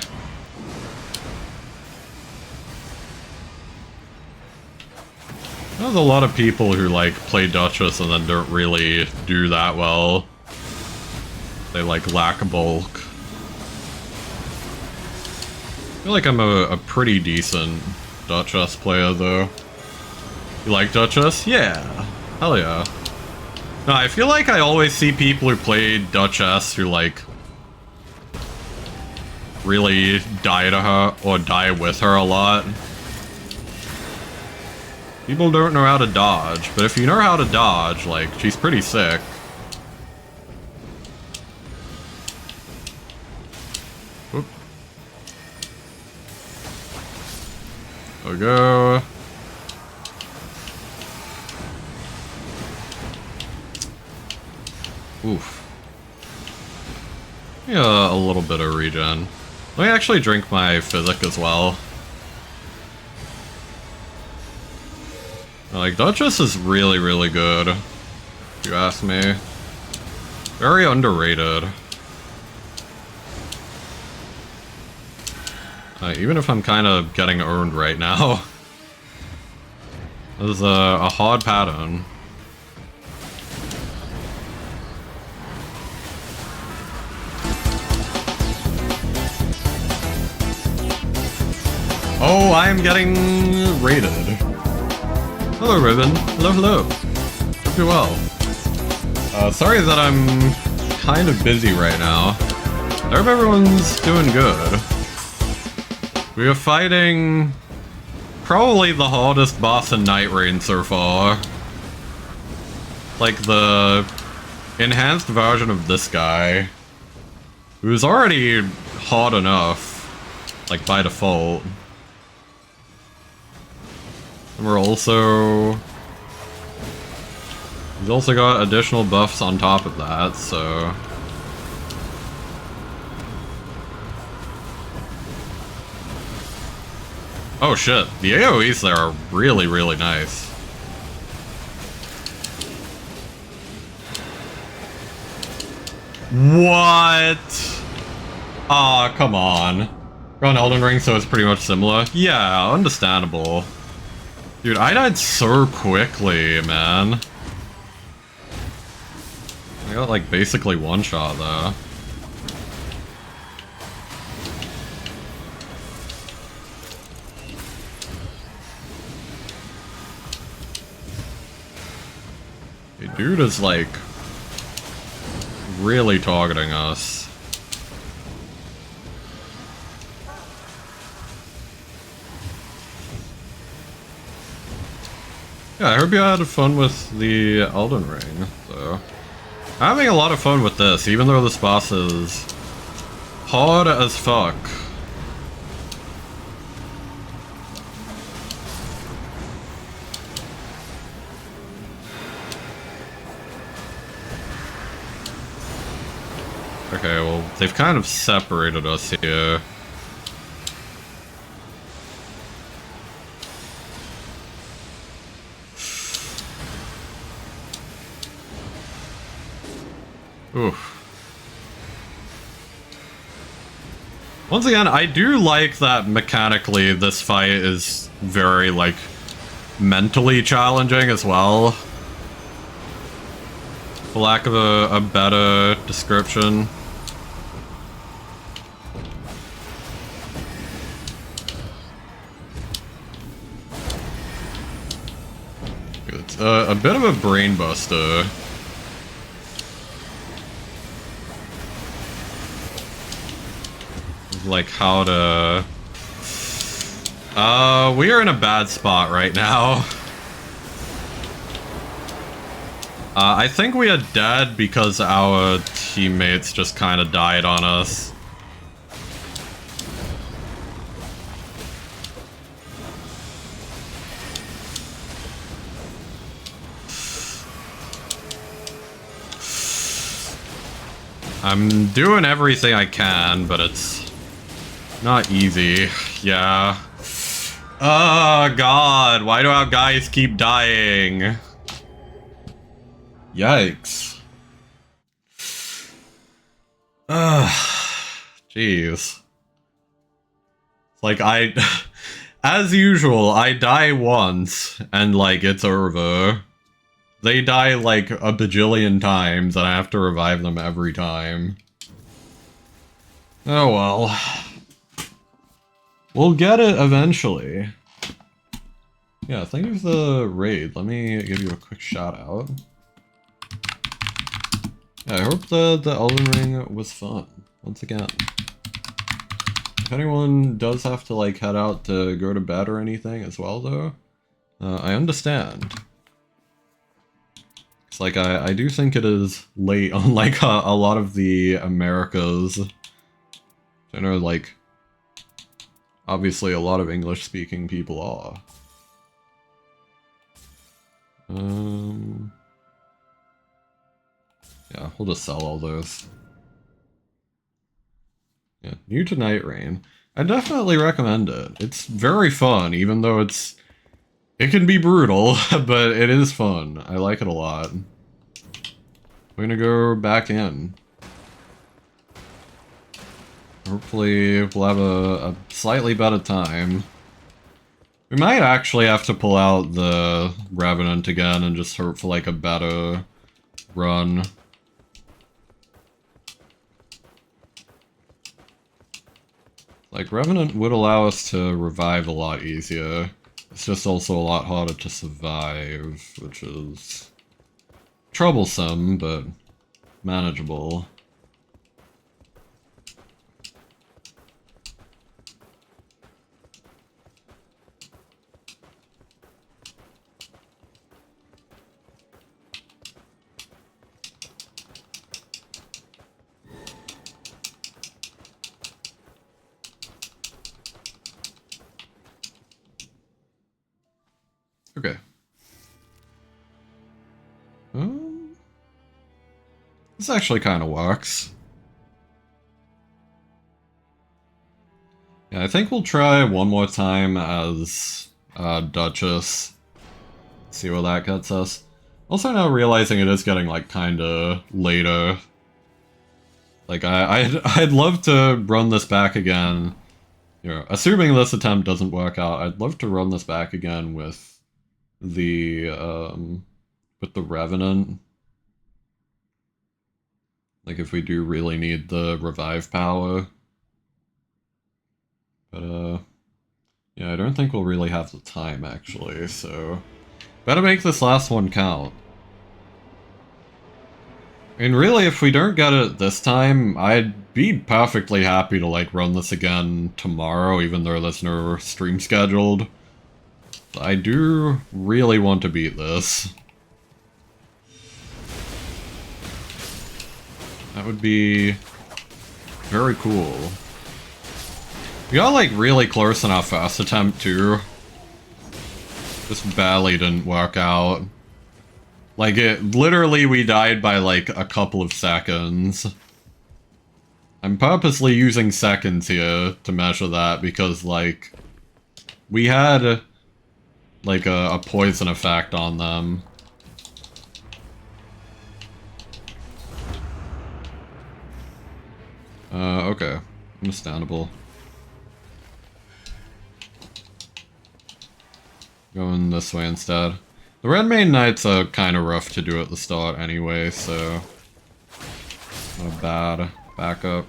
There's a lot of people who, like, play Duchess and then don't really do that well. They, like, lack bulk. I feel like I'm a pretty decent Duchess player, though. You like Duchess? Yeah. Hell yeah. No, I feel like I always see people who play Duchess who, like, really die to her, or die with her a lot. People don't know how to dodge, but if you know how to dodge, like, she's pretty sick. Whoop. There we go. Oof. Yeah, a little bit of regen. Let me actually drink my physic as well. Like, Duchess is really, really good, if you ask me. Very underrated. Even if I'm kind of getting owned right now. This is a hard pattern. Oh, I am getting raided. Hello, Ribbon. Hello, hello. Hope you're well. Sorry that I'm kind of busy right now. I hope everyone's doing good. We are fighting probably the hardest boss in nightreign so far. Like the enhanced version of this guy, who's already hard enough, like by default. And we're also... He's also got additional buffs on top of that, so... Oh shit, the AoEs there are really, really nice. What? Aw, come on. We're on Elden Ring, so it's pretty much similar. Yeah, understandable. Dude, I died so quickly, man. I got, like, basically one shot, though. The dude is, like, really targeting us. Yeah, I hope you had fun with the Elden Ring, so... I'm having a lot of fun with this, even though this boss is hard as fuck. Okay, well, they've kind of separated us here. Oof. Once again, I do like that mechanically this fight is very, like, mentally challenging as well. For lack of a better description. It's a bit of a brain buster. Like how to... we are in a bad spot right now. I think we are dead because our teammates just kind of died on us. I'm doing everything I can, but it's not easy. Yeah. Oh god, why do our guys keep dying? Yikes. Jeez. Like, as usual, I die once, and like, it's over. They die like a bajillion times, and I have to revive them every time. Oh well. We'll get it eventually. Yeah, thank you for the raid. Let me give you a quick shout out. Yeah, I hope the Elden Ring was fun, once again. If anyone does have to like head out to go to bed or anything as well though, I understand. It's like, I do think it is late on like a lot of the Americas. I know like, obviously a lot of English speaking people are. Yeah, we'll just sell all those. Yeah, new to nightreign. I definitely recommend it. It's very fun, even though it can be brutal, but it is fun. I like it a lot. We're gonna go back in. Hopefully we'll have a slightly better time. We might actually have to pull out the Revenant again and just hope for like a better run. Like, Revenant would allow us to revive a lot easier. It's just also a lot harder to survive, which is troublesome, but manageable. Okay. This actually kind of works. Yeah, I think we'll try one more time as Duchess. See where that gets us. Also now realizing it is getting like kinda later. Like I'd love to run this back again. You know, assuming this attempt doesn't work out, I'd love to run this back again with the Revenant. Like if we do really need the revive power. But yeah, I don't think we'll really have the time actually, so better make this last one count. And really, if we don't get it this time, I'd be perfectly happy to like run this again tomorrow, even though there's no stream scheduled. I do really want to beat this. That would be very cool. We got like really close in our first attempt too. Just barely didn't work out. Like literally we died by like a couple of seconds. I'm purposely using seconds here to measure that because like we had like a poison effect on them. Okay. Understandable. Going this way instead. The Red Mane Knights are kind of rough to do at the start anyway, so not a bad backup.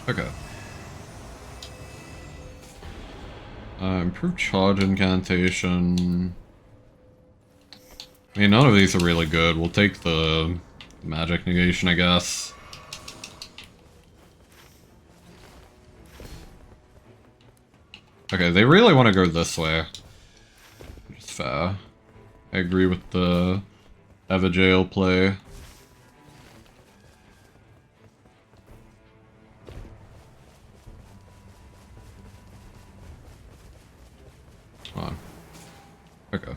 Okay. Improved charge incantation. I mean, none of these are really good. We'll take the magic negation, I guess. Okay, they really want to go this way. It's fair. I agree with the Evajale play. Come on. Okay.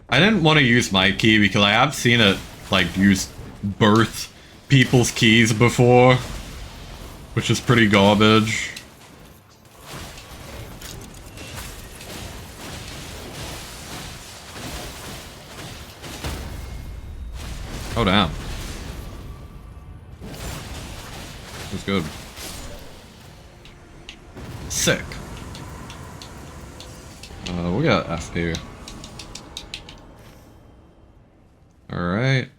I didn't want to use my key because I have seen it, like, use birth people's keys before, which is pretty garbage. Oh, damn. That's good. Sick. We got FP. Alright.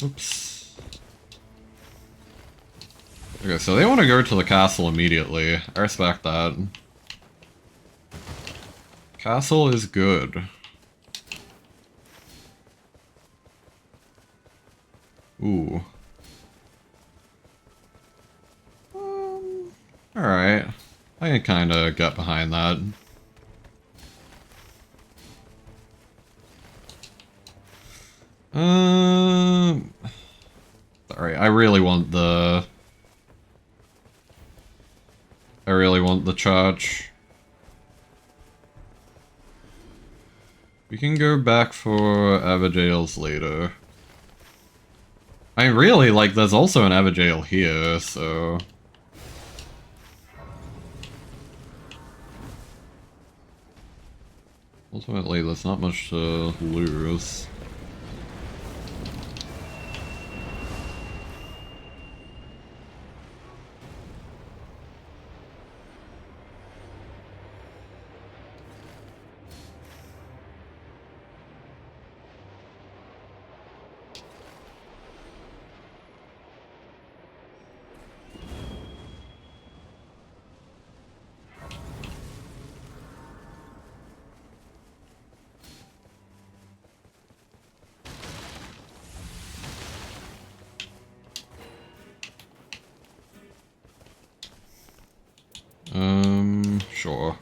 Oops. Okay, so they want to go to the castle immediately. I respect that. Castle is good. Ooh. Alright. I can kinda get behind that. Sorry, I really want the charge. We can go back for Evajales later. I mean, really, like, there's also an Evajale here, so... Ultimately, there's not much to lose. Sure.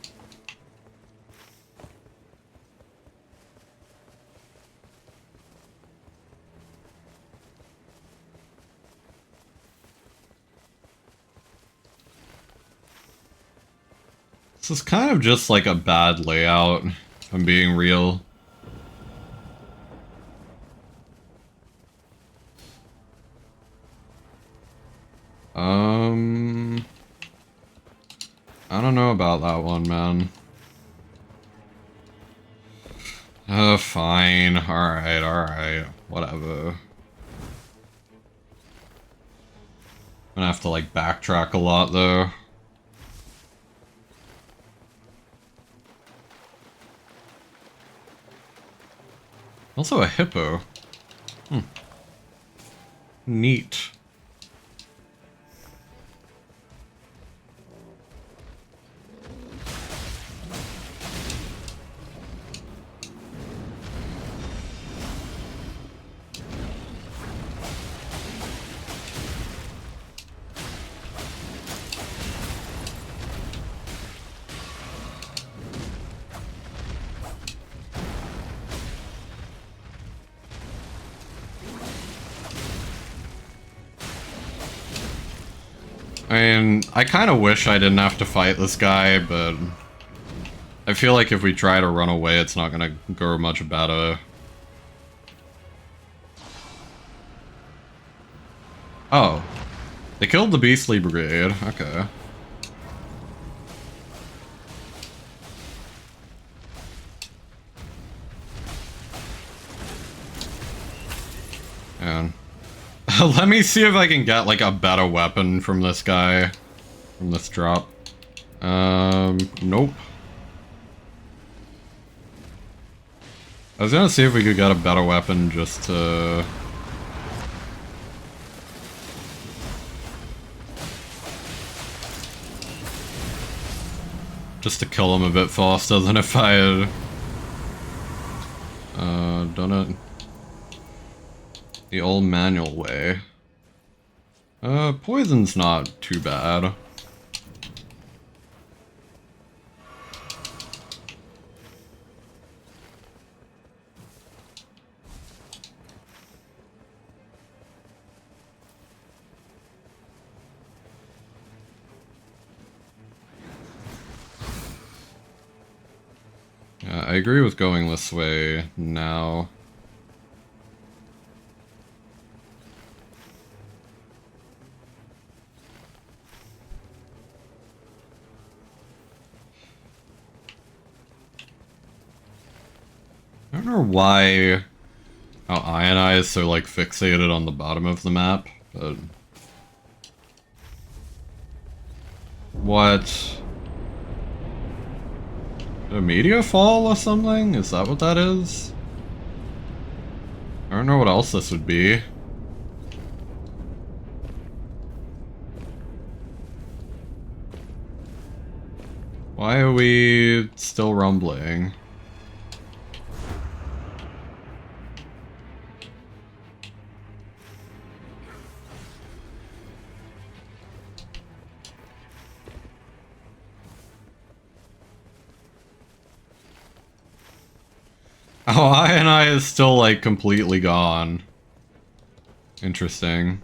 This is kind of just like a bad layout, if I'm being real. I don't know about that one, man. Fine. Alright. Whatever. I'm gonna have to, like, backtrack a lot, though. Also a hippo. Neat. I mean, I kind of wish I didn't have to fight this guy, but I feel like if we try to run away, it's not gonna go much better. Oh. They killed the Beastly Brigade. Okay. Man. Let me see if I can get, like, a better weapon from this guy. From this drop. Nope. I was gonna see if we could get a better weapon just to... just to kill him a bit faster than if I had... done it. The old manual way. Poison's not too bad. Yeah, I agree with going this way now. I don't know why how Ioni is so like fixated on the bottom of the map, but what? A meteor fall or something? Is that what that is? I don't know what else this would be. Why are we still rumbling? Oh, Ioni is still like completely gone. Interesting.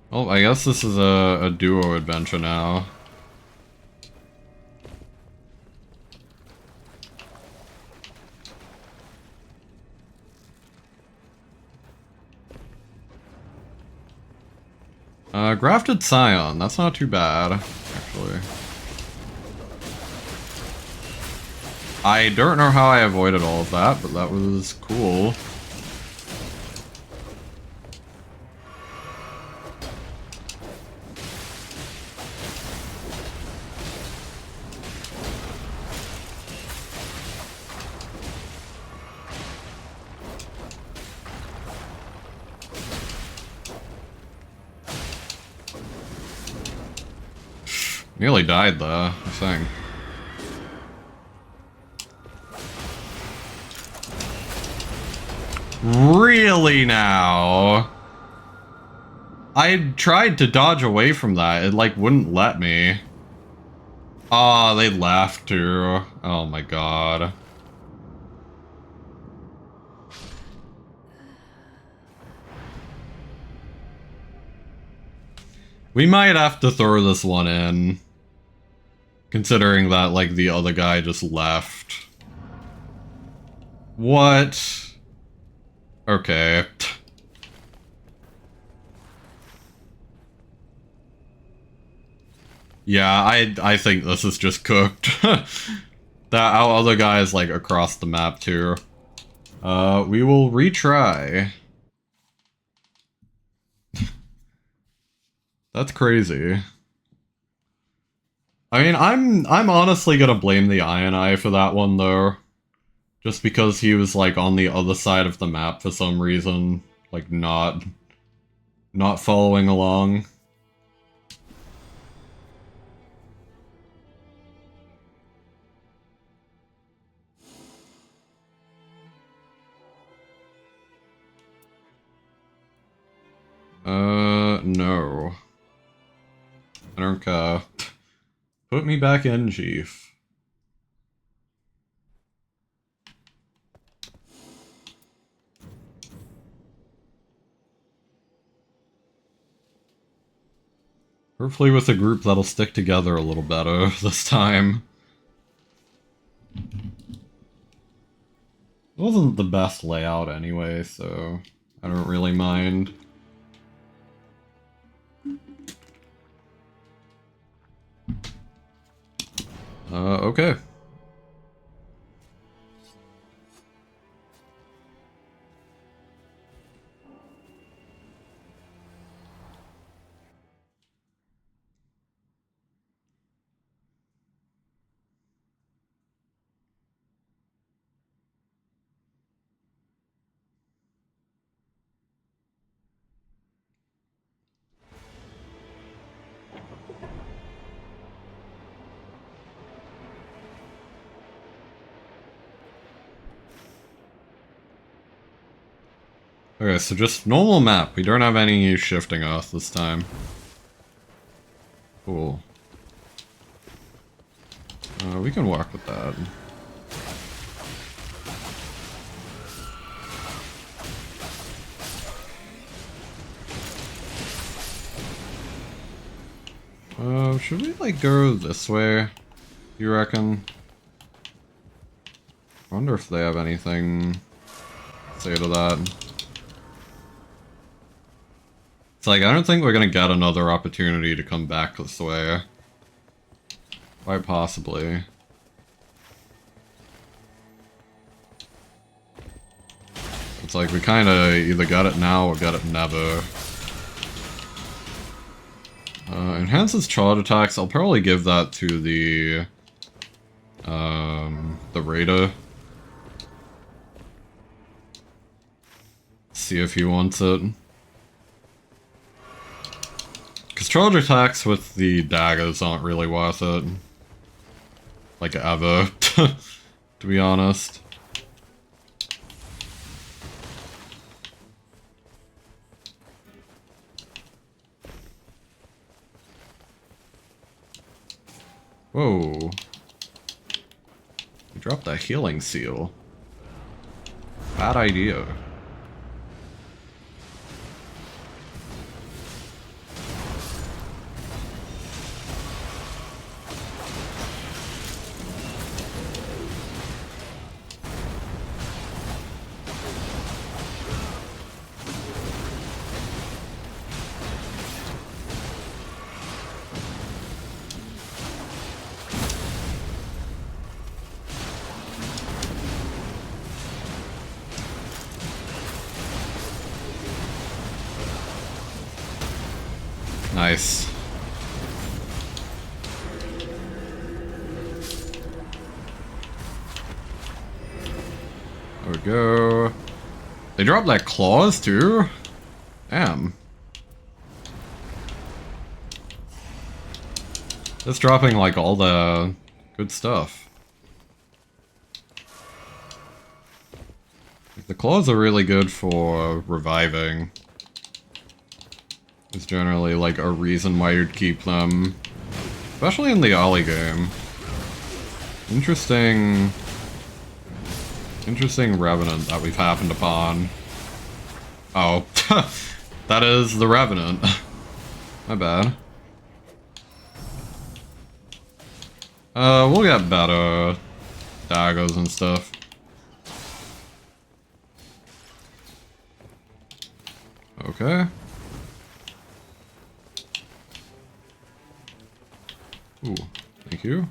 Well, I guess this is a duo adventure now. Grafted Scion, that's not too bad, actually. I don't know how I avoided all of that, but that was cool. Nearly died though, I think. Really now? I tried to dodge away from that, it like wouldn't let me. Oh, they left too. Oh my god. We might have to throw this one in. Considering that, like, the other guy just left. What? Okay. Yeah, I think this is just cooked. That our other guy is, like, across the map, too. We will retry. That's crazy. I mean, I'm honestly gonna blame the Ioni for that one, though. Just because he was, like, on the other side of the map for some reason. Like, not following along. No. I don't care. Put me back in, Chief. Hopefully with a group that'll stick together a little better this time. It wasn't the best layout anyway, so I don't really mind. Okay. Okay, so just normal map. We don't have any shifting earth this time. Cool. We can work with that. Should we, like, go this way? You reckon? I wonder if they have anything to say to that. It's like, I don't think we're gonna get another opportunity to come back this way. Quite possibly. It's like, we kinda either got it now or got it never. Enhances charge attacks. I'll probably give that to the Raider. See if he wants it. Because charge attacks with the daggers aren't really worth it. Like, ever. To be honest. Whoa. We dropped that healing seal. Bad idea. Nice. There we go. They dropped that claws too? Damn. That's dropping like all the good stuff. The claws are really good for reviving. It's generally like a reason why you'd keep them. Especially in the Ollie game. Interesting Revenant that we've happened upon. Oh. That is the Revenant. My bad. We'll get better daggers and stuff. Okay. Ooh, thank you.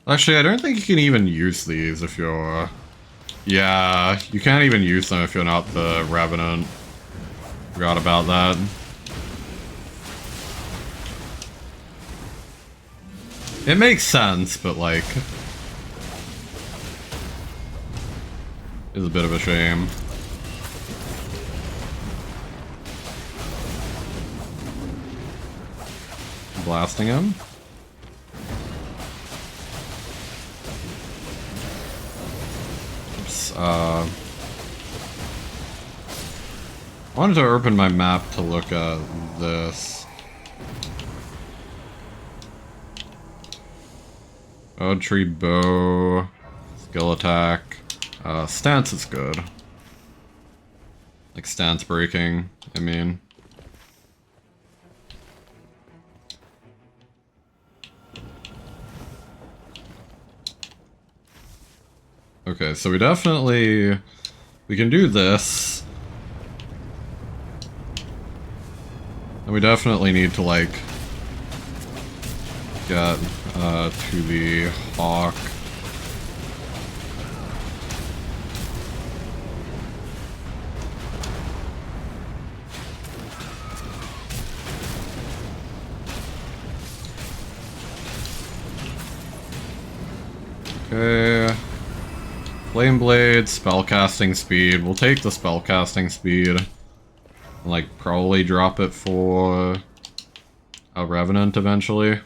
Actually, I don't think you can even use these if you're... Yeah, you can't even use them if you're not the Revenant. Forgot about that. It makes sense, but like... It's a bit of a shame. Blasting him. Oops, I wanted to open my map to look at this. Odd tree bow, skill attack, stance is good. Like stance breaking, I mean. Okay, so we can do this. And we definitely need to like get to the hawk. Okay. Flame blade, spellcasting speed. We'll take the spellcasting speed. Like, probably drop it for a Revenant eventually.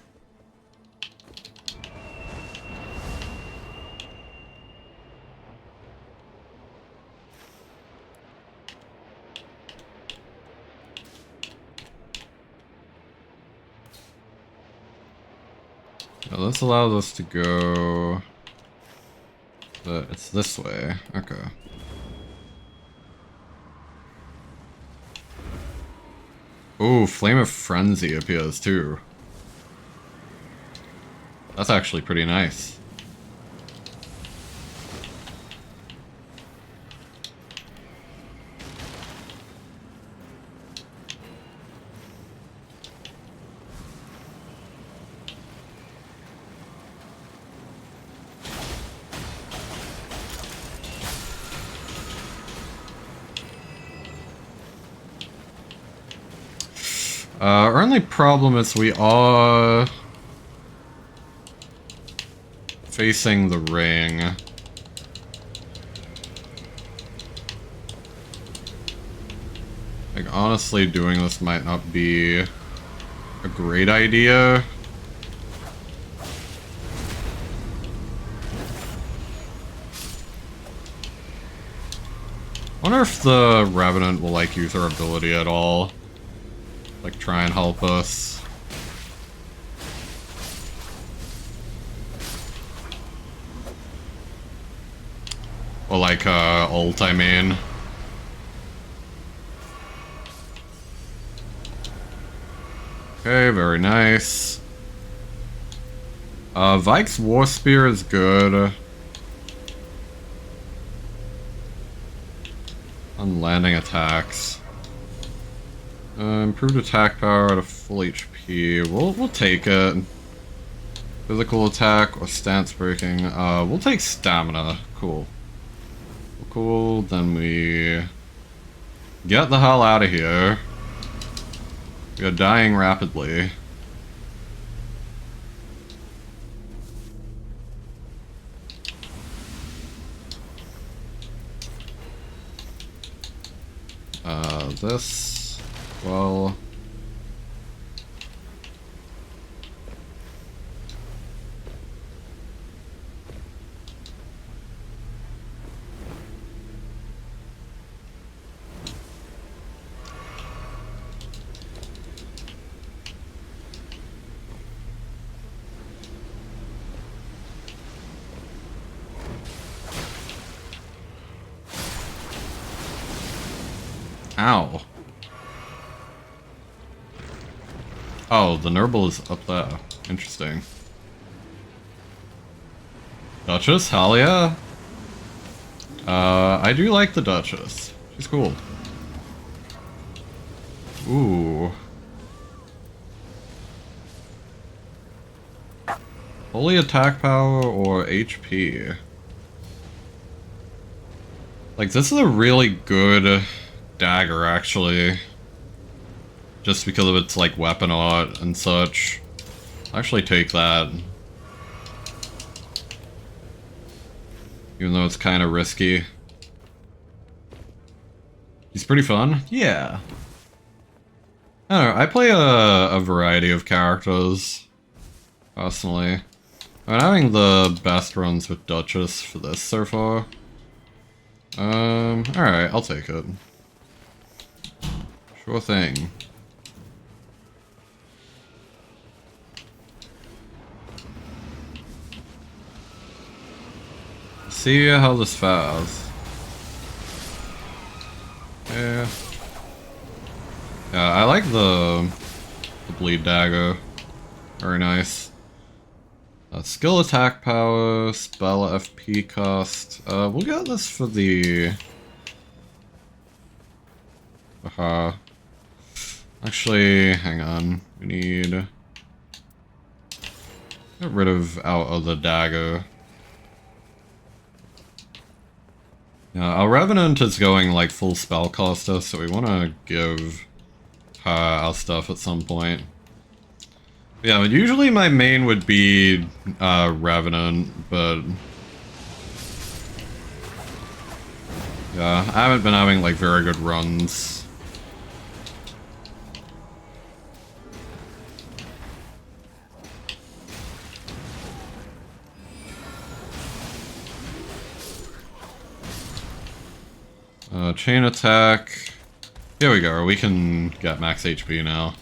Now this allows us to go... It's this way. Okay. Ooh, Flame of Frenzy appears too. That's actually pretty nice. Our only problem is we are facing the ring. Like, honestly, doing this might not be a great idea. Wonder if the Revenant will, like, use her ability at all. Like, try and help us. Or like, ult, I mean. Okay, very nice. Vike's War Spear is good. On landing attacks. Improved attack power at full HP. We'll take it. Physical attack or stance breaking. We'll take stamina. Cool. Cool. Then we get the hell out of here. We are dying rapidly. This. Well. Ow. Oh, the Nurble is up there. Interesting. Duchess? Hell yeah. I do like the Duchess. She's cool. Ooh. Holy attack power or HP? Like, this is a really good dagger, actually. Just because of its, like, weapon art and such. I'll actually take that. Even though it's kind of risky. He's pretty fun? Yeah. I don't know, I play a variety of characters, personally. I'm having the best runs with Duchess for this so far. Alright, I'll take it. Sure thing. See how this fares. Yeah. Yeah, I like the bleed dagger. Very nice. Skill attack power, spell FP cost. We'll get this for the... Actually, hang on. We need... Get rid of our other dagger. Yeah, our Revenant is going like full spellcaster, so we want to give her our stuff at some point. Yeah, but usually my main would be Revenant, but yeah, I haven't been having like very good runs Chain attack. Here we go, we can get max HP now.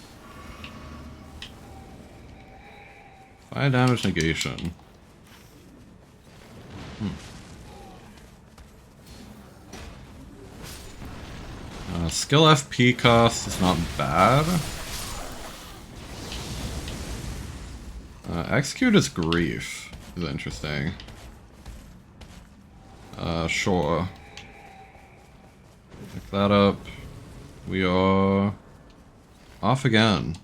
Fire damage negation. Skill FP cost is not bad. Execute is grief. Is interesting. Sure. Pick that up. We are off again.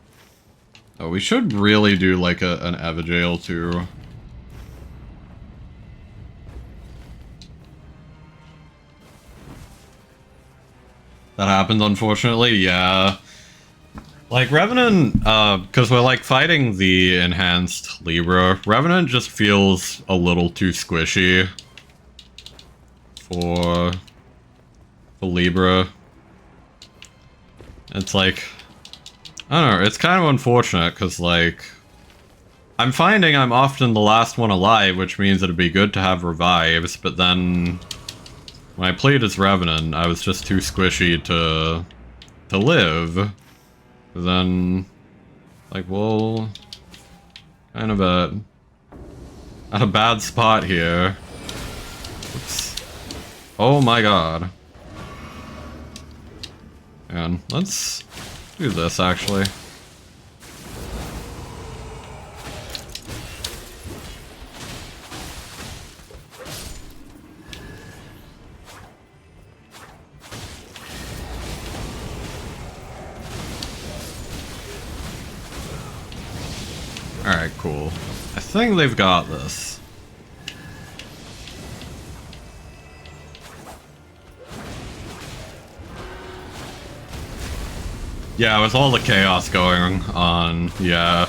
Oh, we should really do like an Evagale too. That happened, unfortunately, yeah. Like, Revenant, because we're, like, fighting the enhanced Libra, Revenant just feels a little too squishy for Libra. It's like, I don't know, it's kind of unfortunate, because, like, I'm finding I'm often the last one alive, which means it'd be good to have revives, but then when I played as Revenant, I was just too squishy to live. Then, like, well, kind of at a bad spot here. Oops. Oh my god. And let's do this, actually. Alright, cool. I think they've got this. Yeah, with all the chaos going on, yeah.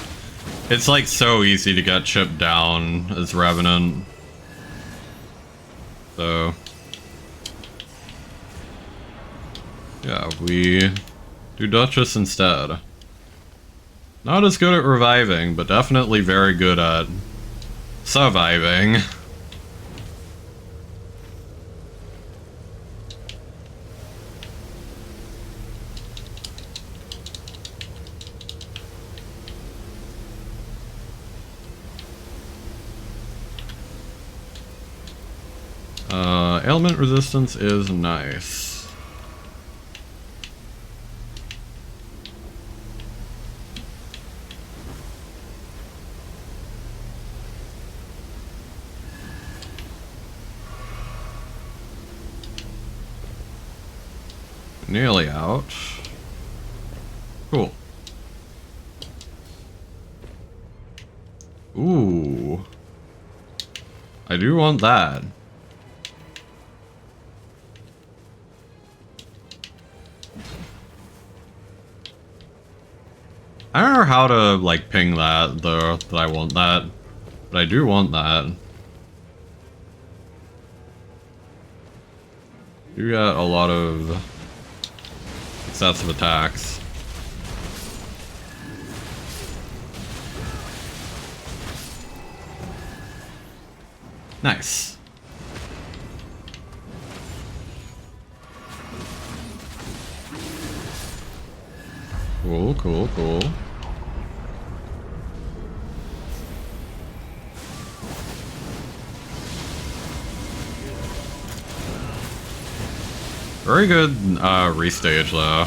It's like so easy to get chipped down as Revenant. So yeah, we do Duchess instead. Not as good at reviving, but definitely very good at surviving. Ailment resistance is nice. Nearly out. Cool. Ooh. I do want that. I don't know how to, like, ping that, though, that I want that. But I do want that. You got a lot of excessive attacks. Nice. Cool, cool, cool. Very good restage though.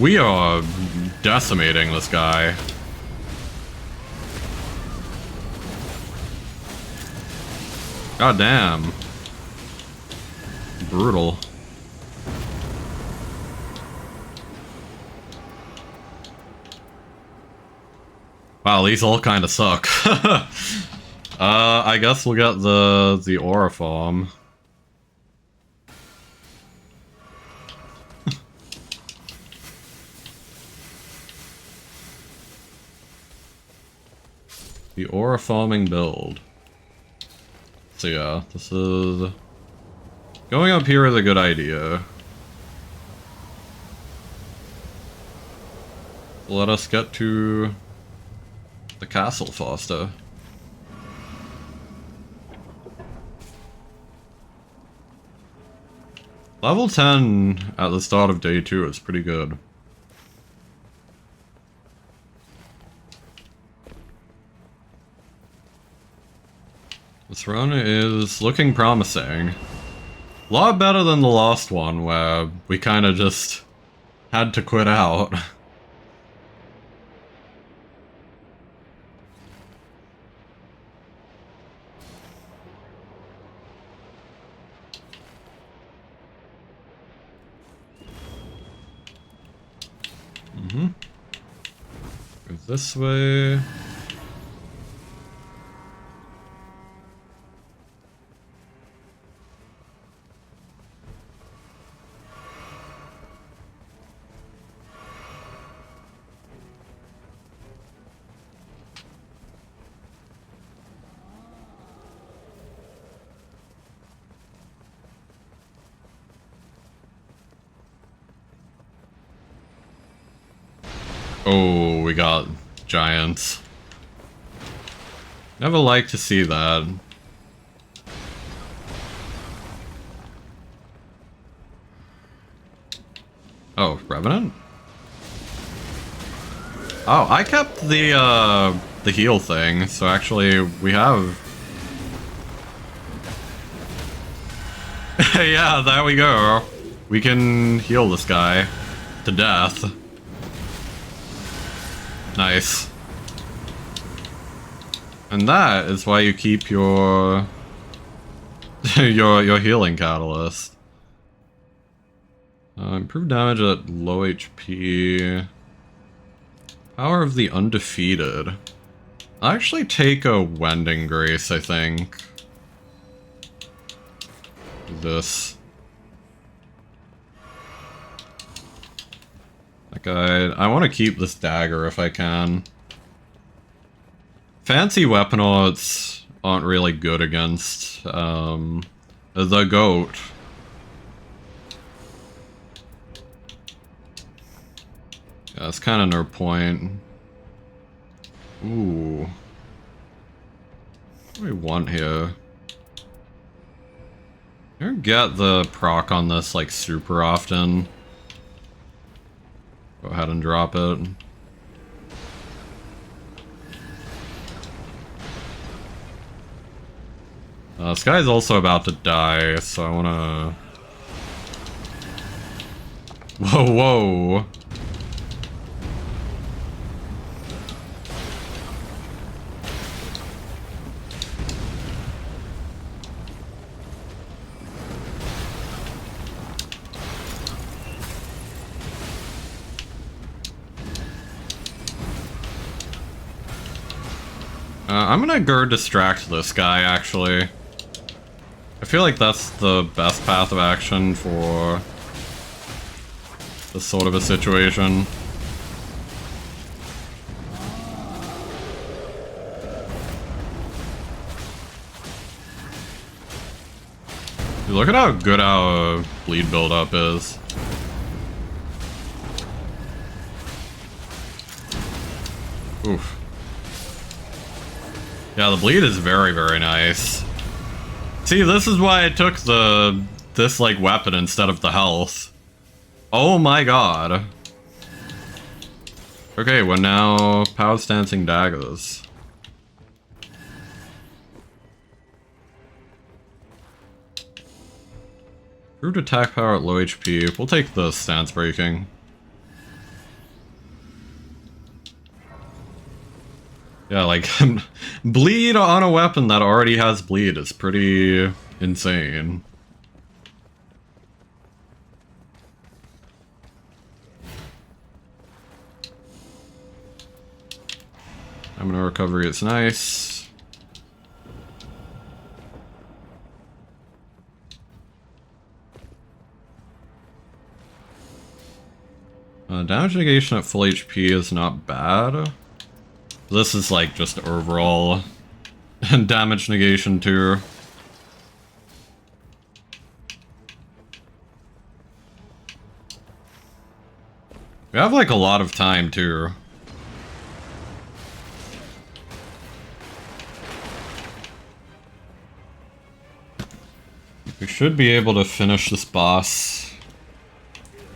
We are decimating this guy. God damn. Brutal. Wow, these all kind of suck. I guess we'll get the aura form. The aura farming build. So yeah, this is... Going up here is a good idea. Let us get to the castle faster. Level 10 at the start of day 2 is pretty good. This run is looking promising. A lot better than the last one, where we kind of just had to quit out. Go this way. Oh, we got giants. Never like to see that. Oh, Revenant? Oh, I kept the heal thing, so actually we have... Yeah, there we go. We can heal this guy to death. Nice. And that is why you keep your your healing catalyst. Improve damage at low HP. Power of the Undefeated. I'll actually take a Wending Grace, I think. This. That guy, I want to keep this dagger if I can. Fancy weapon arts aren't really good against the goat. Yeah, that's kind of no point. Ooh. What do we want here? You don't get the proc on this like super often. Go ahead and drop it. This guy's also about to die, so I wanna... Whoa, whoa! I'm gonna go distract this guy, actually. I feel like that's the best path of action for this sort of a situation. Dude, look at how good our bleed buildup is. Oof. Yeah, the bleed is very, very nice. See, this is why I took this like weapon instead of the health. Oh my god. Okay, we're now power stancing daggers. Improved attack power at low HP. We'll take the stance breaking. Yeah, like, bleed on a weapon that already has bleed is pretty insane. Stamina recovery is nice. Damage negation at full HP is not bad. This is like just overall damage negation too. We have like a lot of time too. We should be able to finish this boss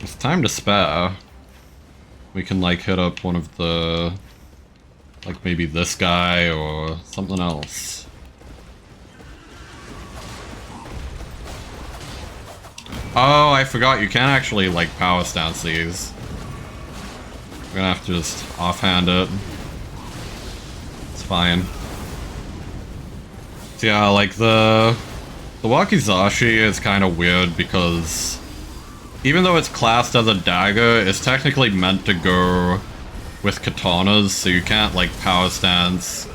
with time to spare. We can like hit up one of the, like maybe this guy or something else. Oh, I forgot you can't actually like power stance these. We're gonna have to just offhand it. It's fine. So yeah, like the wakizashi is kind of weird because even though it's classed as a dagger, it's technically meant to go with katanas, so you can't like power stance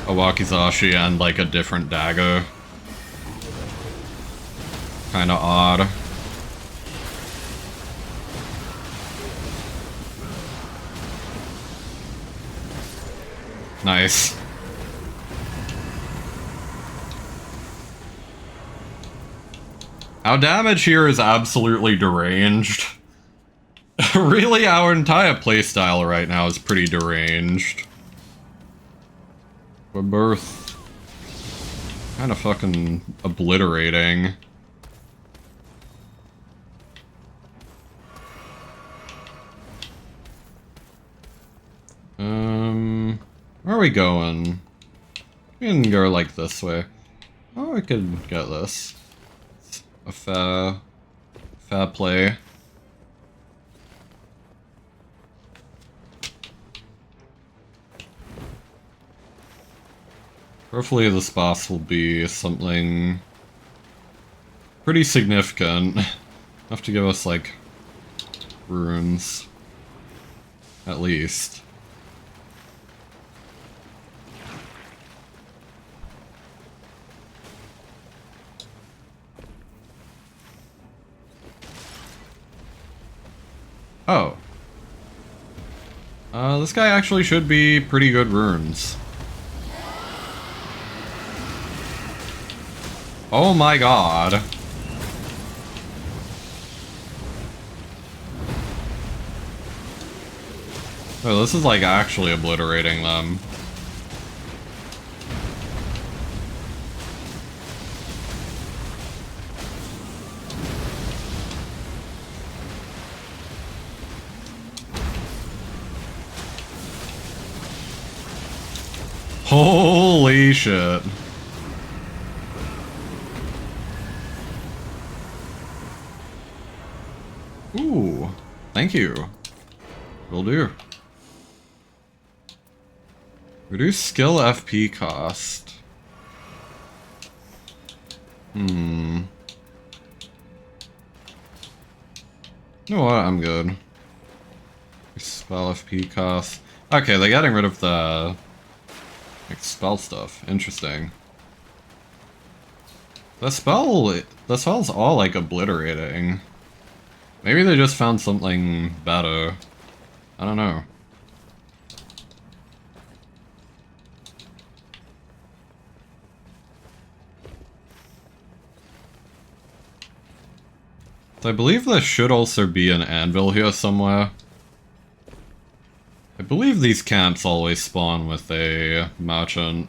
a wakizashi and like a different dagger. Kinda odd. Nice. Our damage here is absolutely deranged. Really, our entire playstyle right now is pretty deranged. We're both kind of fucking obliterating. Where are we going? We can go like this way. Oh, I could get this. It's a fair play. Hopefully this boss will be something pretty significant. Enough to give us, like, runes. At least. Oh. This guy actually should be pretty good runes. Oh my god. Oh, this is like actually obliterating them. Holy shit. Ooh, thank you. Will do. Reduce skill FP cost. You know what? I'm good. Spell FP cost. Okay, they're getting rid of the like spell stuff. Interesting. The spell's all like obliterating. Maybe they just found something better. I don't know. So I believe there should also be an anvil here somewhere. I believe these camps always spawn with a merchant.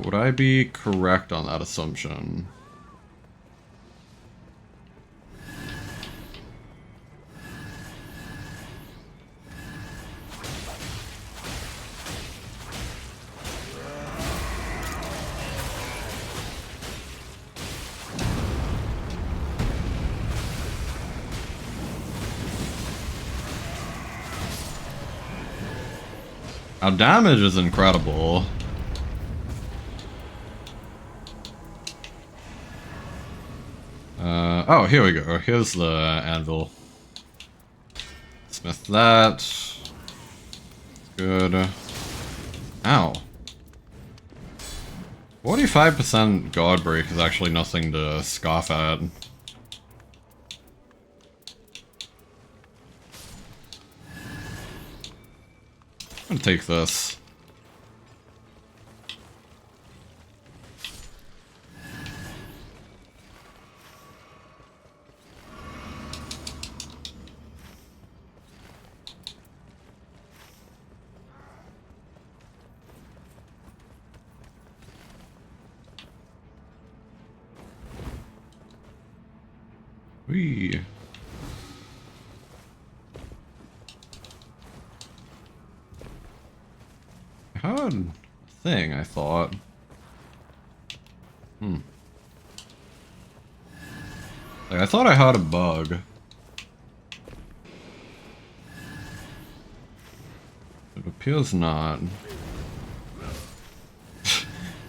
Would I be correct on that assumption? Our damage is incredible. Oh, here we go. Here's the anvil. Smith that. Good. Ow. 45% guard break is actually nothing to scoff at. I'm gonna take this. Whee. I had a thing, I thought. Like, I thought I had a bug. It appears not.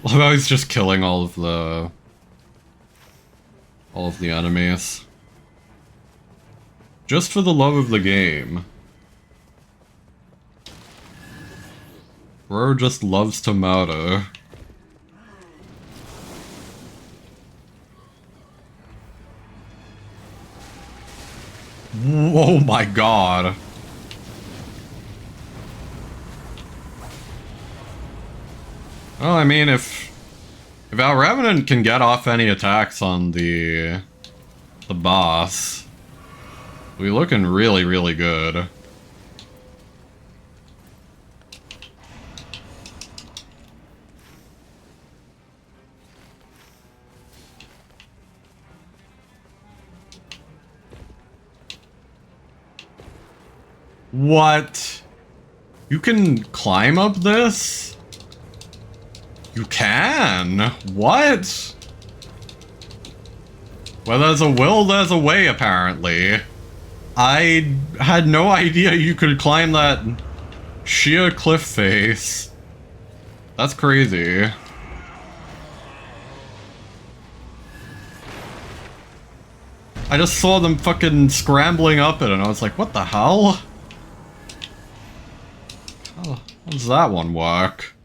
Well, I was just killing all of the enemies. Just for the love of the game. Bro just loves to murder. Oh my god. Well, I mean, if our Revenant can get off any attacks on the boss, we're looking really, really good. What? You can climb up this? You can? What? Well, there's a will, there's a way, apparently. I had no idea you could climb that sheer cliff face. That's crazy. I just saw them fucking scrambling up it and I was like, what the hell? How does that one work?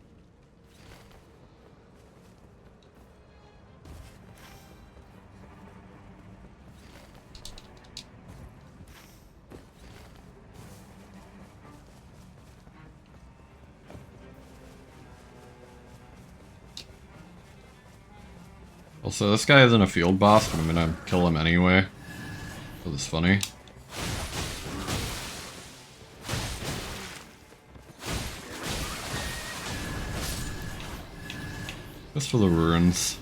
Also, this guy isn't a field boss, but I'm gonna kill him anyway. Because it's funny. Just for the ruins.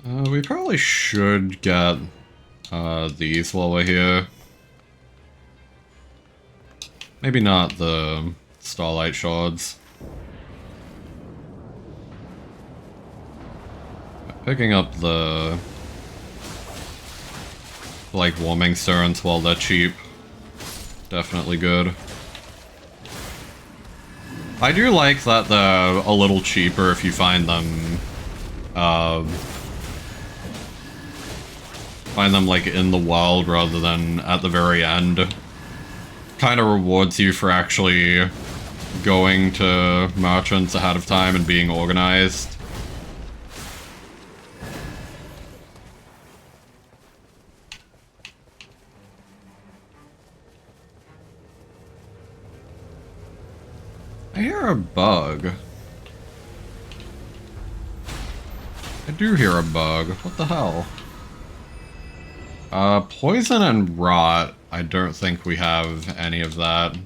We probably should get these while we're here. Maybe not the Starlight Shards. Picking up the like warming stones while they're cheap. Definitely good. I do like that they're a little cheaper if you find them like in the wild rather than at the very end. Kind of rewards you for actually going to merchants ahead of time and being organized. I hear a bug. I do hear a bug. What the hell? Poison and rot. I don't think we have any of that.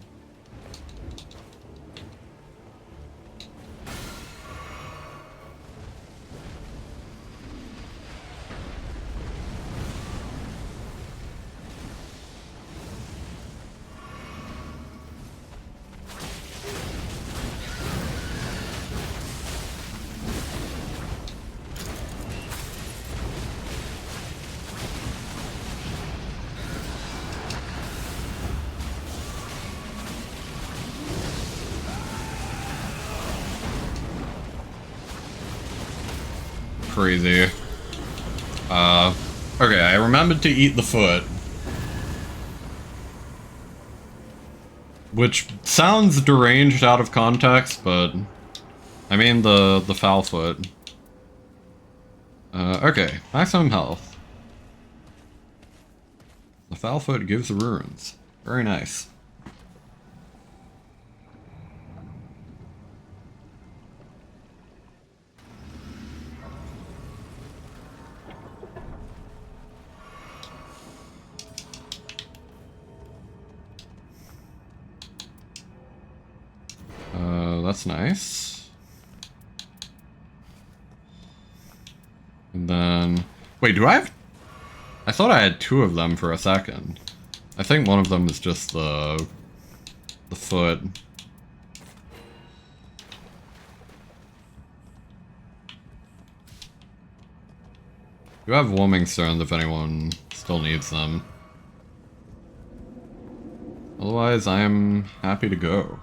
Crazy. Okay, I remembered to eat the foot. Which sounds deranged out of context, but I mean the foul foot. Okay, maximum health. The foul foot gives runes. Very nice. That's nice. And then... Wait, do I have... I thought I had 2 of them for a second. I think one of them is just the foot. You have warming stones if anyone still needs them. Otherwise, I am happy to go.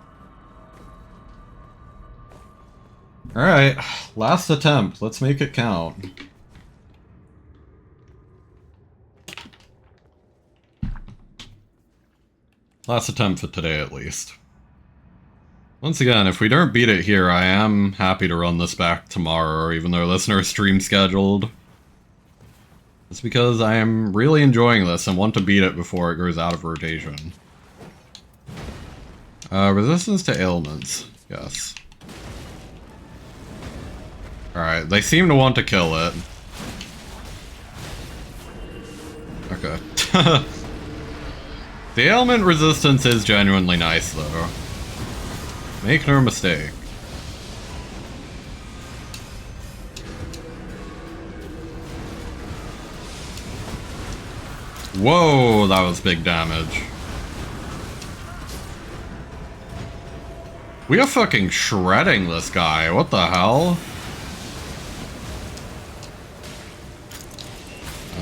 Alright, last attempt. Let's make it count. Last attempt for today, at least. Once again, if we don't beat it here, I am happy to run this back tomorrow, even though listener stream scheduled. It's because I am really enjoying this and want to beat it before it goes out of rotation. Resistance to ailments. Yes. Alright, they seem to want to kill it. Okay. The ailment resistance is genuinely nice, though. Make no mistake. Whoa, that was big damage. We are fucking shredding this guy. What the hell?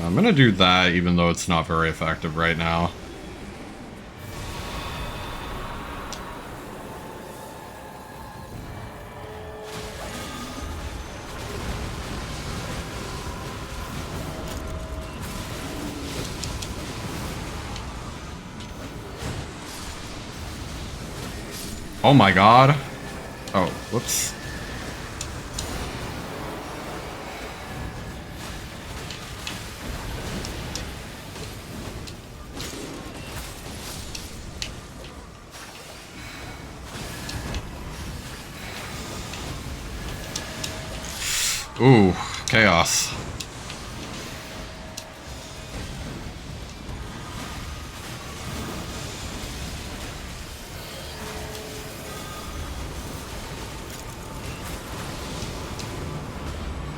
I'm gonna do that, even though it's not very effective right now. Oh my god. Oh, whoops. Ooh, chaos.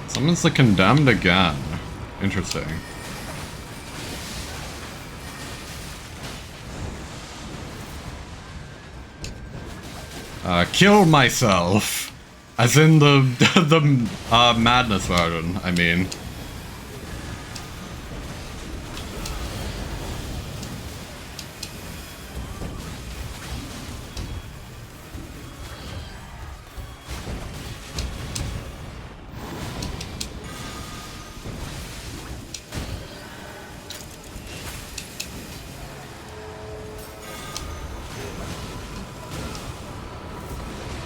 Summons the condemned again. Interesting. Kill myself. As in the madness version, I mean.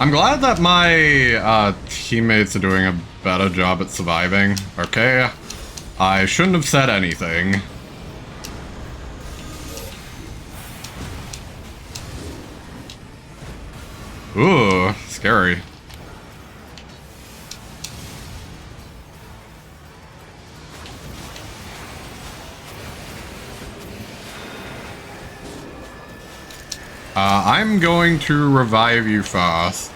I'm glad that my teammates are doing a better job at surviving. Okay, I shouldn't have said anything. Ooh, scary. I'm going to revive you fast.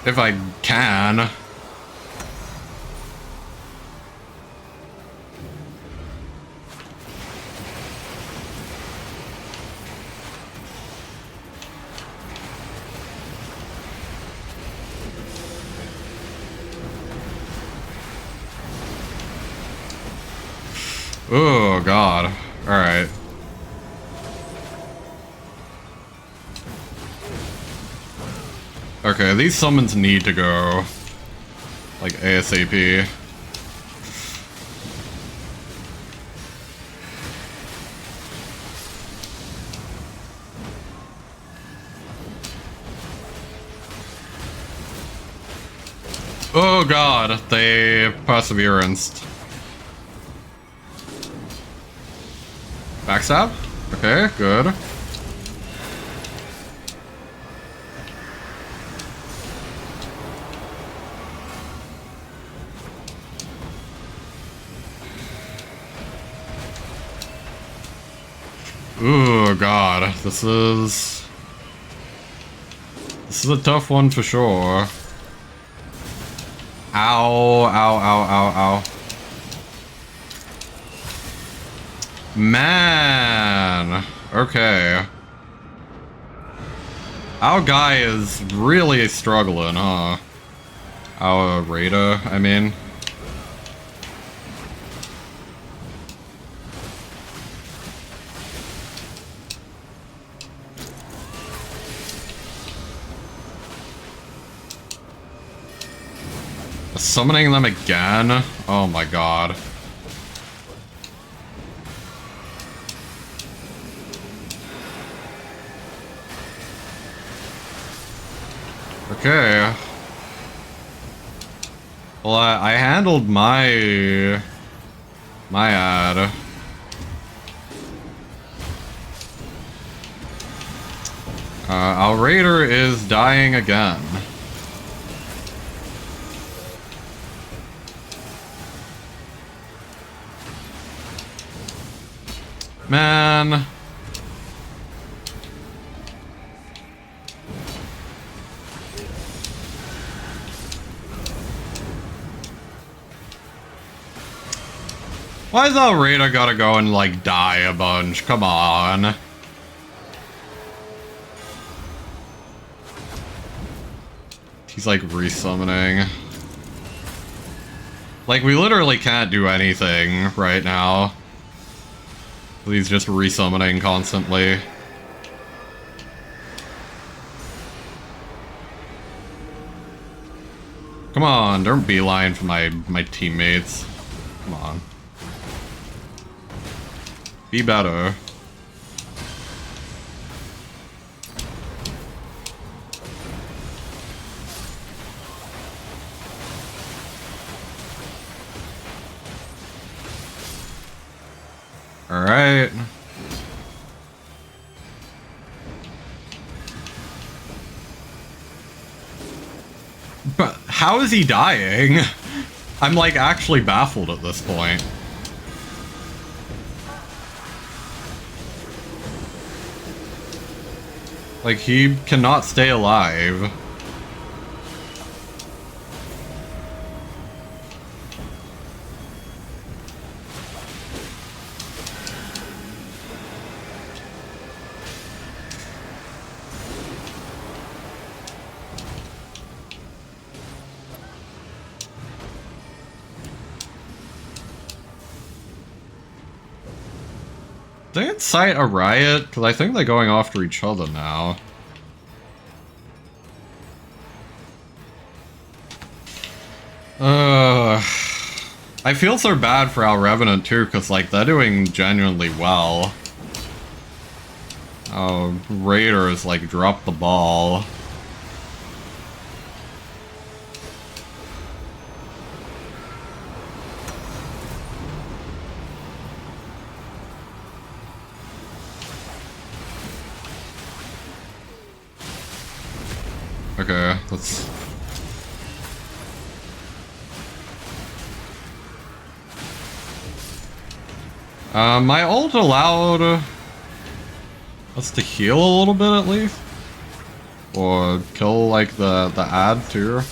If I can. Oh, God. Alright. Okay, these summons need to go. Like, ASAP. Oh god, they perseveranced. Backstab? Okay, good. Ooh, god, this is This is a tough one for sure. Ow, ow, ow, ow, ow. Man. Okay. Our guy is really struggling, huh? Our raider, I mean. Summoning them again? Oh my god. Okay. Well, I handled my ad. Our raider is dying again. Man. Why's our raider gotta go and, like, die a bunch? Come on. He's, like, resummoning. Like, we literally can't do anything right now. He's just resummoning constantly. Come on, don't beeline for my teammates. Come on. Be better. Alright. But how is he dying? I'm like actually baffled at this point. Like he cannot stay alive. They incite a riot? Because I think they're going after each other now. I feel so bad for our Revenant too, because like they're doing genuinely well. Oh, Raiders like dropped the ball. Okay, let's... my ult allowed us to heal a little bit at least. Or kill, like, the ad too.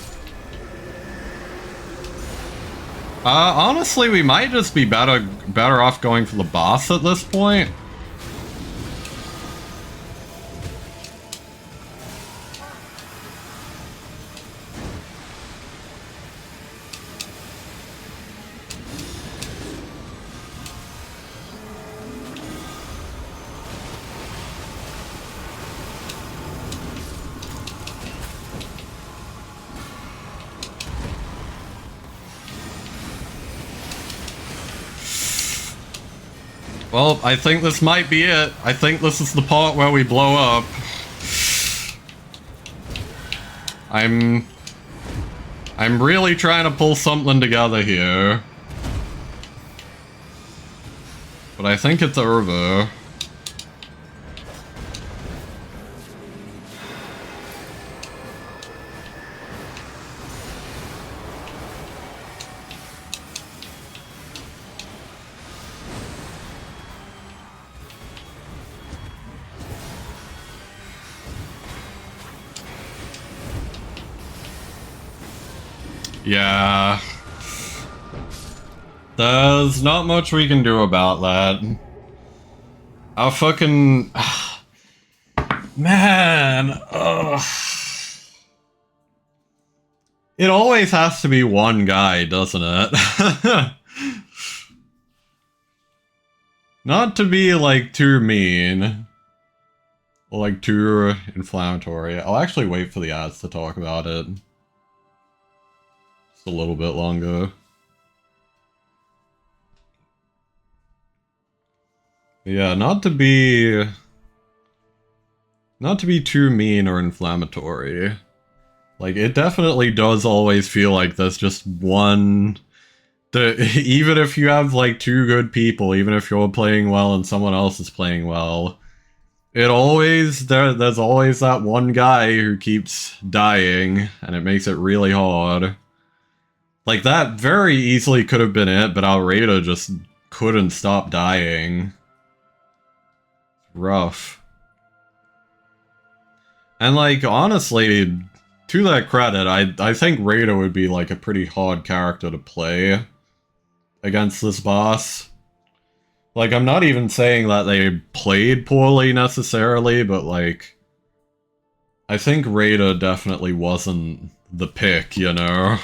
Honestly, we might just be better off going for the boss at this point. Well, I think this might be it. I think this is the part where we blow up. I'm really trying to pull something together here. But I think it's over. Yeah. There's not much we can do about that. I'll fucking... Man, ugh. It always has to be one guy, doesn't it? Not to be, like, too mean. Or, like, too inflammatory. I'll actually wait for the ads to talk about it. Just a little bit longer. Yeah, not to be too mean or inflammatory. Like, it definitely does always feel like there's just one... even if you have, like, two good people, even if you're playing well and someone else is playing well, it always... there's always that one guy who keeps dying, and it makes it really hard. Like, that very easily could have been it, but Alreda just couldn't stop dying. Rough. And, like, honestly, to their credit, I think Rada would be, like, a pretty hard character to play against this boss. Like, I'm not even saying that they played poorly necessarily, but, like, I think Rada definitely wasn't the pick, you know?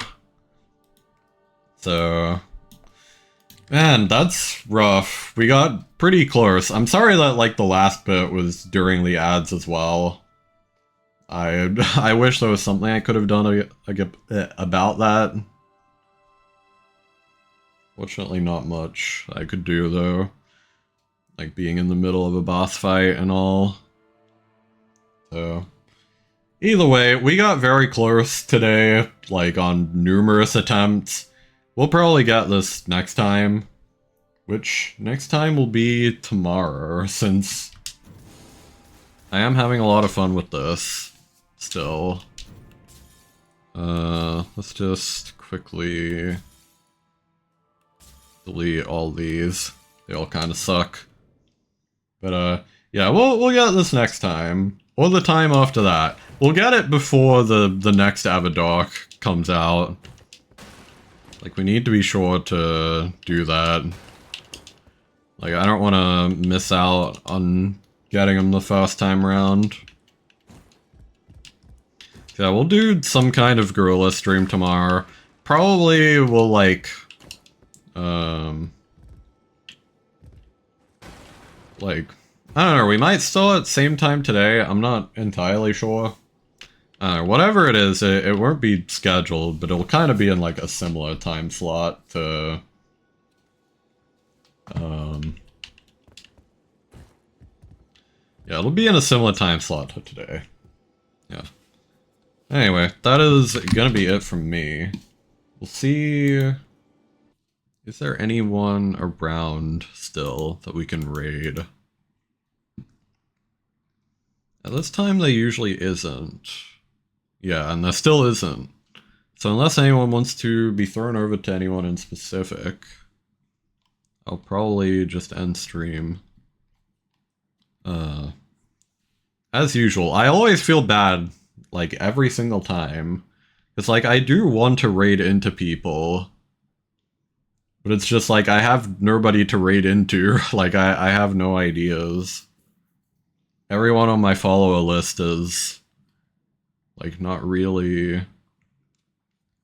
So... Man, that's rough. We got pretty close. I'm sorry that, like, the last bit was during the ads as well. I wish there was something I could have done about that. Fortunately, not much I could do, though. Like, being in the middle of a boss fight and all. So... Either way, we got very close today, like, on numerous attempts. We'll probably get this next time. Which, next time will be tomorrow, since... I am having a lot of fun with this. Still. Let's just quickly... delete all these. They all kind of suck. But, yeah, we'll get this next time. Or the time after that. We'll get it before the next Avadoc comes out. Like, we need to be sure to do that. Like, I don't want to miss out on getting them the first time around. Yeah, we'll do some kind of gorilla stream tomorrow. Probably we'll, like... like, I don't know, we might still at the same time today, I'm not entirely sure. Whatever it is, it won't be scheduled, but it'll kind of be in, like, a similar time slot to... yeah, it'll be in a similar time slot to today. Yeah. Anyway, that is gonna be it from me. We'll see... Is there anyone around still that we can raid? At this time, there usually isn't. Yeah, and there still isn't. So unless anyone wants to be thrown over to anyone in specific, I'll probably just end stream. As usual, I always feel bad, like, every single time. It's like, I do want to raid into people, but it's just like, I have nobody to raid into. Like, I have no ideas. Everyone on my follower list is, like, not really,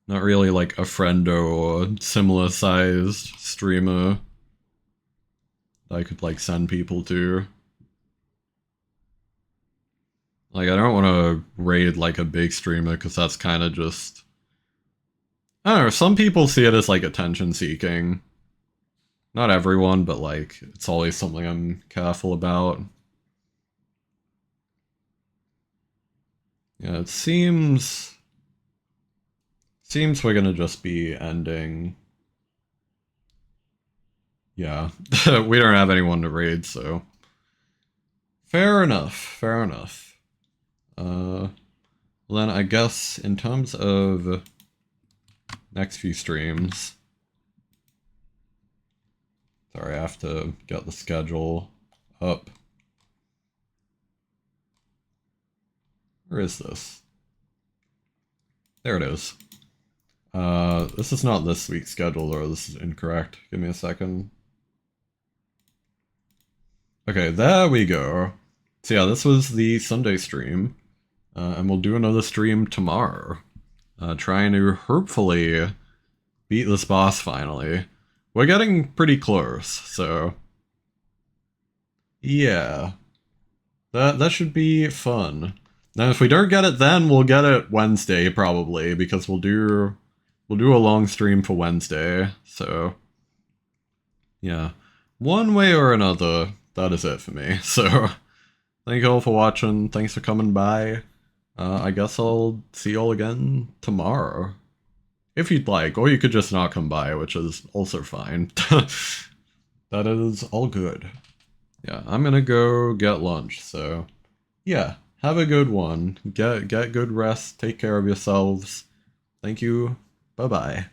like, a friendo or similar sized streamer that I could, like, send people to. Like, I don't want to raid, like, a big streamer, because that's kind of just... I don't know, some people see it as, like, attention-seeking. Not everyone, but, like, it's always something I'm careful about. Yeah, it seems we're gonna just be ending... Yeah, we don't have anyone to raid, so... Fair enough, fair enough. Well then, I guess, in terms of next few streams... Sorry, I have to get the schedule up. Where is this? There it is. This is not this week's schedule, or this is incorrect. Give me a second. Okay, there we go. So yeah, this was the Sunday stream. And we'll do another stream tomorrow. Trying to hopefully beat this boss finally. We're getting pretty close, so... yeah. That should be fun. Now if we don't get it then, we'll get it Wednesday probably, because we'll do a long stream for Wednesday, so... yeah. One way or another, that is it for me, so... thank you all for watching, thanks for coming by. I guess I'll see you all again tomorrow. If you'd like, or you could just not come by, which is also fine. That is all good. Yeah, I'm gonna go get lunch, so... yeah, have a good one. Get good rest, take care of yourselves. Thank you, bye-bye.